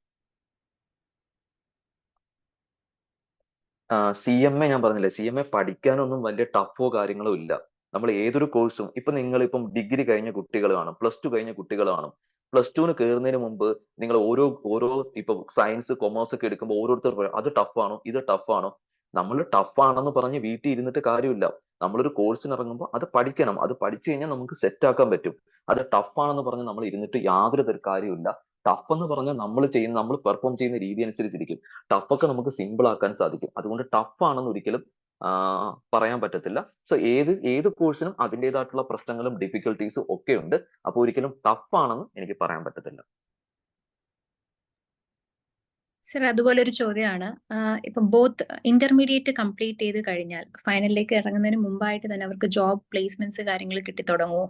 CMA ഞാൻ പറഞ്ഞില്ലേ, CMA പഠിക്കാനൊന്നും വലിയ ടഫോ കാര്യങ്ങളോ ഇല്ല. നമ്മൾ ഏതൊരു കോഴ്സും, ഇപ്പൊ നിങ്ങളിപ്പം ഡിഗ്രി കഴിഞ്ഞ കുട്ടികൾ കാണും, +2 കഴിഞ്ഞ കുട്ടികൾ കാണും. +2ന് കയറുന്നതിന് മുമ്പ് നിങ്ങൾ ഓരോ ഇപ്പൊ സയൻസ്, കൊമേഴ്സ് ഒക്കെ എടുക്കുമ്പോൾ ഓരോരുത്തർ പറയും അത് ടഫാണോ, ഇത് ടഫാണോ. നമ്മൾ ടഫാണെന്ന് പറഞ്ഞ് വീട്ടിൽ ഇരുന്നിട്ട് കാര്യമില്ല. നമ്മളൊരു കോഴ്സിന് ഇറങ്ങുമ്പോൾ അത് പഠിക്കണം. അത് പഠിച്ചു കഴിഞ്ഞാൽ നമുക്ക് സെറ്റ് ആക്കാൻ പറ്റും. അത് ടഫാണെന്ന് പറഞ്ഞ് നമ്മൾ ഇരുന്നിട്ട് യാതൊരു കാര്യമില്ല. ടഫ് എന്ന് പറഞ്ഞാൽ നമ്മൾ പെർഫോം ചെയ്യുന്ന രീതി അനുസരിച്ചിരിക്കും. ടഫൊക്കെ നമുക്ക് സിമ്പിൾ ആക്കാൻ സാധിക്കും. അതുകൊണ്ട് ടഫ് ആണെന്ന് ഒരിക്കലും പറയാൻ പറ്റത്തില്ല. സോ ഏത് കോഴ്സിനും അതിൻ്റെതായിട്ടുള്ള പ്രശ്നങ്ങളും ഡിഫിക്കൽട്ടീസും ഒക്കെ ഉണ്ട്. അപ്പൊ ഒരിക്കലും ടഫ് ആണെന്ന് എനിക്ക് പറയാൻ പറ്റത്തില്ല. സർ, അതുപോലെ ഒരു ചോദ്യമാണ്, ഇപ്പൊ ബോത്ത് ഇന്റർമീഡിയറ്റ് കംപ്ലീറ്റ് ചെയ്ത് കഴിഞ്ഞാൽ ഫൈനലിലേക്ക് ഇറങ്ങുന്നതിന് മുമ്പായിട്ട് തന്നെ അവർക്ക് ജോബ് പ്ലേസ്മെന്റ്സ് കാര്യങ്ങൾ കിട്ടി തുടങ്ങുമോ?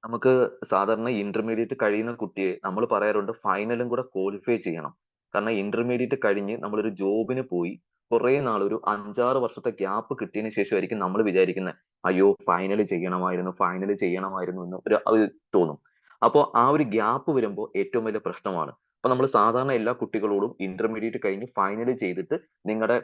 നമുക്ക് സാധാരണ ഇന്റർമീഡിയറ്റ് കഴിയുന്ന കുട്ടിയെ നമ്മൾ പറയാറുണ്ട് ഫൈനലും കൂടെ ക്വാളിഫൈ ചെയ്യണം. കാരണം ഇന്റർമീഡിയറ്റ് കഴിഞ്ഞ് നമ്മളൊരു ജോബിന് പോയി കുറെ നാൾ, ഒരു 5-6 വർഷത്തെ ഗ്യാപ്പ് കിട്ടിയതിന് ശേഷമായിരിക്കും നമ്മൾ വിചാരിക്കുന്നത് അയ്യോ ഫൈനൽ ചെയ്യണമായിരുന്നു എന്ന് അത് തോന്നും. അപ്പോൾ ആ ഒരു ഗ്യാപ്പ് വരുമ്പോൾ ഏറ്റവും വലിയ പ്രശ്നമാണ്. അപ്പൊ നമ്മൾ സാധാരണ എല്ലാ കുട്ടികളോടും ഇന്റർമീഡിയറ്റ് കഴിഞ്ഞ് ഫൈനൽ ചെയ്തിട്ട് നിങ്ങളുടെ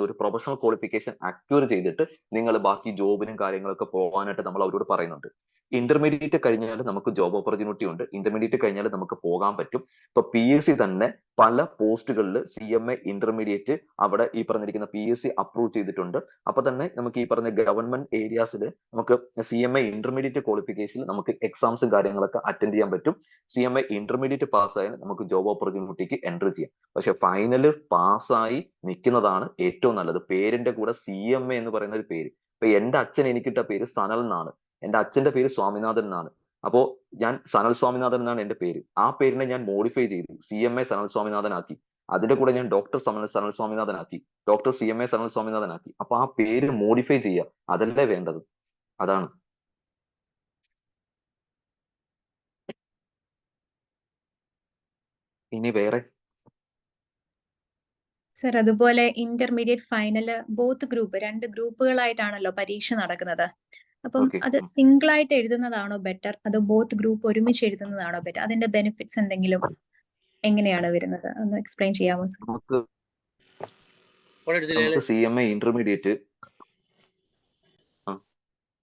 ഒരു പ്രൊഫഷണൽ ക്വാളിഫിക്കേഷൻ അക്വയർ ചെയ്തിട്ട് നിങ്ങൾ ബാക്കി ജോബിനും കാര്യങ്ങളൊക്കെ പോകാനായിട്ട് നമ്മൾ അവരോട് പറയുന്നുണ്ട്. ഇന്റർമീഡിയറ്റ് കഴിഞ്ഞാൽ നമുക്ക് ജോബ് ഓപ്പർച്യൂണിറ്റി ഉണ്ട്. ഇന്റർമീഡിയറ്റ് കഴിഞ്ഞാൽ നമുക്ക് പോകാൻ പറ്റും. ഇപ്പൊ PSC തന്നെ പല പോസ്റ്റുകളിൽ CMA ഇന്റർമീഡിയറ്റ് അവിടെ ഈ പറഞ്ഞിരിക്കുന്ന PSC അപ്രൂവ് ചെയ്തിട്ടുണ്ട്. അപ്പൊ തന്നെ നമുക്ക് ഈ പറഞ്ഞ ഗവൺമെന്റ് ഏരിയാസിൽ നമുക്ക് CMA ഇന്റർമീഡിയറ്റ് ക്വാളിഫിക്കേഷനിൽ നമുക്ക് എക്സാംസും കാര്യങ്ങളൊക്കെ അറ്റൻഡ് ചെയ്യാൻ പറ്റും. CMA ഇന്റർമീഡിയറ്റ് പാസ്സായാൽ നമുക്ക് ജോബ് ഓപ്പർച്യൂണിറ്റിക്ക് എൻട്രി ചെയ്യാം. പക്ഷെ ഫൈനൽ പാസ്സായി നിൽക്കുന്നതാണ് ഏറ്റവും നല്ലത്. പേരിന്റെ കൂടെ CMA എന്ന് പറയുന്ന ഒരു പേര്. ഇപ്പൊ എന്റെ അച്ഛൻ എനിക്കിട്ട പേര് സനൽ എന്നാണ്. എന്റെ അച്ഛന്റെ പേര് സ്വാമിനാഥൻ എന്നാണ്. അപ്പോ ഞാൻ സനൽ സ്വാമിനാഥൻ എന്നാണ് എന്റെ പേര്. ആ പേരിനെ ഞാൻ മോഡിഫൈ ചെയ്തു, CMA സനൽ സ്വാമിനാഥൻ ആക്കി. അതിന്റെ കൂടെ ഞാൻ ഡോക്ടർ സനൽ സ്വാമിനാഥൻ ആക്കി, ഡോക്ടർ CMA സനൽ സ്വാമിനാഥൻ ആക്കി. അപ്പൊ ആ പേര് മോഡിഫൈ ചെയ്യുക, അതല്ലേ വേണ്ടത്. അതാണ്. ഇനി വേറെ സർ, അതുപോലെ ഇന്റർമീഡിയറ്റ് ഫൈനല് ബോത്ത് ഗ്രൂപ്പ്, 2 ഗ്രൂപ്പുകളായിട്ടാണല്ലോ പരീക്ഷ നടക്കുന്നത്. അപ്പം ഓക്കെ. അത് സിംഗിൾ ആയിട്ട് എഴുതുന്നതാണോ ബെറ്റർ, അതോ ബോത്ത് ഗ്രൂപ്പ് ഒരുമിച്ച് എഴുതുന്നതാണോ ബെറ്റർ? അതിന്റെ ബെനിഫിറ്റ്സ് എന്തെങ്കിലും എങ്ങനെയാണ് വരുന്നത്, ഒന്ന് എക്സ്പ്ലെയിൻ ചെയ്യാമോ സർ? നമുക്ക് CMA ഇന്റർമീഡിയറ്റ്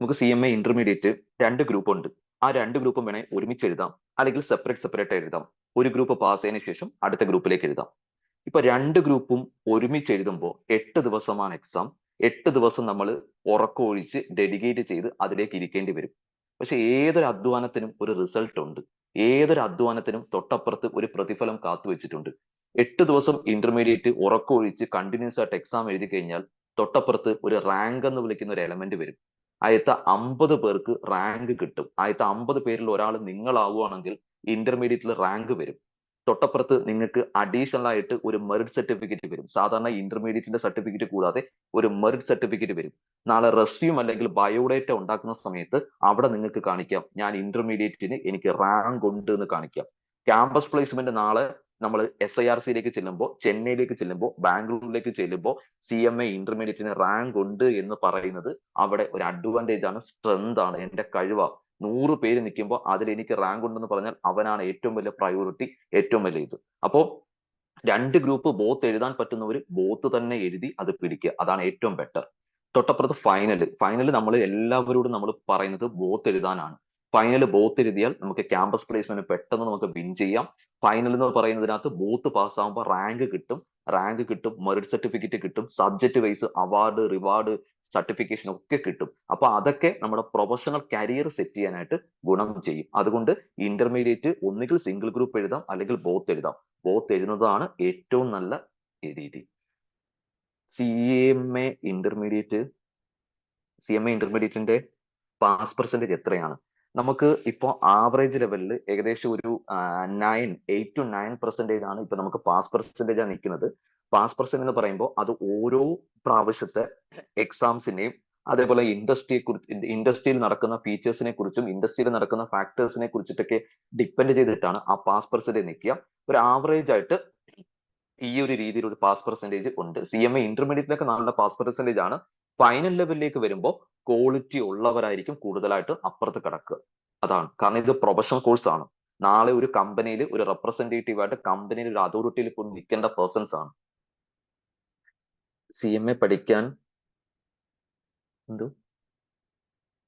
നമുക്ക് CMA ഇന്റർമീഡിയറ്റ് 2 ഗ്രൂപ്പ് ഉണ്ട്. ആ 2 ഗ്രൂപ്പും വേണേ ഒരുമിച്ച് എഴുതാം, അല്ലെങ്കിൽ സെപ്പറേറ്റ് എഴുതാം. ഒരു ഗ്രൂപ്പ് പാസ് ആയതിനു ശേഷം അടുത്ത ഗ്രൂപ്പിലേക്ക് എഴുതാം. ഇപ്പൊ 2 ഗ്രൂപ്പും ഒരുമിച്ച് എഴുതുമ്പോൾ 8 ദിവസമാണ് എക്സാം. 8 ദിവസം നമ്മൾ ഉറക്കമൊഴിച്ച് ഡെഡിക്കേറ്റ് ചെയ്ത് അതിലേക്ക് ഇരിക്കേണ്ടി വരും. പക്ഷെ ഏതൊരു അധ്വാനത്തിനും ഒരു റിസൾട്ട് ഉണ്ട്. ഏതൊരു അധ്വാനത്തിനും തൊട്ടപ്പുറത്ത് ഒരു പ്രതിഫലം കാത്തുവെച്ചിട്ടുണ്ട്. 8 ദിവസം ഇന്റർമീഡിയറ്റ് ഉറക്കമൊഴിച്ച് കണ്ടിന്യൂസ് ആയിട്ട് എക്സാം എഴുതി കഴിഞ്ഞാൽ തൊട്ടപ്പുറത്ത് ഒരു റാങ്ക് എന്ന് വിളിക്കുന്ന ഒരു എലമെന്റ് വരും. ആദ്യത്തെ 50 പേർക്ക് റാങ്ക് കിട്ടും. ആദ്യത്തെ 50 പേരിൽ ഒരാൾ നിങ്ങളാവുകയാണെങ്കിൽ ഇന്റർമീഡിയറ്റിൽ റാങ്ക് വരും. തൊട്ടപ്പുറത്ത് നിങ്ങൾക്ക് അഡീഷണൽ ആയിട്ട് ഒരു മെറിറ്റ് സർട്ടിഫിക്കറ്റ് വരും. സാധാരണ ഇന്റർമീഡിയറ്റിന്റെ സർട്ടിഫിക്കറ്റ് കൂടാതെ ഒരു മെറിറ്റ് സർട്ടിഫിക്കറ്റ് വരും. നാളെ റെസ്യൂം അല്ലെങ്കിൽ ബയോഡേറ്റ ഉണ്ടാക്കുന്ന സമയത്ത് അവിടെ നിങ്ങൾക്ക് കാണിക്കാം, ഞാൻ ഇന്റർമീഡിയറ്റിന് എനിക്ക് റാങ്ക് ഉണ്ട് എന്ന് കാണിക്കാം. ക്യാമ്പസ് പ്ലേസ്മെന്റ് നാളെ നമ്മൾ SIRC ചെല്ലുമ്പോൾ, ചെന്നൈയിലേക്ക് ചെല്ലുമ്പോൾ, ബാംഗ്ലൂരിലേക്ക് ചെല്ലുമ്പോൾ CMA ഇന്റർമീഡിയറ്റിന് റാങ്ക് ഉണ്ട് എന്ന് പറയുന്നത് അവിടെ ഒരു അഡ്വാൻറ്റേജ് ആണ്, സ്ട്രെങ്ത് ആണ്, എന്റെ കഴിവാണ്. 100 പേര് നിൽക്കുമ്പോൾ അതിൽ എനിക്ക് റാങ്ക് ഉണ്ടെന്ന് പറഞ്ഞാൽ അവനാണ് ഏറ്റവും വലിയ പ്രയോറിറ്റി, ഏറ്റവും വലിയ ഇത്. അപ്പോ 2 ഗ്രൂപ്പ് ബോത്ത് എഴുതാൻ പറ്റുന്നവർ ബോത്ത് തന്നെ എഴുതി അത് പിടിക്കുക, അതാണ് ഏറ്റവും ബെറ്റർ. തൊട്ടപ്പുറത്ത് ഫൈനൽ നമ്മൾ എല്ലാവരോടും നമ്മൾ പറയുന്നത് ബോത്ത് എഴുതാനാണ്. ഫൈനൽ ബോത്ത് എഴുതിയാൽ നമുക്ക് ക്യാമ്പസ് പ്ലേസ്മെന്റ് പെട്ടെന്ന് നമുക്ക് വിൻ ചെയ്യാം. ഫൈനൽ എന്ന് പറയുന്നതിനകത്ത് ബോത്ത് പാസ്സാകുമ്പോൾ റാങ്ക് കിട്ടും, മെറിറ്റ് സർട്ടിഫിക്കറ്റ് കിട്ടും, subject wise award, reward, certification ഒക്കെ കിട്ടും. അപ്പൊ അതൊക്കെ നമ്മുടെ പ്രൊഫഷണൽ കരിയർ സെറ്റ് ചെയ്യാനായിട്ട് ഗുണം ചെയ്യും. അതുകൊണ്ട് ഇന്റർമീഡിയറ്റ് ഒന്നുകിൽ സിംഗിൾ ഗ്രൂപ്പ് എഴുതാം അല്ലെങ്കിൽ ബോത്ത് എഴുതാം. ബോത്ത് എഴുതുന്നതാണ് ഏറ്റവും നല്ല രീതി. CMA ഇന്റർമീഡിയറ്റിന്റെ പാസ് പെർസെന്റേജ് എത്രയാണ്? നമുക്ക് ഇപ്പോ ആവറേജ് ലെവലിൽ ഏകദേശം ഒരു 8 to 9% ആണ് ഇപ്പൊ നമുക്ക് പാസ് പെർസെന്റേജ് ആണ് നിൽക്കുന്നത്. പാസ് പെർസെന്റ് എന്ന് പറയുമ്പോൾ അത് ഓരോ പ്രാവശ്യത്തെ എക്സാംസിനെയും അതേപോലെ ഇൻഡസ്ട്രിയിൽ നടക്കുന്ന ഫീച്ചേഴ്സിനെ കുറിച്ചും ഇൻഡസ്ട്രിയിൽ നടക്കുന്ന ഫാക്ടേഴ്സിനെ കുറിച്ചിട്ടൊക്കെ ഡിപ്പെൻഡ് ചെയ്തിട്ടാണ് ആ പാസ് പെർസെന്റേജ് നിൽക്കുക. ഒരു ആവറേജ് ആയിട്ട് ഈ ഒരു രീതിയിൽ ഒരു പാസ് പെർസെന്റേജ് ഉണ്ട്. CMA ഇന്റർമീഡിയറ്റിലൊക്കെ നല്ല പാസ് പെർസെന്റേജ് ആണ്. ഫൈനൽ ലെവലിലേക്ക് വരുമ്പോൾ ക്വാളിറ്റി ഉള്ളവരായിരിക്കും കൂടുതലായിട്ട് അപ്പുറത്ത് കിടക്കുക. അതാണ് കാരണം ഇത് പ്രൊഫഷണൽ കോഴ്സ് ആണ്. നാളെ ഒരു കമ്പനിയിൽ ഒരു റെപ്രസെന്റേറ്റീവ് ആയിട്ട് കമ്പനിയിൽ ഒരു അതോറിറ്റിയിൽ പോയി നിൽക്കേണ്ട പേഴ്സൺസ് ആണ്. CMA പഠിക്കാൻ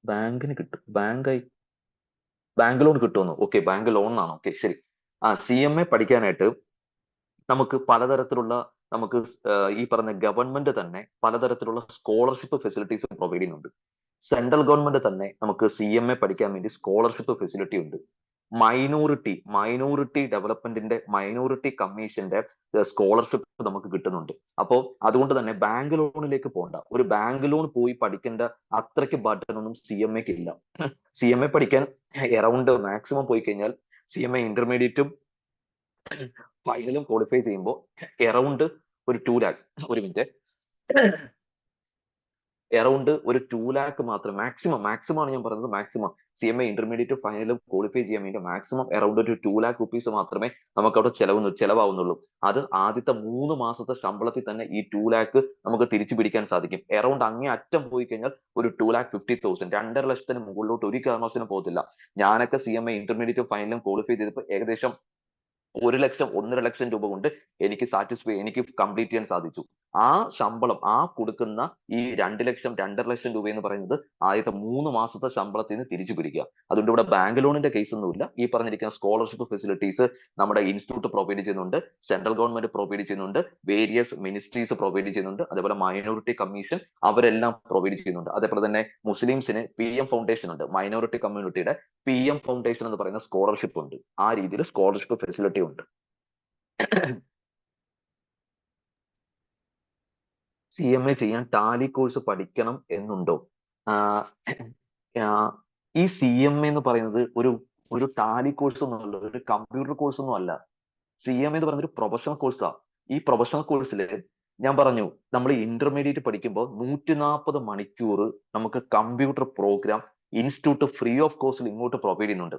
ബാങ്കിന് കിട്ടും, ബാങ്ക് ലോൺ കിട്ടുമെന്നോ? ഓക്കെ, ബാങ്ക് ലോൺ ആണോ? ഓക്കെ, ശരി. CMA പഠിക്കാനായിട്ട് നമുക്ക് പലതരത്തിലുള്ള നമുക്ക് ഈ പറഞ്ഞ ഗവൺമെന്റ് തന്നെ പലതരത്തിലുള്ള സ്കോളർഷിപ്പ് ഫെസിലിറ്റീസ് പ്രൊവൈഡ് ചെയ്യുന്നുണ്ട്. സെൻട്രൽ ഗവൺമെന്റ് തന്നെ നമുക്ക് CMA പഠിക്കാൻ വേണ്ടി സ്കോളർഷിപ്പ് ഫെസിലിറ്റി ഉണ്ട്. മൈനോറിറ്റി ഡെവലപ്മെന്റിന്റെ മൈനോറിറ്റി കമ്മീഷന്റെ സ്കോളർഷിപ്പ് നമുക്ക് കിട്ടുന്നുണ്ട്. അപ്പോൾ അതുകൊണ്ട് തന്നെ ബാങ്ക് ലോണിലേക്ക് പോകണ്ട, ഒരു ബാങ്ക് ലോൺ പോയി പഠിക്കേണ്ട അത്രയ്ക്ക് ബർഡൻ ഒന്നും CMAക്ക് ഇല്ല. CMA പഠിക്കാൻ അറൗണ്ട് മാക്സിമം പോയി കഴിഞ്ഞാൽ CMA ഇന്റർമീഡിയറ്റും ഫൈനലും ക്വാളിഫൈ ചെയ്യുമ്പോൾ അറൗണ്ട് ഒരു 2 lakh, ഒരു മിനിറ്റ്, അറൗണ്ട് ഒരു 2 lakh മാത്രം മാക്സിമം ആണ് ഞാൻ പറയുന്നത്. മാക്സിമം CMA ഇന്റർമീഡിയറ്റ് ഫൈനലും ക്വാളിഫൈ ചെയ്യാൻ വേണ്ടി മാക്സിമം അറൗണ്ട് ഒരു 2 lakh rupees മാത്രമേ നമുക്ക് അവിടെ ചെലവാവുന്നുള്ളൂ. അത് ആദ്യത്തെ 3 മാസത്തെ ശമ്പളത്തിൽ തന്നെ ഈ 2 lakh നമുക്ക് തിരിച്ചു പിടിക്കാൻ സാധിക്കും. അറൗണ്ട് അങ്ങേ അറ്റം പോയി കഴിഞ്ഞാൽ ഒരു 2,50,000, 2.5 ലക്ഷത്തിന് മുകളിലോട്ട് ഒരു കാരണവശാലും പോകത്തില്ല. ഞാനൊക്കെ CMA ഇന്റർമീഡിയറ്റ് ഫൈനലും ക്വാളിഫൈ ചെയ്തപ്പോൾ ഏകദേശം 1 ലക്ഷം 1.5 ലക്ഷം രൂപ കൊണ്ട് എനിക്ക് കംപ്ലീറ്റ് ചെയ്യാൻ സാധിച്ചു. ആ ശമ്പളം, ആ കൊടുക്കുന്ന ഈ 2 ലക്ഷം 2.5 ലക്ഷം രൂപ എന്ന് പറയുന്നത് ആദ്യത്തെ 3 മാസത്തെ ശമ്പളത്തിൽ നിന്ന് തിരിച്ചു പിടിക്കുക. അതുകൊണ്ട് ഇവിടെ ബാങ്ക് ലോണിന്റെ കേസ് ഒന്നുമില്ല. ഈ പറഞ്ഞിരിക്കുന്ന സ്കോളർഷിപ്പ് ഫെസിലിറ്റീസ് നമ്മുടെ ഇൻസ്റ്റിറ്റ്യൂട്ട് പ്രൊവൈഡ് ചെയ്യുന്നുണ്ട്, സെൻട്രൽ ഗവൺമെന്റ് പ്രൊവൈഡ് ചെയ്യുന്നുണ്ട്, വേരിയസ് മിനിസ്ട്രീസ് പ്രൊവൈഡ് ചെയ്യുന്നുണ്ട്, അതേപോലെ മൈനോറിറ്റി കമ്മീഷൻ അവരെല്ലാം പ്രൊവൈഡ് ചെയ്യുന്നുണ്ട്. അതേപോലെ തന്നെ മുസ്ലിംസിന് PM ഫൗണ്ടേഷൻ ഉണ്ട്, മൈനോറിറ്റി കമ്മ്യൂണിറ്റിയുടെ PM ഫൗണ്ടേഷൻ എന്ന് പറയുന്ന സ്കോളർഷിപ്പ് ഉണ്ട്. ആ രീതിയിൽ സ്കോളർഷിപ്പ് ഫെസിലിറ്റി ഉണ്ട്. CMA ചെയ്യാൻ ടാലി കോഴ്സ് പഠിക്കണം എന്നുണ്ടോ? ഈ CMA എന്ന് പറയുന്നത് ഒരു ടാലി കോഴ്സ് ഒന്നുമല്ല, ഒരു കമ്പ്യൂട്ടർ കോഴ്സ് ഒന്നും അല്ല. CMA എന്ന് പറയുന്നത് ഒരു പ്രൊഫഷണൽ കോഴ്സാണ്. ഈ പ്രൊഫഷണൽ കോഴ്സിൽ ഞാൻ പറഞ്ഞു, നമ്മൾ ഇന്റർമീഡിയറ്റ് പഠിക്കുമ്പോൾ 140 മണിക്കൂർ നമുക്ക് computer program institute free of കോസ്റ്റിൽ ഇങ്ങോട്ട് പ്രൊവൈഡ് ചെയ്യുന്നുണ്ട്.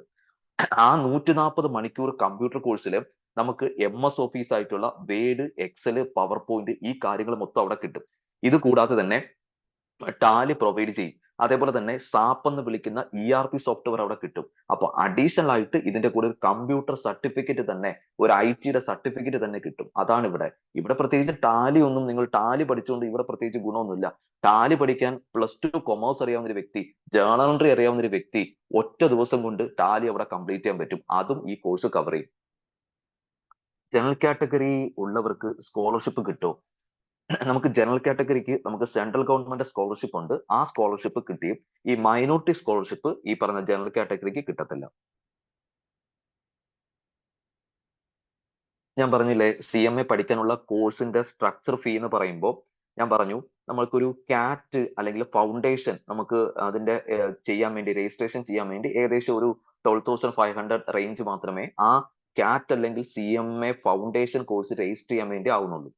ആ 140 മണിക്കൂർ കമ്പ്യൂട്ടർ കോഴ്സിൽ നമുക്ക് MS ഓഫീസ് ആയിട്ടുള്ള വേഡ്, എക്സൽ, പവർ പോയിന്റ് ഈ കാര്യങ്ങൾ മൊത്തം അവിടെ കിട്ടും. ഇത് കൂടാതെ തന്നെ ടാലി പ്രൊവൈഡ് ചെയ്യും. അതേപോലെ തന്നെ സാപ്പ് എന്ന് വിളിക്കുന്ന ERP സോഫ്റ്റ്വെയർ അവിടെ കിട്ടും. അപ്പൊ അഡീഷണൽ ആയിട്ട് ഇതിന്റെ കൂടെ ഒരു കമ്പ്യൂട്ടർ സർട്ടിഫിക്കറ്റ് തന്നെ, ഒരു IT സർട്ടിഫിക്കറ്റ് തന്നെ കിട്ടും. അതാണ് ഇവിടെ പ്രത്യേകിച്ച് ടാലി ഒന്നും, നിങ്ങൾ ടാലി പഠിച്ചുകൊണ്ട് ഇവിടെ പ്രത്യേകിച്ച് ഗുണമൊന്നുമില്ല. ടാലി പഠിക്കാൻ +2 കൊമേഴ്സ് അറിയാവുന്ന ഒരു വ്യക്തി, ജേർണൽ എൻട്രി അറിയാവുന്ന ഒരു വ്യക്തി ഒറ്റ ദിവസം കൊണ്ട് ടാലി അവിടെ കംപ്ലീറ്റ് ചെയ്യാൻ പറ്റും. അതും ഈ കോഴ്സ് കവർ ചെയ്യും. ജനറൽ കാറ്റഗറി ഉള്ളവർക്ക് സ്കോളർഷിപ്പ് കിട്ടുമോ? നമുക്ക് ജനറൽ കാറ്റഗറിക്ക് നമുക്ക് സെൻട്രൽ ഗവൺമെന്റ് സ്കോളർഷിപ്പ് ഉണ്ട്. ആ സ്കോളർഷിപ്പ് കിട്ടിയും ഈ മൈനോറിറ്റി സ്കോളർഷിപ്പ് ഈ പറഞ്ഞ ജനറൽ കാറ്റഗറിക്ക് കിട്ടത്തില്ല. ഞാൻ പറഞ്ഞില്ലേ, CMA പഠിക്കാനുള്ള കോഴ്സിന്റെ സ്ട്രക്ചർ ഫീ എന്ന് പറയുമ്പോൾ ഞാൻ പറഞ്ഞു, നമ്മൾക്കൊരു CAT അല്ലെങ്കിൽ ഫൗണ്ടേഷൻ നമുക്ക് അതിന്റെ ചെയ്യാൻ വേണ്ടി, രജിസ്ട്രേഷൻ ചെയ്യാൻ വേണ്ടി ഏകദേശം ഒരു 12,500 റേഞ്ച് മാത്രമേ ആ കാറ്റ് അല്ലെങ്കിൽ CMA ഫൗണ്ടേഷൻ കോഴ്സ് രജിസ്റ്റർ ചെയ്യാൻ വേണ്ടി ആവുന്നുള്ളൂ.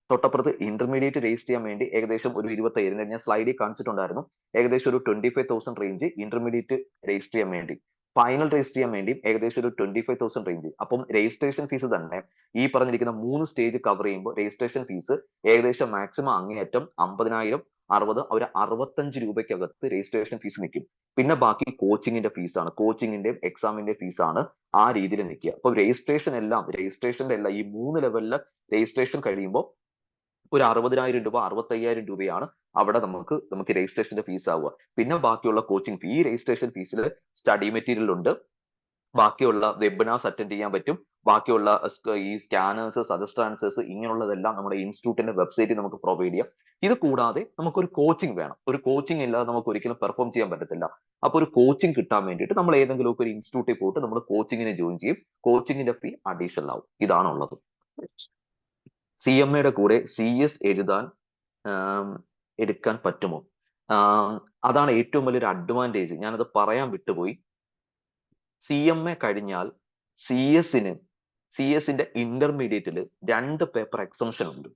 തൊട്ടപ്പുറത്ത് ഇന്റർമീഡിയറ്റ് രജിസ്റ്റർ ചെയ്യാൻ വേണ്ടി ഏകദേശം ഒരു 25,000, ഞാൻ സ്ലൈഡിൽ കാണിച്ചിട്ടുണ്ടായിരുന്നു, ഏകദേശം ഒരു 25,000 റേഞ്ച് ഇന്റർമീഡിയറ്റ് രജിസ്റ്റർ ചെയ്യാൻ വേണ്ടി. ഫൈനൽ രജിസ്റ്റർ ചെയ്യാൻ വേണ്ടി ഏകദേശം ഒരു 25,000 റേഞ്ച്. അപ്പം രജിസ്ട്രേഷൻ ഫീസ് തന്നെ ഈ പറഞ്ഞിരിക്കുന്ന 3 സ്റ്റേജ് കവർ ചെയ്യുമ്പോൾ രജിസ്ട്രേഷൻ ഫീസ് ഏകദേശം മാക്സിമം അങ്ങേയറ്റം 50,000, 60, ഒരു 65 രൂപയ്ക്കകത്ത് രജിസ്ട്രേഷൻ ഫീസ് നിൽക്കും. പിന്നെ ബാക്കി കോച്ചിങ്ങിന്റെ ഫീസാണ്, കോച്ചിങ്ങിന്റെയും എക്സാമിന്റെ ഫീസാണ് ആ രീതിയിൽ നിൽക്കുക. അപ്പൊ രജിസ്ട്രേഷന്റെ എല്ലാം ഈ 3 ലെവലിലെ രജിസ്ട്രേഷൻ കഴിയുമ്പോൾ ഒരു 60,000 രൂപ, 65,000 രൂപയാണ് അവിടെ നമുക്ക് രജിസ്ട്രേഷന്റെ ഫീസ് ആവുക. പിന്നെ ബാക്കിയുള്ള കോച്ചിങ് ഫീ, ഈ രജിസ്ട്രേഷൻ ഫീസിൽ സ്റ്റഡി മെറ്റീരിയൽ ഉണ്ട്, ബാക്കിയുള്ള വെബിനാർസ് അറ്റൻഡ് ചെയ്യാൻ പറ്റും, ബാക്കിയുള്ള ഈ സ്കാനേഴ്സ്, സജസ്റ്റ് ആൻസേഴ്സ്, ഇങ്ങനെയുള്ളതെല്ലാം നമ്മുടെ ഇൻസ്റ്റിറ്റ്യൂട്ടിന്റെ വെബ്സൈറ്റിൽ നമുക്ക് പ്രൊവൈഡ് ചെയ്യാം. ഇത് കൂടാതെ നമുക്കൊരു കോച്ചിങ് വേണം. ഒരു കോച്ചിങ് ഇല്ലാതെ നമുക്ക് ഒരിക്കലും പെർഫോം ചെയ്യാൻ പറ്റത്തില്ല. അപ്പൊ ഒരു കോച്ചിങ് കിട്ടാൻ വേണ്ടിയിട്ട് നമ്മൾ ഏതെങ്കിലും ഒരു ഇൻസ്റ്റിറ്റ്യൂട്ടിൽ പോയിട്ട് നമ്മൾ കോച്ചിങ്ങിന് ജോയിൻ ചെയ്യും. കോച്ചിങ്ങിന്റെ ഫീ അഡീഷണൽ ആവും. ഇതാണുള്ളത്. CMA കൂടെ CS എടുക്കാൻ പറ്റുമോ? അതാണ് ഏറ്റവും വലിയൊരു അഡ്വാൻറ്റേജ്. ഞാനത് പറയാൻ വിട്ടുപോയി. CMA കഴിഞ്ഞാൽ CS-ന്റെ ഇന്റർമീഡിയറ്റില് 2 പേപ്പർ എക്സംഷൻ ഉണ്ട്.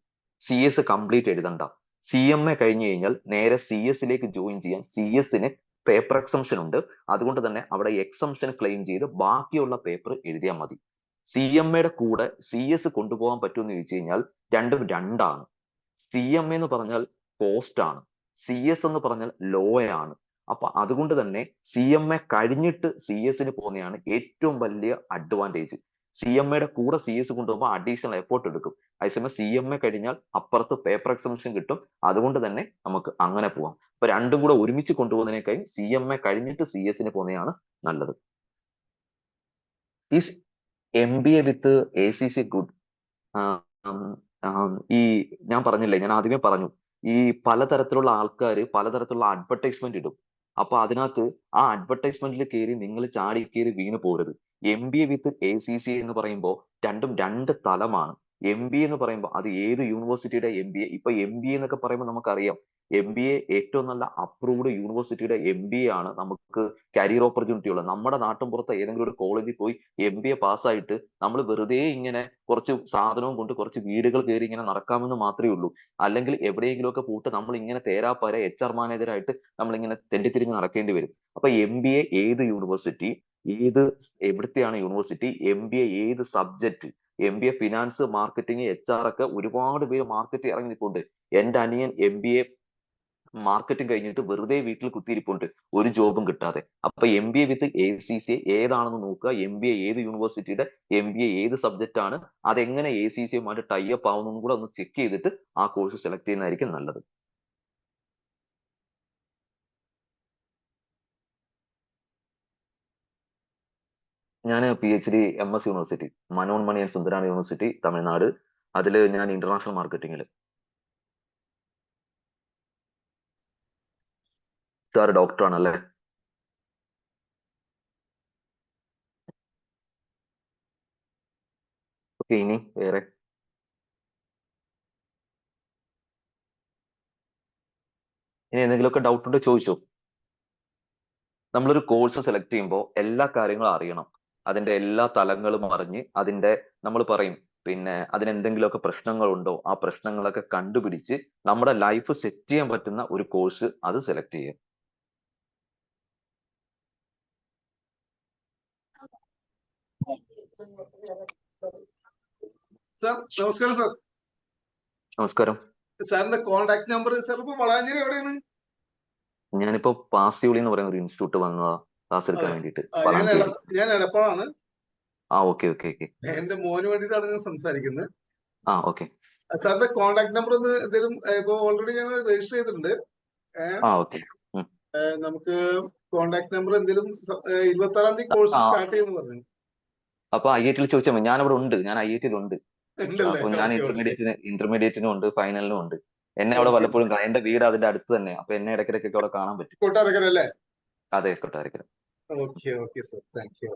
CS കംപ്ലീറ്റ് എഴുതണ്ട. CMA കഴിഞ്ഞു കഴിഞ്ഞാൽ നേരെ CS-ലേക്ക് ജോയിൻ ചെയ്യാൻ CS-ന് പേപ്പർ എക്സംഷൻ ഉണ്ട്. അതുകൊണ്ട് തന്നെ അവിടെ എക്സംഷൻ ക്ലെയിം ചെയ്ത് ബാക്കിയുള്ള പേപ്പർ എഴുതിയാൽ മതി. CMA കൂടെ CS കൊണ്ടുപോകാൻ പറ്റുമെന്ന് ചോദിച്ചു കഴിഞ്ഞാൽ രണ്ടും രണ്ടാണ്. CMA എന്ന് പറഞ്ഞാൽ പോസ്റ്റ് ആണ്, CS എന്ന് പറഞ്ഞാൽ ലോ ആണ്. അപ്പൊ അതുകൊണ്ട് തന്നെ CMA കഴിഞ്ഞിട്ട് CS-ന് പോകുന്നതാണ് ഏറ്റവും വലിയ അഡ്വാൻറ്റേജ്. CMA കൂടെ CS കൊണ്ടുപോകുമ്പോൾ അഡീഷണൽ എഫേർട്ട് എടുക്കും. അതേസമയം CMA കഴിഞ്ഞാൽ അപ്പുറത്ത് പേപ്പർ എക്സംഷൻ കിട്ടും. അതുകൊണ്ട് തന്നെ നമുക്ക് അങ്ങനെ പോവാം. അപ്പൊ രണ്ടും കൂടെ ഒരുമിച്ച് കൊണ്ടുപോകുന്നതിനേക്കാൾ CMA കഴിഞ്ഞിട്ട് CS-ന് പോകുന്നതാണ് നല്ലത്. Is MBA with ACC good? ഈ ഞാൻ പറഞ്ഞില്ലേ, ഞാൻ ആദ്യമേ പറഞ്ഞു, ഈ പലതരത്തിലുള്ള ആൾക്കാർ പലതരത്തിലുള്ള അഡ്വർടൈസ്മെന്റ് ഇടും. അപ്പൊ അതിനകത്ത് ആ അഡ്വർടൈസ്മെന്റിൽ കയറി നിങ്ങൾ ചാടി കയറി വീണ് പോകരുത്. MBA വിത്ത് ACC എന്ന് പറയുമ്പോൾ രണ്ടും 2 തലമാണ്. MBA എന്ന് പറയുമ്പോൾ അത് ഏത് യൂണിവേഴ്സിറ്റിയുടെ MBA. ഇപ്പൊ MBA എന്നൊക്കെ പറയുമ്പോൾ നമുക്കറിയാം, MBA ഏറ്റവും നല്ല അപ്രൂവ്ഡ് യൂണിവേഴ്സിറ്റിയുടെ MBA ആണ് നമുക്ക് കരിയർ ഓപ്പർച്യൂണിറ്റി ഉള്ളത്. നമ്മുടെ നാട്ടിൻപുറത്ത് ഏതെങ്കിലും ഒരു കോളേജിൽ പോയി MBA പാസ്സായിട്ട് നമ്മൾ വെറുതെ ഇങ്ങനെ കുറച്ച് സാധനവും കൊണ്ട് കുറച്ച് വീടുകൾ കയറി ഇങ്ങനെ നടക്കാമെന്ന് മാത്രമേ ഉള്ളൂ. അല്ലെങ്കിൽ എവിടെയെങ്കിലുമൊക്കെ പോയിട്ട് നമ്മൾ ഇങ്ങനെ തേരാപ്പാര HR മാനേജരായിട്ട് നമ്മൾ ഇങ്ങനെ തെണ്ടിത്തിരിഞ്ഞ് നടക്കേണ്ടി വരും. അപ്പൊ MBA ഏത് യൂണിവേഴ്സിറ്റി, എവിടുത്തെയാണ് യൂണിവേഴ്സിറ്റി, MBA ഏത് subject, MBA finance, marketing, HR ഒക്കെ ഒരുപാട് പേര് മാർക്കറ്റിൽ ഇറങ്ങി നിൽപ്പുണ്ട്. എന്റെ അനിയൻ MBA മാർക്കറ്റിംഗ് കഴിഞ്ഞിട്ട് വെറുതെ വീട്ടിൽ കുത്തിയിരിപ്പുണ്ട്, ഒരു ജോബും കിട്ടാതെ. അപ്പൊ MBA വിത്ത് ACC ഏതാണെന്ന് നോക്കുക, MBA ഏത് യൂണിവേഴ്സിറ്റിയുടെ, MBA ഏത് സബ്ജക്റ്റ് ആണ്, അതെങ്ങനെ ACC-യുമായിട്ട് ടൈ അപ്പ് ആവുന്നതും കൂടെ ഒന്ന് ചെക്ക് ചെയ്തിട്ട് ആ കോഴ്സ് സെലക്ട് ചെയ്യുന്നതായിരിക്കും നല്ലത്. ഞാൻ PhD MS university, Manonmani and Sundaranar university, Tamil Nadu. അതിൽ ഞാൻ ഇന്റർനാഷണൽ മാർക്കറ്റിംഗിൽ. സാർ ഡോക്ടറാണല്ലേ? ഓക്കെ, ഇനി വേറെ എന്തെങ്കിലുമൊക്കെ ഡൗട്ട് ഉണ്ടോ ചോദിച്ചോ. നമ്മളൊരു കോഴ്സ് സെലക്ട് ചെയ്യുമ്പോൾ എല്ലാ കാര്യങ്ങളും അറിയണം. അതിന്റെ എല്ലാ തലങ്ങളും അറിഞ്ഞ് അതിന്റെ നമ്മൾ പറയും പിന്നെ അതിനെന്തെങ്കിലുമൊക്കെ പ്രശ്നങ്ങളുണ്ടോ, ആ പ്രശ്നങ്ങളൊക്കെ കണ്ടുപിടിച്ച് നമ്മുടെ ലൈഫ് സെറ്റ് ചെയ്യാൻ പറ്റുന്ന ഒരു കോഴ്സ് അത് സെലക്ട് ചെയ്യുക. സാർ നമസ്കാരം. സാർ നമസ്കാരം. സാറിന്റെ കോൺടാക്ട് നമ്പർ. സാർ ഇപ്പൊ വളാഞ്ചേരി എവിടെയാണ്? ഞാനിപ്പോ പാസ്യൂളി എന്ന് പറയുന്ന ഒരു ഇൻസ്റ്റിറ്റ്യൂട്ട് വന്നതാ ക്ലാസ് എടുക്കാൻ വേണ്ടിട്ട്. ഞാൻ എടപ്പാളാണ്. Okay okay okay. എന്റെ മോന് വേണ്ടിയിട്ടാണ് ഞാൻ സംസാരിക്കുന്നത്. ഓക്കെ. സാറിന്റെ കോൺടാക്ട് നമ്പർ ഒന്ന് എന്തെങ്കിലും, ഇപ്പൊ ഓൾറെഡി ഞങ്ങൾ രജിസ്റ്റർ ചെയ്തിട്ടുണ്ട്. ഓക്കെ. നമുക്ക് കോൺടാക്ട് നമ്പർ എന്തെങ്കിലും 26-ാം തീയതി കോഴ്സ് സ്റ്റാർട്ട് ചെയ്യുമെന്ന് പറഞ്ഞു. അപ്പൊ IIT ചോദിച്ചാൽ മതി. ഞാൻ അവിടെ ഉണ്ട്, ഞാൻ IIT ഉണ്ട്. അപ്പൊ ഞാൻ ഇന്റർമീഡിയറ്റിനും ഉണ്ട്, ഫൈനലിനും ഉണ്ട്. എന്നെ അവിടെ പലപ്പോഴും എന്റെ വീട് അതിന്റെ അടുത്ത് തന്നെ. അപ്പൊ എന്നെ ഇടയ്ക്കിടയ്ക്കൊക്കെ അവിടെ കാണാൻ പറ്റും. കൊട്ടാരക്കര അല്ലേ? അതെ, Kottarakkara. Okay okay sir, thank you.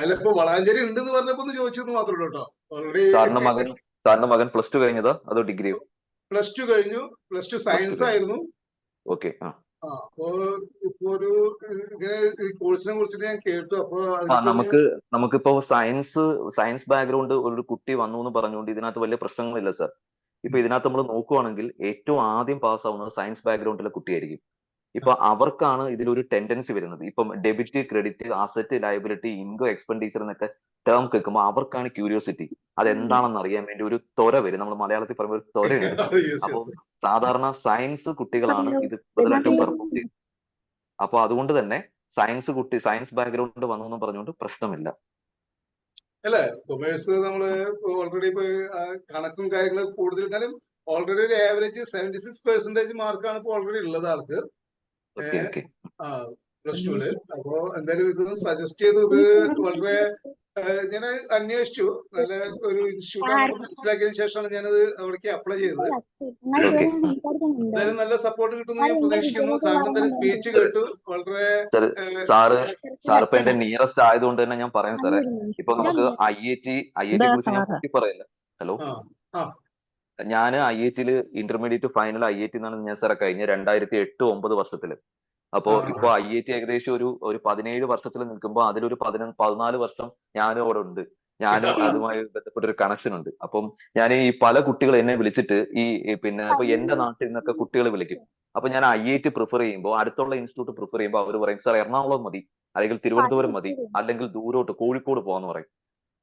അല്ല, ഇപ്പൊ വളാഞ്ചേരി ഉണ്ടെന്ന് പറഞ്ഞപ്പോ ഒന്ന് ചോദിച്ചെന്ന് മാത്രമേ ഉള്ളൂ കേട്ടോ. ഓൾറെഡി സാറിന്റെ മകൻ +2 കഴിഞ്ഞതോ അതോ ഡിഗ്രിയോ? +2 കഴിഞ്ഞു. +2 സയൻസ് ആയിരുന്നു. ഓക്കെ. അപ്പോ ഇപ്പൊ ഒരു ഇങ്ങനെ ഈ കോഴ്സിനെ കുറിച്ചിട്ട് ഞാൻ കേട്ടു. അപ്പൊ നമുക്കിപ്പോ സയൻസ് ബാക്ക്ഗ്രൗണ്ട് ഒരു കുട്ടി വന്നു എന്ന് പറഞ്ഞുകൊണ്ട് ഇതിനകത്ത് വലിയ പ്രശ്നങ്ങളില്ല സർ. ഇപ്പൊ ഇതിനകത്ത് നമ്മൾ നോക്കുവാണെങ്കിൽ ഏറ്റവും ആദ്യം പാസ്സാവുന്നത് സയൻസ് ബാക്ക്ഗ്രൗണ്ടിലെ കുട്ടിയായിരിക്കും. ഇപ്പൊ അവർക്കാണ് ഇതിലൊരു ടെൻഡൻസി വരുന്നത്. ഇപ്പം debit, credit, asset, liability, income, expenditure എന്നൊക്കെ ടേം കേൾക്കുമ്പോൾ അവർക്കാണ് ക്യൂരിയോസിറ്റി. അതെന്താണെന്ന് അറിയാൻ വേണ്ടി ഒരു ത്വര വരും. നമ്മൾ മലയാളത്തിൽ പറയുമ്പോൾ ഒരു ത്വരയുണ്ട്. അപ്പൊ സാധാരണ സയൻസ് കുട്ടികളാണ് ഇത് കൂടുതലായിട്ടും പെർഫോം ചെയ്യുന്നത്. അപ്പൊ അതുകൊണ്ട് തന്നെ സയൻസ് ബാക്ക്ഗ്രൗണ്ട് വന്നു എന്ന് പറഞ്ഞുകൊണ്ട് പ്രശ്നമില്ല. അല്ലെ, കൊമേഴ്സ് നമ്മള് ഓൾറെഡി ഇപ്പൊ കണക്കും കാര്യങ്ങളൊക്കെ കൂടുതൽ, എന്നാലും ഓൾറെഡി ഒരു ആവറേജ് 76% മാർക്കാണ് ഇപ്പൊ ഓൾറെഡി ഉള്ളത് ആൾക്ക് പ്ലസ് ടുല്. അപ്പൊ എന്തായാലും ഇത് സജസ്റ്റ് ചെയ്തു. ഇത് വളരെ ഞാൻ അന്വേഷിച്ചു, നല്ല ഒരു ഇൻസ്റ്റിറ്റ്യൂട്ടാണെന്ന് മനസ്സിലാക്കിയതിനു ശേഷമാണ് ഞാനത് അവിടേക്ക് അപ്ലൈ ചെയ്തത്. എന്തായാലും നല്ല സപ്പോർട്ട് കിട്ടുമെന്ന് ഞാൻ പ്രതീക്ഷിക്കുന്നു. സാറിന് എന്തായാലും സ്പീച്ച് കേട്ടു, വളരെ സാറിപ്പോ എന്റെ നിയറസ്റ്റ് ആയതുകൊണ്ട് തന്നെ ഞാൻ പറയാം സാറേ. ഇപ്പൊ നമുക്ക് IIT കുറിച്ച് ഞാൻ കുട്ടി പറയില്ല. ഹലോ, ഞാൻ IIT ഇന്റർമീഡിയറ്റ് ഫൈനൽ IIT എന്നാണ് ഞാൻ സാറെ കഴിഞ്ഞ 2008-09 വർഷത്തില്. അപ്പോ ഇപ്പൊ IIT ഏകദേശം ഒരു 17 വർഷത്തിൽ നിൽക്കുമ്പോൾ അതിലൊരു 14 വർഷം ഞാനും അവിടെ ഉണ്ട്. ഞാനും അതുമായി ബന്ധപ്പെട്ട ഒരു കണക്ഷൻ ഉണ്ട്. അപ്പം ഞാൻ ഈ പല കുട്ടികൾ എന്നെ വിളിച്ചിട്ട് പിന്നെ ഇപ്പൊ എന്റെ നാട്ടിൽ നിന്നൊക്കെ കുട്ടികൾ വിളിക്കും. അപ്പൊ ഞാൻ IIT പ്രിഫർ ചെയ്യുമ്പോൾ, അടുത്തുള്ള ഇൻസ്റ്റിറ്റ്യൂട്ട് പ്രിഫർ ചെയ്യുമ്പോൾ അവർ പറയും സാർ എറണാകുളം മതി, അല്ലെങ്കിൽ തിരുവനന്തപുരം മതി, അല്ലെങ്കിൽ ദൂരോട്ട് കോഴിക്കോട് പോകാന്ന് പറയും.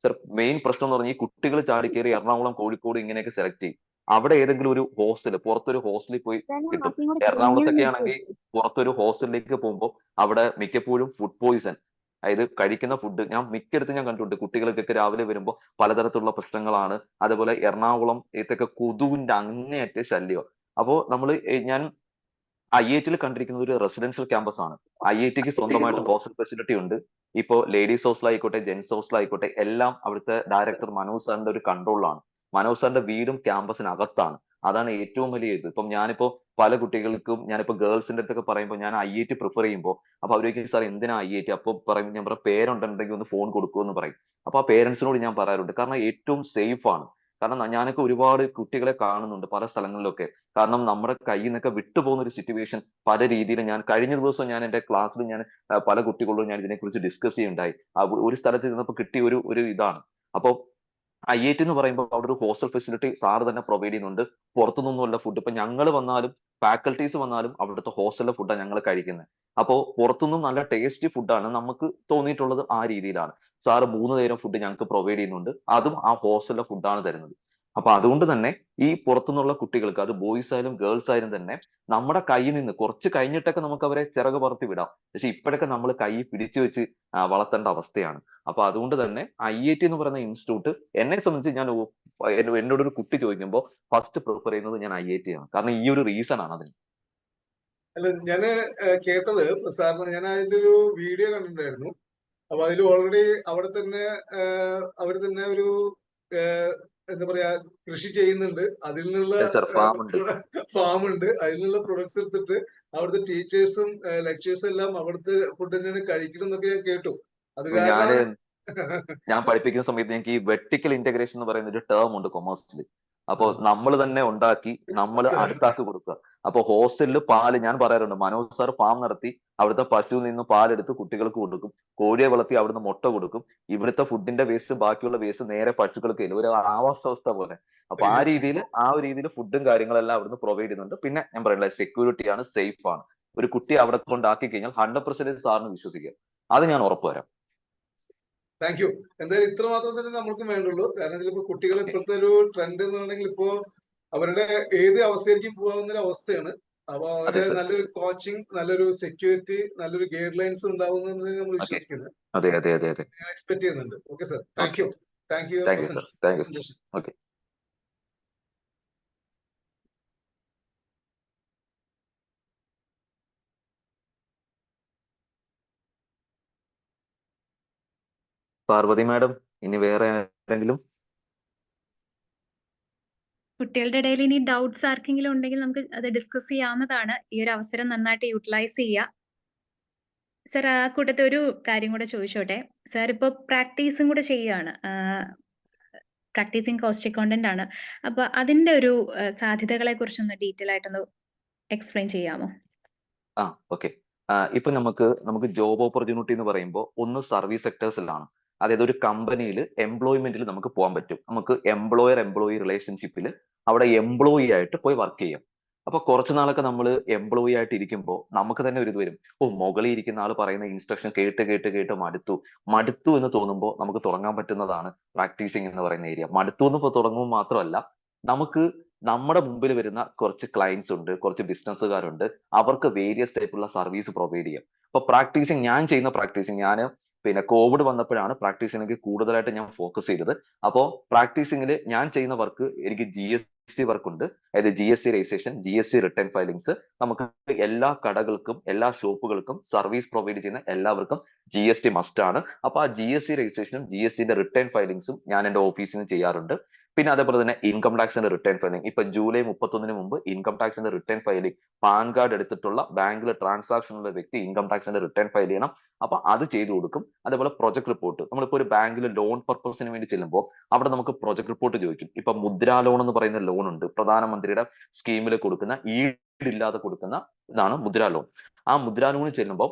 സർ മെയിൻ പ്രശ്നം എന്ന് പറഞ്ഞാൽ ഈ കുട്ടികൾ ചാടിക്കേറി എറണാകുളം, കോഴിക്കോട് ഇങ്ങനെയൊക്കെ സെലക്ട് ചെയ്യും. അവിടെ ഏതെങ്കിലും ഒരു ഹോസ്റ്റൽ, പുറത്തൊരു ഹോസ്റ്റലിൽ പോയി കിട്ടും. എറണാകുളത്തൊക്കെ ആണെങ്കിൽ പുറത്തൊരു ഹോസ്റ്റലിലേക്ക് പോകുമ്പോൾ അവിടെ മിക്കപ്പോഴും ഫുഡ് പോയിസൺ, അതായത് കഴിക്കുന്ന ഫുഡ് ഞാൻ മിക്കയിടത്തും ഞാൻ കണ്ടിട്ടുണ്ട്. കുട്ടികൾക്കൊക്കെ രാവിലെ വരുമ്പോൾ പലതരത്തിലുള്ള പ്രശ്നങ്ങളാണ്. അതുപോലെ എറണാകുളം ഇതൊക്കെ കൊതുവിന്റെ അങ്ങേയറ്റ ശല്യം. അപ്പോ ഞാൻ IIT കണ്ടിരിക്കുന്നത് ഒരു റെസിഡൻഷ്യൽ ക്യാമ്പസ് ആണ്. IITക്ക് സ്വന്തമായിട്ട് ഹോസ്റ്റൽ ഫെസിലിറ്റി ഉണ്ട്. ഇപ്പോ ലേഡീസ് ഹോസ്റ്റൽ ആയിക്കോട്ടെ, ജെന്റ്സ് ഹോസ്റ്റൽ ആയിക്കോട്ടെ, എല്ലാം അവിടുത്തെ ഡയറക്ടർ മനോജ് സാറിന്റെ ഒരു കൺട്രോളിലാണ്. മനോജ് സാറിന്റെ വീടും ക്യാമ്പസിനകത്താണ്. അതാണ് ഏറ്റവും വലിയ ഇത്. ഇപ്പം ഞാനിപ്പോ പല കുട്ടികൾക്കും, ഞാനിപ്പോ ഗേൾസിന്റെ അടുത്തൊക്കെ പറയുമ്പോൾ ഞാൻ IIT പ്രിഫർ ചെയ്യുമ്പോൾ അപ്പൊ അവരൊക്കെ സാർ എന്തിനാ IIT? അപ്പൊ പറയും, ഞാൻ പറയാം പേരുണ്ടെങ്കിൽ ഒന്ന് ഫോൺ കൊടുക്കുമെന്ന് പറയും. അപ്പൊ ആ പേരൻസിനോട് ഞാൻ പറയാറുണ്ട്. കാരണം ഏറ്റവും സേഫ് ആണ്. കാരണം ഞാനൊക്കെ ഒരുപാട് കുട്ടികളെ കാണുന്നുണ്ട് പല സ്ഥലങ്ങളിലൊക്കെ. കാരണം നമ്മുടെ കയ്യിൽ നിന്നൊക്കെ വിട്ടുപോകുന്ന ഒരു സിറ്റുവേഷൻ പല രീതിയിൽ. ഞാൻ കഴിഞ്ഞ ദിവസം ഞാൻ എന്റെ ക്ലാസ്സിൽ ഞാൻ പല കുട്ടികളോടും ഞാൻ ഇതിനെക്കുറിച്ച് ഡിസ്കസ് ചെയ്യുണ്ടായി. ഒരു സ്ഥലത്ത് ഇരുന്നപ്പോൾ കിട്ടിയ ഒരു ഇതാണ്. അപ്പൊ IIT എന്ന് പറയുമ്പോൾ അവിടെ ഒരു ഹോസ്റ്റൽ ഫെസിലിറ്റി സാറ് തന്നെ പ്രൊവൈഡ് ചെയ്യുന്നുണ്ട്. പുറത്തുനിന്നുള്ള ഫുഡ് ഇപ്പൊ ഞങ്ങൾ വന്നാലും ഫാക്കൽറ്റീസ് വന്നാലും അവിടുത്തെ ഹോസ്റ്റലിലെ ഫുഡാണ് ഞങ്ങൾ കഴിക്കുന്നത്. അപ്പോ പുറത്തുനിന്നും നല്ല ടേസ്റ്റി ഫുഡാണ് നമുക്ക് തോന്നിയിട്ടുള്ളത്. ആ രീതിയിലാണ് സാറ് 3 നേരം ഫുഡ് ഞങ്ങൾക്ക് പ്രൊവൈഡ് ചെയ്യുന്നുണ്ട്. അതും ആ ഹോസ്റ്റലിലെ ഫുഡാണ് തരുന്നത്. അപ്പൊ അതുകൊണ്ട് തന്നെ ഈ പുറത്തുനിന്നുള്ള കുട്ടികൾക്ക്, അത് ബോയ്സ് ആയാലും ഗേൾസ് ആയാലും തന്നെ, നമ്മുടെ കയ്യിൽ നിന്ന് കുറച്ച് കഴിഞ്ഞിട്ടൊക്കെ നമുക്ക് അവരെ ചിറക് പറത്തി വിടാം. പക്ഷെ ഇപ്പോഴൊക്കെ നമ്മൾ കൈ പിടിച്ചു വെച്ച് വളർത്തേണ്ട അവസ്ഥയാണ്. അപ്പൊ അതുകൊണ്ട് തന്നെ IIT എന്ന് പറയുന്ന ഇൻസ്റ്റിറ്റ്യൂട്ട് എന്നെ സംബന്ധിച്ച്, എന്നോട് ഒരു കുട്ടി ചോദിക്കുമ്പോൾ ഫസ്റ്റ് പ്രിഫർ ചെയ്യുന്നത് ഞാൻ IIT ആണ്. കാരണം ഈ ഒരു റീസൺ ആണ് അതിന്. അല്ല, ഞാന് കേട്ടത് സാറിന്, ഞാൻ അതിന്റെ ഒരു വീഡിയോ കണ്ടിട്ടുണ്ടായിരുന്നു. അപ്പൊ അതിൽ ഓൾറെഡി അവിടെ തന്നെ ഒരു എന്താ പറയാ, കൃഷി ചെയ്യുന്നുണ്ട്. അതിൽ നിന്നുള്ള ഫാം ഉണ്ട്. അതിൽ നിന്നുള്ള പ്രൊഡക്ട്സ് എടുത്തിട്ട് അവിടുത്തെ ടീച്ചേഴ്സും ലെക്ചേഴ്സും എല്ലാം അവിടുത്തെ ഫുഡ് തന്നെയാണ് കഴിക്കണം എന്നൊക്കെ ഞാൻ കേട്ടു. അത് കാരണം ഞാൻ പഠിപ്പിക്കുന്ന സമയത്ത് ഞങ്ങൾക്ക് ഈ വെർട്ടിക്കൽ ഇന്റഗ്രേഷൻ എന്ന് പറയുന്ന ഒരു ടേം ഉണ്ട് കൊമേഴ്സിൽ. അപ്പൊ നമ്മൾ തന്നെ ഉണ്ടാക്കി നമ്മൾ അടുത്താക്കി കൊടുക്കുക. അപ്പൊ ഹോസ്റ്റലിൽ പാല്, ഞാൻ പറയാറുണ്ട്, മനോജ് സാർ ഫാം നടത്തി അവിടുത്തെ പശുവിൽ നിന്ന് പാലെടുത്ത് കുട്ടികൾക്ക് കൊടുക്കും. കോഴിയെ വളർത്തി അവിടുന്ന് മുട്ട കൊടുക്കും. ഇവിടുത്തെ ഫുഡിന്റെ വേസ്റ്റ്, ബാക്കിയുള്ള വേസ്റ്റ് നേരെ പശുക്കൾക്ക് ഒരു ആവാസ വ്യവസ്ഥ പോലെ. അപ്പൊ ആ ഒരു രീതിയിൽ ഫുഡും കാര്യങ്ങളെല്ലാം അവിടുന്ന് പ്രൊവൈഡ് ചെയ്യുന്നുണ്ട്. പിന്നെ ഞാൻ പറയില്ല, സെക്യൂരിറ്റി ആണ്, സേഫ് ആണ്. ഒരു കുട്ടി അവിടെ കൊണ്ടാക്കി കഴിഞ്ഞാൽ 100% സാറിന് വിശ്വസിക്കാം. അത് ഞാൻ ഉറപ്പുവരാം. Thank you. എന്തായാലും ഇത്ര മാത്രം തന്നെ നമ്മൾക്ക് വേണ്ടുള്ളൂ. കാരണം ഇതിലിപ്പോ കുട്ടികൾ ഇപ്പോഴത്തെ ഒരു ട്രെൻഡ് എന്ന് പറഞ്ഞെങ്കിൽ ഇപ്പോ അവരുടെ ഏത് അവസ്ഥയിലേക്കും പോകാവുന്ന ഒരു അവസ്ഥയാണ്. അപ്പൊ അവരുടെ നല്ലൊരു കോച്ചിങ്, നല്ലൊരു സെക്യൂരിറ്റി, നല്ലൊരു ഗൈഡ് ലൈൻസ് ഉണ്ടാവുന്നതെന്ന് നമ്മൾ വിശ്വസിക്കുന്നത്. എക്സ്പെക്ട് ചെയ്യുന്നുണ്ട്. Okay sir, thank you. Thank you. Okay. Parvathi madam, ഇനി വേറെ ആരെങ്കിലും? കുട്ടികളുടെ ഇടയിൽ ഇനി ഡൗട്ട്സ് ആർക്കെങ്കിലും ഉണ്ടെങ്കിൽ നമുക്ക് അത് ഡിസ്കസ് ചെയ്യാവുന്നതാണ്. ഈ ഒരു അവസരം നന്നായിട്ട് യൂട്ടിലൈസ് ചെയ്യുക. സർ, ആ കൂട്ടത്തിൽ ഒരു കാര്യം കൂടെ ചോദിച്ചോട്ടെ. സാർ ഇപ്പോൾ പ്രാക്ടീസും കൂടെ ചെയ്യുകയാണ്, പ്രാക്ടീസിങ് കോസ്റ്റ് അക്കൗണ്ടന്റ് ആണ്. അപ്പൊ അതിന്റെ ഒരു സാധ്യതകളെ കുറിച്ചൊന്ന് ഡീറ്റെയിൽ ആയിട്ടൊന്ന് എക്സ്പ്ലെയിൻ ചെയ്യാമോ? ഓക്കെ. ഇപ്പൊ നമുക്ക് ജോബ് ഓപ്പർച്യൂണിറ്റി എന്ന് പറയുമ്പോൾ ഒന്ന് സർവീസ് സെക്ടേഴ്സിലാണ്. അതായത് ഒരു കമ്പനിയിൽ എംപ്ലോയ്മെന്റിൽ നമുക്ക് പോകാൻ പറ്റും. നമുക്ക് എംപ്ലോയി റിലേഷൻഷിപ്പിൽ അവിടെ എംപ്ലോയി ആയിട്ട് പോയി വർക്ക് ചെയ്യാം. അപ്പൊ കുറച്ചു നാളൊക്കെ നമ്മൾ എംപ്ലോയി ആയിട്ട് ഇരിക്കുമ്പോൾ നമുക്ക് തന്നെ ഒരു ഇത് വരും. മുകളിൽ ഇരിക്കുന്ന ആൾ പറയുന്ന ഇൻസ്ട്രക്ഷൻ കേട്ട് കേട്ട് കേട്ട് മടുത്തു എന്ന് തോന്നുമ്പോൾ നമുക്ക് തുടങ്ങാൻ പറ്റുന്നതാണ് പ്രാക്ടീസിങ് എന്ന് പറയുന്ന ഏരിയ. മടുത്തു എന്ന് തുടങ്ങുമ്പോൾ മാത്രമല്ല, നമുക്ക് നമ്മുടെ മുമ്പിൽ വരുന്ന കുറച്ച് ക്ലയൻസ് ഉണ്ട്, കുറച്ച് ബിസിനസ്സുകാരുണ്ട്, അവർക്ക് വേരിയസ് ടൈപ്പുള്ള സർവീസ് പ്രൊവൈഡ് ചെയ്യാം. അപ്പൊ ഞാൻ ചെയ്യുന്ന പ്രാക്ടീസിങ് പിന്നെ കോവിഡ് വന്നപ്പോഴാണ് പ്രാക്ടീസിംഗിലേക്ക് കൂടുതലായിട്ട് ഞാൻ ഫോക്കസ് ചെയ്തത്. അപ്പോ പ്രാക്ടീസിംഗിൽ ഞാൻ ചെയ്യുന്ന വർക്ക്, എനിക്ക് GST വർക്ക് ഉണ്ട്. അതായത് GST registration, GST return filings. നമുക്ക് എല്ലാ കടകൾക്കും എല്ലാ ഷോപ്പുകൾക്കും സർവീസ് പ്രൊവൈഡ് ചെയ്യുന്ന എല്ലാവർക്കും GST മസ്റ്റ് ആണ്. അപ്പൊ ആ GST രജിസ്ട്രേഷനും GSTന്റെ റിട്ടേൺ ഫയലിങ്സും ഞാൻ എന്റെ ഓഫീസിൽ നിന്ന് ചെയ്യാറുണ്ട്. പിന്നെ അതേപോലെ തന്നെ ഇൻകം ടാക്സിന്റെ റിട്ടേൺ ഫയലിംഗ്. ഇപ്പൊ ജൂലൈ 31 മുമ്പ് ഇൻകം ടാക്സിന്റെ റിട്ടേൺ ഫയലിംഗ്, പാൻ കാർഡ് എടുത്തിട്ടുള്ള ബാങ്കിൽ ട്രാൻസാക്ഷൻ ഉള്ള വ്യക്തി ഇൻകം ടാക്സിന്റെ റിട്ടേൺ ഫയൽ ചെയ്യണം. അപ്പൊ അത് ചെയ്തു കൊടുക്കും. അതേപോലെ പ്രൊജക്ട് റിപ്പോർട്ട്. നമ്മളിപ്പോ ഒരു ബാങ്കിൽ ലോൺ പർപ്പസിന് വേണ്ടി ചെല്ലുമ്പോൾ അവിടെ നമുക്ക് പ്രൊജക്ട് റിപ്പോർട്ട് ചോദിക്കും. ഇപ്പൊ മുദ്രാ ലോൺ എന്ന് പറയുന്ന ലോൺ ഉണ്ട്, പ്രധാനമന്ത്രിയുടെ സ്കീമിൽ കൊടുക്കുന്ന ഈടില്ലാതെ കൊടുക്കുന്ന ഇതാണ് മുദ്രാ ലോൺ. ആ മുദ്രാ ലോണിൽ ചെല്ലുമ്പോൾ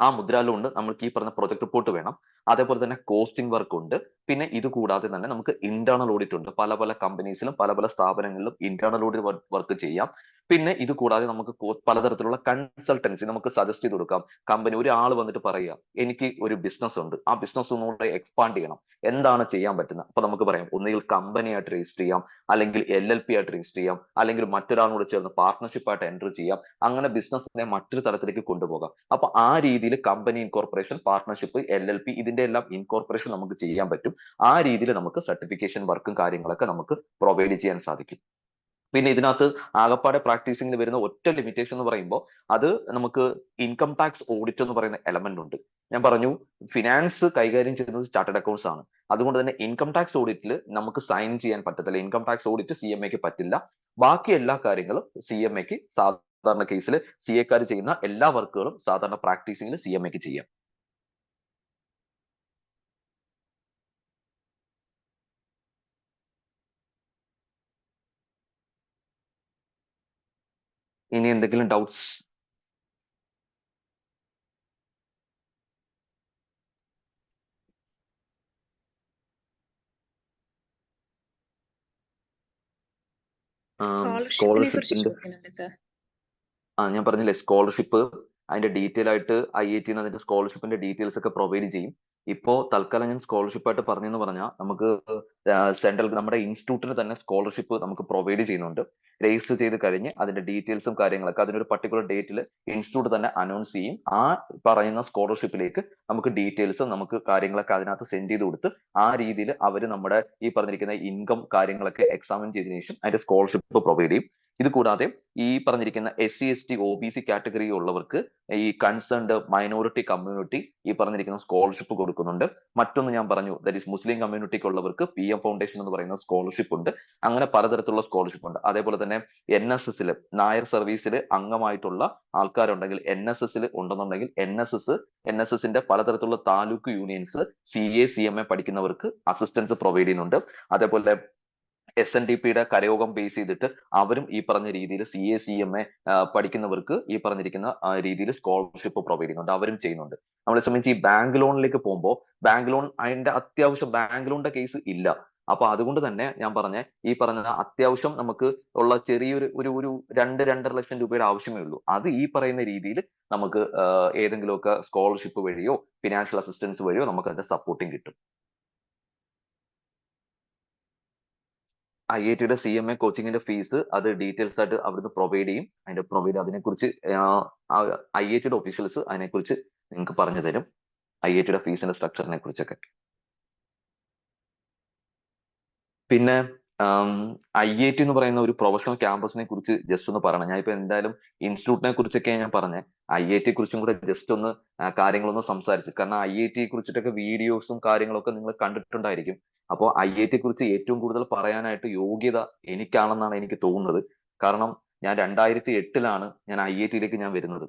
ആ മുദ്രാ ലോണിന് നമുക്ക് ഈ പറഞ്ഞ പ്രൊജക്ട് റിപ്പോർട്ട് വേണം. അതേപോലെ തന്നെ കോസ്റ്റിംഗ് വർക്ക് ഉണ്ട്. പിന്നെ ഇത് കൂടാതെ തന്നെ നമുക്ക് ഇന്റേണൽ ഓഡിറ്റ് ഉണ്ട്. പല പല കമ്പനീസിലും പല പല സ്ഥാപനങ്ങളിലും ഇന്റേണൽ ഓഡിറ്റ് വർക്ക് ചെയ്യാം. പിന്നെ ഇത് കൂടാതെ നമുക്ക് പലതരത്തിലുള്ള കൺസൾട്ടൻസി നമുക്ക് സജസ്റ്റ് ചെയ്ത് കൊടുക്കാം. കമ്പനി ഒരാൾ വന്നിട്ട് പറയുക, എനിക്ക് ഒരു ബിസിനസ് ഉണ്ട്, ആ ബിസിനസ് ഒന്നുകൂടെ എക്സ്പാൻഡ് ചെയ്യണം, എന്താണ് ചെയ്യാൻ പറ്റുന്നത്? അപ്പൊ നമുക്ക് പറയാം, ഒന്നുകിൽ കമ്പനി ആയിട്ട് രജിസ്റ്റർ ചെയ്യാം, അല്ലെങ്കിൽ LLP ആയിട്ട് രജിസ്റ്റർ ചെയ്യാം, അല്ലെങ്കിൽ മറ്റൊരാളോട് ചേർന്ന് പാർട്ണർഷിപ്പ് ആയിട്ട് എൻറ്റർ ചെയ്യാം. അങ്ങനെ ബിസിനസിനെ മറ്റൊരു തലത്തിലേക്ക് കൊണ്ടുപോകാം. അപ്പൊ ആ രീതിയിൽ കമ്പനി ഇൻകോർപ്പറേഷൻ, പാർട്ണർഷിപ്പ്, LLP ഇതിന്റെ എല്ലാം ഇൻകോർപ്പറേഷൻ നമുക്ക് ചെയ്യാൻ പറ്റും. ആ രീതിയിൽ നമുക്ക് സർട്ടിഫിക്കേഷൻ വർക്കും കാര്യങ്ങളൊക്കെ നമുക്ക് പ്രൊവൈഡ് ചെയ്യാൻ സാധിക്കും. പിന്നെ ഇതിനകത്ത് ആകപ്പാടെ പ്രാക്ടീസിംഗിൽ വരുന്ന ഒറ്റ ലിമിറ്റേഷൻ എന്ന് പറയുമ്പോൾ അത് നമുക്ക് ഇൻകം ടാക്സ് ഓഡിറ്റ് എന്ന് പറയുന്ന എലമെന്റ് ഉണ്ട്. ഞാൻ പറഞ്ഞു, ഫിനാൻസ് കൈകാര്യം ചെയ്യുന്നത് ചാർട്ടേഡ് അക്കൗണ്ട്സ് ആണ്. അതുകൊണ്ട് തന്നെ ഇൻകം ടാക്സ് ഓഡിറ്റിൽ നമുക്ക് സൈൻ ചെയ്യാൻ പറ്റത്തില്ല. ഇൻകം ടാക്സ് ഓഡിറ്റ് CMAക്ക് പറ്റില്ല. ബാക്കി എല്ലാ കാര്യങ്ങളും CMAക്ക്, സാധാരണ കേസിൽ CAക്കാർ ചെയ്യുന്ന എല്ലാ വർക്കുകളും സാധാരണ പ്രാക്ടീസിംഗിൽ CMAക്ക് ചെയ്യാം. ഇനി എന്തെങ്കിലും ഡൗട്ട്സ്? സ്കോളർഷിപ്പിനെ കുറിച്ച് സ്കോളർഷിപ്പിന്റെ ചോദിക്കുന്നുണ്ട് സർ. ഞാൻ പറഞ്ഞില്ലേ, സ്കോളർഷിപ്പ് അതിന്റെ ഡീറ്റെയിൽ ആയിട്ട് IIT അതിന്റെ സ്കോളർഷിപ്പിന്റെ ഡീറ്റെയിൽസ് ഒക്കെ പ്രൊവൈഡ് ചെയ്യും. ഇപ്പോ തൽക്കാലം ഞാൻ സ്കോളർഷിപ്പ് ആയിട്ട് പറഞ്ഞെന്ന് പറഞ്ഞാൽ, നമുക്ക് സെൻട്രൽ നമ്മുടെ ഇൻസ്റ്റിറ്റ്യൂട്ടിന് തന്നെ സ്കോളർഷിപ്പ് നമുക്ക് പ്രൊവൈഡ് ചെയ്യുന്നുണ്ട്. രജിസ്റ്റർ ചെയ്ത് കഴിഞ്ഞ് അതിന്റെ ഡീറ്റെയിൽസും കാര്യങ്ങളൊക്കെ അതിനൊരു പർട്ടിക്കുലർ ഡേറ്റിൽ ഇൻസ്റ്റിറ്റ്യൂട്ട് തന്നെ അനൗൺസ് ചെയ്യും. ആ പറയുന്ന സ്കോളർഷിപ്പിലേക്ക് നമുക്ക് ഡീറ്റെയിൽസും നമുക്ക് കാര്യങ്ങളൊക്കെ അതിനകത്ത് സെൻഡ് ചെയ്ത് കൊടുത്ത് ആ രീതിയിൽ അവർ നമ്മുടെ ഈ പറഞ്ഞിരിക്കുന്ന ഇൻകം കാര്യങ്ങളൊക്കെ എക്സാമിൻ ചെയ്തതിനു ശേഷം അതിന്റെ സ്കോളർഷിപ്പ് പ്രൊവൈഡ് ചെയ്യും. ഇത് കൂടാതെ ഈ പറഞ്ഞിരിക്കുന്ന SC ST OBC കാറ്റഗറി ഉള്ളവർക്ക് ഈ കൺസേൺഡ് മൈനോറിറ്റി കമ്മ്യൂണിറ്റി ഈ പറഞ്ഞിരിക്കുന്ന സ്കോളർഷിപ്പ് കൊടുക്കുന്നുണ്ട്. മറ്റൊന്ന് ഞാൻ പറഞ്ഞു, ദാറ്റ് ഈസ് മുസ്ലിം കമ്മ്യൂണിറ്റിക്ക് ഉള്ളവർക്ക് PM ഫൗണ്ടേഷൻ എന്ന് പറയുന്ന സ്കോളർഷിപ്പ് ഉണ്ട്. അങ്ങനെ പലതരത്തിലുള്ള സ്കോളർഷിപ്പ് ഉണ്ട്. അതേപോലെ തന്നെ NSSൽ നായർ സർവീസിൽ അംഗമായിട്ടുള്ള ആൾക്കാരുണ്ടെങ്കിൽ, NSSൽ ഉണ്ടെന്നുണ്ടെങ്കിൽ NSSന്റെ പലതരത്തിലുള്ള താലൂക്ക് യൂണിയൻസ് CA CMA പഠിക്കുന്നവർക്ക് അസിസ്റ്റൻസ് പ്രൊവൈഡ് ചെയ്യുന്നുണ്ട്. അതേപോലെ SNDPയുടെ കരയോഗം ബേസ് ചെയ്തിട്ട് അവരും ഈ പറഞ്ഞ രീതിയിൽ CA CMA പഠിക്കുന്നവർക്ക് ഈ പറഞ്ഞിരിക്കുന്ന രീതിയിൽ സ്കോളർഷിപ്പ് പ്രൊവൈഡ് ചെയ്യുന്നുണ്ട്, അവരും ചെയ്യുന്നുണ്ട്. നമ്മളെ സംബന്ധിച്ച് ഈ ബാങ്ക് ലോണിലേക്ക് പോകുമ്പോൾ ബാങ്ക് ലോൺ അതിന്റെ അത്യാവശ്യം ബാങ്ക് ലോണിന്റെ കേസ് ഇല്ല. അപ്പൊ അതുകൊണ്ട് തന്നെ ഞാൻ ഈ പറഞ്ഞ അത്യാവശ്യം നമുക്ക് ഉള്ള ചെറിയൊരു ഒരു 2-2.5 ലക്ഷം രൂപയുടെ ആവശ്യമേ ഉള്ളൂ. അത് ഈ പറയുന്ന രീതിയിൽ നമുക്ക് ഏതെങ്കിലുമൊക്കെ സ്കോളർഷിപ്പ് വഴിയോ ഫിനാൻഷ്യൽ അസിസ്റ്റൻസ് വഴിയോ നമുക്ക് അതിന്റെ സപ്പോർട്ടിങ് കിട്ടും. IITയുടെ CMA കോച്ചിങ്ങിന്റെ ഫീസ് അത് ഡീറ്റെയിൽസ് ആയിട്ട് അവിടുന്ന് പ്രൊവൈഡ് ചെയ്യും. അതിനെക്കുറിച്ച് IITയുടെ ഒഫീഷ്യൽസ് അതിനെക്കുറിച്ച് നിങ്ങൾക്ക് പറഞ്ഞു തരും, IITയുടെ ഫീസിന്റെ സ്ട്രക്ചറിനെ കുറിച്ചൊക്കെ. പിന്നെ IIT എന്ന് പറയുന്ന ഒരു പ്രൊഫഷണൽ ക്യാമ്പസിനെ കുറിച്ച് ജസ്റ്റ് ഒന്ന് പറയണം. ഞാൻ ഇപ്പൊ എന്തായാലും ഇൻസ്റ്റിറ്റ്യൂട്ടിനെ കുറിച്ചൊക്കെ ഞാൻ പറഞ്ഞേ, IIT കുറിച്ചും കൂടെ ജസ്റ്റ് ഒന്ന് കാര്യങ്ങളൊന്ന് സംസാരിച്ചു. കാരണം IIT കുറിച്ചിട്ടൊക്കെ വീഡിയോസും കാര്യങ്ങളൊക്കെ നിങ്ങൾ കണ്ടിട്ടുണ്ടായിരിക്കും. അപ്പോൾ IIT കുറിച്ച് ഏറ്റവും കൂടുതൽ പറയാനായിട്ട് യോഗ്യത എനിക്കാണെന്നാണ് എനിക്ക് തോന്നുന്നത്. കാരണം ഞാൻ 2008 ഞാൻ IITയിലേക്ക് ഞാൻ വരുന്നത്.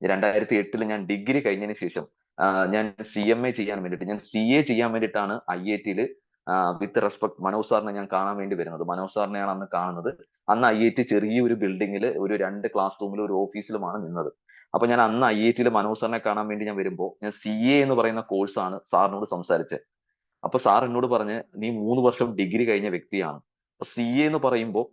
2008 ഞാൻ ഡിഗ്രി കഴിഞ്ഞതിന് ശേഷം ഞാൻ CMA ചെയ്യാൻ വേണ്ടിയിട്ട്, ഞാൻ CA ചെയ്യാൻ വേണ്ടിയിട്ടാണ് IITയിൽ വിത്ത് റെസ്പെക്ട് മനോജ് സാറിനെ ഞാൻ കാണാൻ വേണ്ടി വരുന്നത്. മനോജ് സാറിനെയാണ് അന്ന് കാണുന്നത്. അന്ന് IIT ചെറിയൊരു ബിൽഡിങ്ങിൽ ഒരു 2 ക്ലാസ് റൂമിലും ഒരു ഓഫീസിലുമാണ് നിന്നത്. അപ്പൊ ഞാൻ അന്ന് IIT മനോജ് സാറിനെ കാണാൻ വേണ്ടി ഞാൻ വരുമ്പോൾ ഞാൻ CA എന്ന് പറയുന്ന കോഴ്സാണ് സാറിനോട് സംസാരിച്ചത്. അപ്പൊ സാർ എന്നോട് പറഞ്ഞ് നീ 3 വർഷം ഡിഗ്രി കഴിഞ്ഞ വ്യക്തിയാണ്. അപ്പൊ CA എന്ന് പറയുമ്പോൾ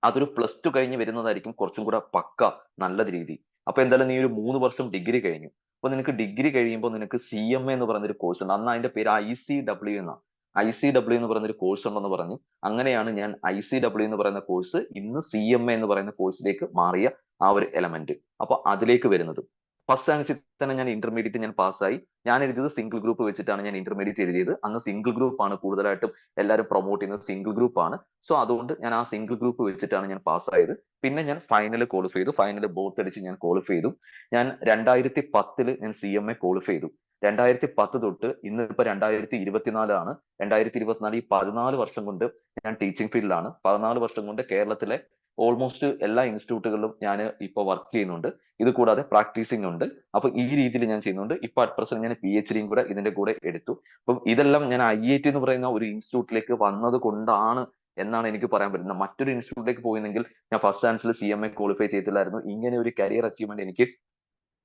അതൊരു +2 കഴിഞ്ഞ് വരുന്നതായിരിക്കും കുറച്ചും കൂടെ പക്ക നല്ല രീതി. അപ്പൊ എന്തായാലും നീ ഒരു 3 വർഷം ഡിഗ്രി കഴിഞ്ഞു. അപ്പൊ നിനക്ക് ഡിഗ്രി കഴിയുമ്പോൾ നിനക്ക് CMA എന്ന് പറയുന്ന ഒരു കോഴ്സ് ഉണ്ട്. അന്ന് അതിന്റെ പേര് ICW എന്നാണ്. ICW എന്ന് പറയുന്ന ഒരു കോഴ്സ് ഉണ്ടെന്ന് പറഞ്ഞു. അങ്ങനെയാണ് ഞാൻ ICW എന്ന് പറയുന്ന കോഴ്സ് ഇന്ന് CMA എന്ന് പറയുന്ന കോഴ്സിലേക്ക് മാറിയ ആ ഒരു എലമെന്റ്. അപ്പൊ അതിലേക്ക് വരുന്നത് ഫസ്റ്റ് ചാൻസിൽ തന്നെ ഞാൻ ഇന്റർമീഡിയറ്റ് ഞാൻ പാസ്സായി. ഞാൻ എഴുതിയത് സിംഗിൾ ഗ്രൂപ്പ് വെച്ചിട്ടാണ് ഞാൻ ഇന്റർമീഡിയറ്റ് എഴുതിയത്. അന്ന് സിംഗിൾ ഗ്രൂപ്പ് ആണ് കൂടുതലായിട്ടും എല്ലാവരും പ്രൊമോട്ട് ചെയ്യുന്നത്, സിംഗിൾ ഗ്രൂപ്പ് ആണ്. സോ അതുകൊണ്ട് ഞാൻ ആ സിംഗിൾ ഗ്രൂപ്പ് വെച്ചിട്ടാണ് ഞാൻ പാസ്സായത്. പിന്നെ ഞാൻ ഫൈനൽ ക്വാളിഫൈ ചെയ്തു. ഫൈനൽ ബോത്ത് അടിച്ച് ഞാൻ ക്വാളിഫൈ ചെയ്തു. ഞാൻ 2010 ഞാൻ CMA ക്വാളിഫൈ ചെയ്തു. 2010 തൊട്ട് ഇന്നിപ്പോ 2024 ആണ്. 2024 ഈ 14 വർഷം കൊണ്ട് ഞാൻ ടീച്ചിങ് ഫീൽഡിലാണ്. 14 വർഷം കൊണ്ട് കേരളത്തിലെ ഓൾമോസ്റ്റ് എല്ലാ ഇൻസ്റ്റിറ്റ്യൂട്ടുകളിലും ഞാൻ ഇപ്പൊ വർക്ക് ചെയ്യുന്നുണ്ട്. ഇത് കൂടാതെ പ്രാക്ടീസിംഗ് ഉണ്ട്. അപ്പൊ ഈ രീതിയിൽ ഞാൻ ചെയ്യുന്നുണ്ട്. ഇപ്പൊ അറ്റ് പ്രസന്റ് ഞാൻ PhD കൂടെ ഇതിന്റെ കൂടെ എടുത്തു. അപ്പം ഇതെല്ലാം ഞാൻ IIT എന്ന് പറയുന്ന ഒരു ഇൻസ്റ്റിറ്റ്യൂട്ടിലേക്ക് വന്നത് കൊണ്ടാണ് എന്നാണ് എനിക്ക് പറയാൻ പറ്റുന്നത്. മറ്റൊരു ഇൻസ്റ്റിറ്റ്യൂട്ടിലേക്ക് പോയിരുന്നെങ്കിൽ ഞാൻ ഫസ്റ്റ് ചാൻസിൽ CMA ക്വാളിഫൈ ചെയ്തില്ലായിരുന്നു. ഇങ്ങനെ ഒരു കരിയർ അച്ചീവ്മെന്റ് എനിക്ക്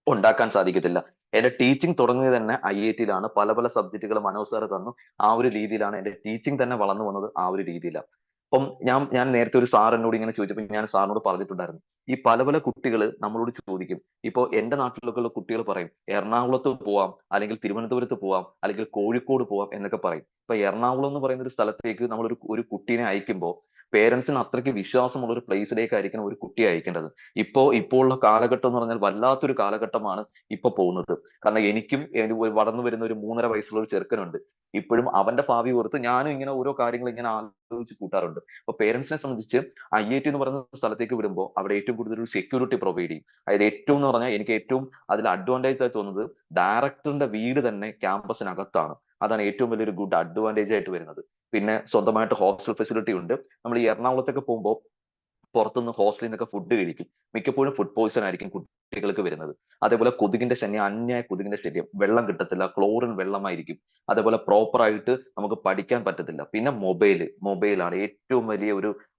ഉണ്ടാക്കാൻ സാധിക്കത്തില്ല. എന്റെ ടീച്ചിങ് തുടങ്ങിയത് തന്നെ IIT-യിലാണ്. പല പല സബ്ജക്റ്റുകൾ മനോജ് സാർ തന്നു. ആ ഒരു രീതിയിലാണ് എന്റെ ടീച്ചിങ് തന്നെ വളർന്നു വന്നത്. ആ ഒരു രീതിയിലാണ്. അപ്പം ഞാൻ നേരത്തെ ഒരു സാർ എന്നോട് ഇങ്ങനെ ചോദിച്ചപ്പോൾ ഞാൻ സാറിനോട് പറഞ്ഞിട്ടുണ്ടായിരുന്നു, ഈ പല പല കുട്ടികൾ നമ്മളോട് ചോദിക്കും. ഇപ്പൊ എന്റെ നാട്ടിലൊക്കെ ഉള്ള കുട്ടികൾ പറയും എറണാകുളത്ത് പോവാം, അല്ലെങ്കിൽ തിരുവനന്തപുരത്ത് പോവാം, അല്ലെങ്കിൽ കോഴിക്കോട് പോവാം എന്നൊക്കെ പറയും. ഇപ്പൊ എറണാകുളം എന്ന് പറയുന്ന ഒരു സ്ഥലത്തേക്ക് നമ്മൾ ഒരു കുട്ടീനെ അയക്കുമ്പോൾ പേരൻസിന് അത്രയ്ക്ക് വിശ്വാസമുള്ള ഒരു പ്ലേസിലേക്ക് ആയിരിക്കണം ഒരു കുട്ടിയെ അയക്കേണ്ടത്. ഇപ്പോൾ ഉള്ള കാലഘട്ടം എന്ന് പറഞ്ഞാൽ വല്ലാത്തൊരു കാലഘട്ടമാണ് ഇപ്പൊ പോകുന്നത്. കാരണം എനിക്കും വളർന്നു വരുന്ന ഒരു 3.5 വയസ്സുള്ള ഒരു ചെറുക്കനുണ്ട്. ഇപ്പോഴും അവന്റെ ഭാവി ഓർത്ത് ഞാനും ഇങ്ങനെ ഓരോ കാര്യങ്ങൾ ഇങ്ങനെ ആലോചിച്ച് കൂട്ടാറുണ്ട്. അപ്പൊ പേരൻസിനെ സംബന്ധിച്ച് IIT എന്ന് പറയുന്ന സ്ഥലത്തേക്ക് വിടുമ്പോൾ അവിടെ ഏറ്റവും കൂടുതൽ ഒരു സെക്യൂരിറ്റി പ്രൊവൈഡ് ചെയ്യും. അതായത് ഏറ്റവും എന്ന് പറഞ്ഞാൽ എനിക്ക് ഏറ്റവും അതിൽ അഡ്വാൻറ്റേജ് ആയി തോന്നുന്നത് ഡയറക്ടറിന്റെ വീട് തന്നെ ക്യാമ്പസിനകത്താണ്. അതാണ് ഏറ്റവും വലിയൊരു ഗുഡ് അഡ്വാൻറ്റേജ് ആയിട്ട് വരുന്നത്. പിന്നെ സ്വന്തമായിട്ട് ഹോസ്റ്റൽ ഫെസിലിറ്റി ഉണ്ട്. നമ്മൾ ഈ എറണാകുളത്തൊക്കെ പോകുമ്പോൾ പുറത്തുനിന്ന് ഹോസ്റ്റലിൽ നിന്നൊക്കെ ഫുഡ് കഴിക്കും. മിക്കപ്പോഴും ഫുഡ് പോയിസൺ ആയിരിക്കും കുട്ടികൾക്ക് വരുന്നത്. അതേപോലെ കൊതുകിന്റെ ശല്യം, അന്യായ കൊതുകിന്റെ ശല്യം, വെള്ളം കിട്ടത്തില്ല, ക്ലോറിൻ വെള്ളമായിരിക്കും. അതേപോലെ പ്രോപ്പർ ആയിട്ട് നമുക്ക് പഠിക്കാൻ പറ്റത്തില്ല. പിന്നെ മൊബൈലാണ് ഏറ്റവും വലിയ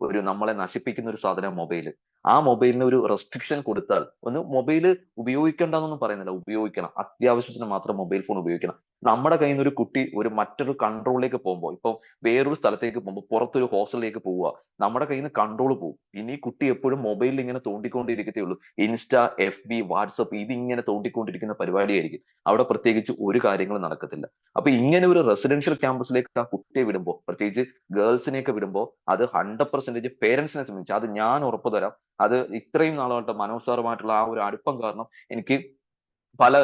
ഒരു നമ്മളെ നശിപ്പിക്കുന്ന ഒരു സാധനം മൊബൈൽ. ആ മൊബൈലിന് ഒരു റെസ്ട്രിക്ഷൻ കൊടുത്താൽ, ഒന്ന് മൊബൈൽ ഉപയോഗിക്കേണ്ടെന്നൊന്നും പറയുന്നില്ല, ഉപയോഗിക്കണം, അത്യാവശ്യത്തിന് മാത്രം മൊബൈൽ ഫോൺ ഉപയോഗിക്കണം. നമ്മുടെ കയ്യിൽ നിന്ന് ഒരു കുട്ടി മറ്റൊരു കൺട്രോളിലേക്ക് പോകുമ്പോൾ, ഇപ്പൊ വേറൊരു സ്ഥലത്തേക്ക് പോകുമ്പോൾ, പുറത്തൊരു ഹോസ്റ്റലിലേക്ക് പോവുക, നമ്മുടെ കയ്യിൽ നിന്ന് കൺട്രോൾ പോകും. ഇനി കുട്ടി എപ്പോഴും മൊബൈലിൽ ഇങ്ങനെ തോണ്ടിക്കൊണ്ടിരിക്കത്തേ ഉള്ളൂ. ഇൻസ്റ്റ, FB, വാട്സപ്പ് ഇതിങ്ങനെ തോണ്ടിക്കൊണ്ടിരിക്കുന്ന പരിപാടിയായിരിക്കും. അവിടെ പ്രത്യേകിച്ച് ഒരു കാര്യങ്ങളും നടക്കത്തില്ല. അപ്പൊ ഇങ്ങനെ ഒരു റെസിഡൻഷ്യൽ ക്യാമ്പസിലേക്ക് ആ കുട്ടിയെ വിടുമ്പോൾ, പ്രത്യേകിച്ച് ഗേൾസിനെയൊക്കെ വിടുമ്പോൾ, അത് 100% പേരൻസിനെ സംബന്ധിച്ച് അത് ഞാൻ ഉറപ്പു തരാം. അത് ഇത്രയും നാളായിട്ട് മനോജ് സാറുമായിട്ടുള്ള ആ ഒരു അടുപ്പം കാരണം എനിക്ക്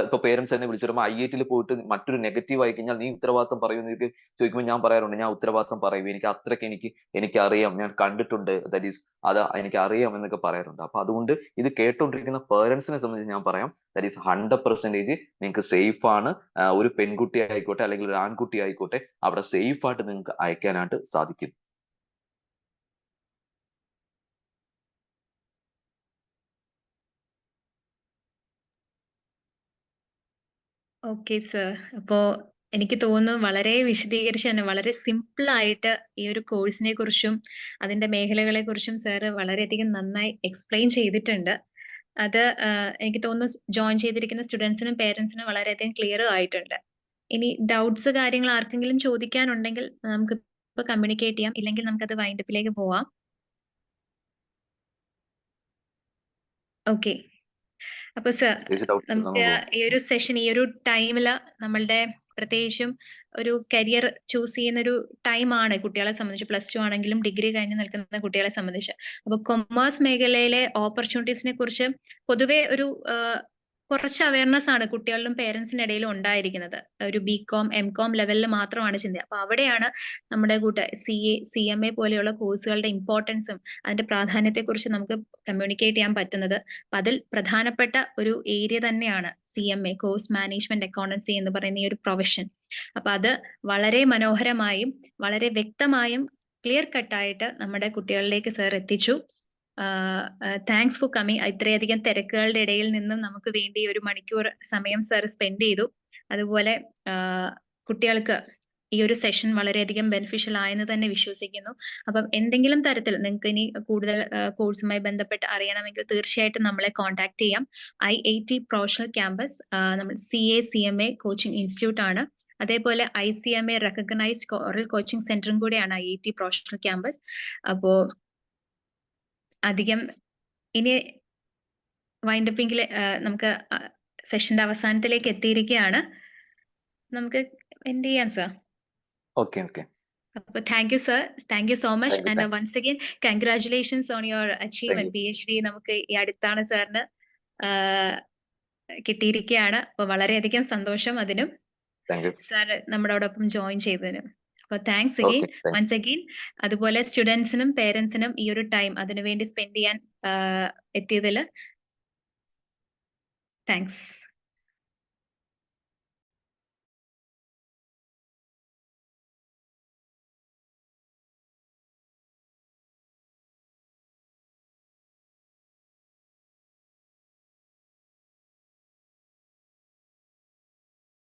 ഇപ്പൊ പേരൻസ് എന്നെ വിളിച്ചു വരുമ്പോൾ IIT-ൽ പോയിട്ട് മറ്റൊരു നെഗറ്റീവ് ആയി കഴിഞ്ഞാൽ നീ ഉത്തരവാദിത്തം പറയുമെന്ന് എനിക്ക് ചോദിക്കുമ്പോൾ ഞാൻ പറയാറുണ്ട്, ഞാൻ ഉത്തരവാദിത്തം പറയും. എനിക്ക് അത്രയ്ക്ക് എനിക്ക് അറിയാം, ഞാൻ കണ്ടിട്ടുണ്ട്, അത് എനിക്ക് അറിയാം എന്നൊക്കെ പറയാറുണ്ട്. അപ്പൊ അതുകൊണ്ട് ഇത് കേട്ടോണ്ടിരിക്കുന്ന പേരൻസിനെ സംബന്ധിച്ച് ഞാൻ പറയാം, ദാറ്റ് ഈസ് 100% നിങ്ങൾക്ക് സേഫ് ആണ്. ഒരു പെൺകുട്ടി ആയിക്കോട്ടെ അല്ലെങ്കിൽ ഒരു ആൺകുട്ടി ആയിക്കോട്ടെ, അവിടെ സേഫ് ആയിട്ട് നിങ്ങൾക്ക് അയക്കാനായിട്ട് സാധിക്കും. Okay sir. അപ്പോ എനിക്ക് തോന്നുന്നു വളരെ വിശദീകരിച്ച് തന്നെ വളരെ സിമ്പിൾ ആയിട്ട് ഈ ഒരു കോഴ്സിനെ കുറിച്ചും അതിന്റെ മേഖലകളെ കുറിച്ചും സാറ് വളരെയധികം നന്നായി എക്സ്പ്ലെയിൻ ചെയ്തിട്ടുണ്ട്. അത് എനിക്ക് തോന്നുന്നു ജോയിൻ ചെയ്തിരിക്കുന്ന സ്റ്റുഡൻസിനും പേരൻസിനും വളരെയധികം ക്ലിയർ ആയിട്ടുണ്ട്. ഇനി ഡൗട്ട്സ് കാര്യങ്ങൾ ആർക്കെങ്കിലും ചോദിക്കാനുണ്ടെങ്കിൽ നമുക്ക് ഇപ്പൊ കമ്മ്യൂണിക്കേറ്റ് ചെയ്യാം, ഇല്ലെങ്കിൽ നമുക്കത് വൈൻഡപ്പിലേക്ക് പോവാം. ഓക്കെ. അപ്പൊ സർ, നമുക്ക് ഈ ഒരു സെഷൻ, ഈ ഒരു ടൈമില് നമ്മളുടെ പ്രത്യേകിച്ചും ഒരു കരിയർ ചൂസ് ചെയ്യുന്ന ഒരു ടൈമാണ് കുട്ടികളെ സംബന്ധിച്ച്, +2 ആണെങ്കിലും ഡിഗ്രി കഴിഞ്ഞ് നിൽക്കുന്ന കുട്ടികളെ സംബന്ധിച്ച്. അപ്പൊ കൊമേഴ്സ് മേഖലയിലെ ഓപ്പർച്യൂണിറ്റീസിനെ കുറിച്ച് പൊതുവെ ഒരു കുറച്ച് അവയർനെസ് ആണ് കുട്ടികളിലും പേരൻസിന്റെ ഇടയിലും ഉണ്ടായിരിക്കുന്നത്. ഒരു BCom MCom ലെവലിൽ മാത്രമാണ് ചിന്ത. അപ്പൊ അവിടെയാണ് നമ്മുടെ CA CMA പോലെയുള്ള കോഴ്സുകളുടെ ഇമ്പോർട്ടൻസും അതിന്റെ പ്രാധാന്യത്തെക്കുറിച്ച് നമുക്ക് കമ്മ്യൂണിക്കേറ്റ് ചെയ്യാൻ പറ്റുന്നത്. അപ്പൊ അതിൽ പ്രധാനപ്പെട്ട ഒരു ഏരിയ തന്നെയാണ് CMA, കോഴ്സ് മാനേജ്മെന്റ് അക്കൗണ്ടൻസി എന്ന് പറയുന്ന ഈ ഒരു പ്രൊഫഷൻ. അപ്പൊ അത് വളരെ മനോഹരമായും വളരെ വ്യക്തമായും ക്ലിയർ കട്ടായിട്ട് നമ്മുടെ കുട്ടികളിലേക്ക് സർ എത്തിച്ചു. Thanks for coming. ഇത്രയധികം തിരക്കുകളുടെ ഇടയിൽ നിന്നും നമുക്ക് വേണ്ടി 1 മണിക്കൂർ സമയം സർ സ്പെൻഡ് ചെയ്തു. അതുപോലെ കുട്ടികൾക്ക് ഈ ഒരു സെഷൻ വളരെയധികം ബെനിഫിഷ്യൽ ആയെന്ന് തന്നെ വിശ്വസിക്കുന്നു. അപ്പം എന്തെങ്കിലും തരത്തിൽ നിങ്ങൾക്ക് ഇനി കൂടുതൽ കോഴ്സുമായി ബന്ധപ്പെട്ട് അറിയണമെങ്കിൽ തീർച്ചയായിട്ടും നമ്മളെ കോൺടാക്ട് ചെയ്യാം. IIT പ്രൊഫഷണൽ ക്യാമ്പസ് നമ്മൾ CA-CMA കോച്ചിങ് ഇൻസ്റ്റിറ്റ്യൂട്ട് ആണ്. അതേപോലെ ICMA റെക്കഗ്നൈസ്ഡ് ഓറൽ കോച്ചിങ് സെന്ററും കൂടെയാണ് IIT പ്രൊഫഷണൽ ക്യാമ്പസ്. അപ്പോ അധികം ഇനി വൈൻഡപ്പിങ്കിൽ നമുക്ക് സെഷന്റെ അവസാനത്തിലേക്ക് എത്തിയിരിക്കുകയാണ്. നമുക്ക് എന്ത് ചെയ്യാം സർ? ഓക്കെ. അപ്പൊ thank you sir, thank you so much. Thank you, and once again congratulations on your achievement. PhD നമുക്ക് ഈ അടുത്താണ് സാറിന് കിട്ടിയിരിക്കുകയാണ്. അപ്പൊ വളരെയധികം സന്തോഷം അതിനും താങ്ക് യു. സാർ നമ്മളോടൊപ്പം ജോയിൻ ചെയ്തതിനും. അപ്പൊ thanks again, okay, once again. അതുപോലെ സ്റ്റുഡൻസിനും പേരൻസിനും ഈ ഒരു ടൈം അതിനുവേണ്ടി സ്പെൻഡ് ചെയ്യാൻ എത്തിയതിൽ താങ്ക്സ്.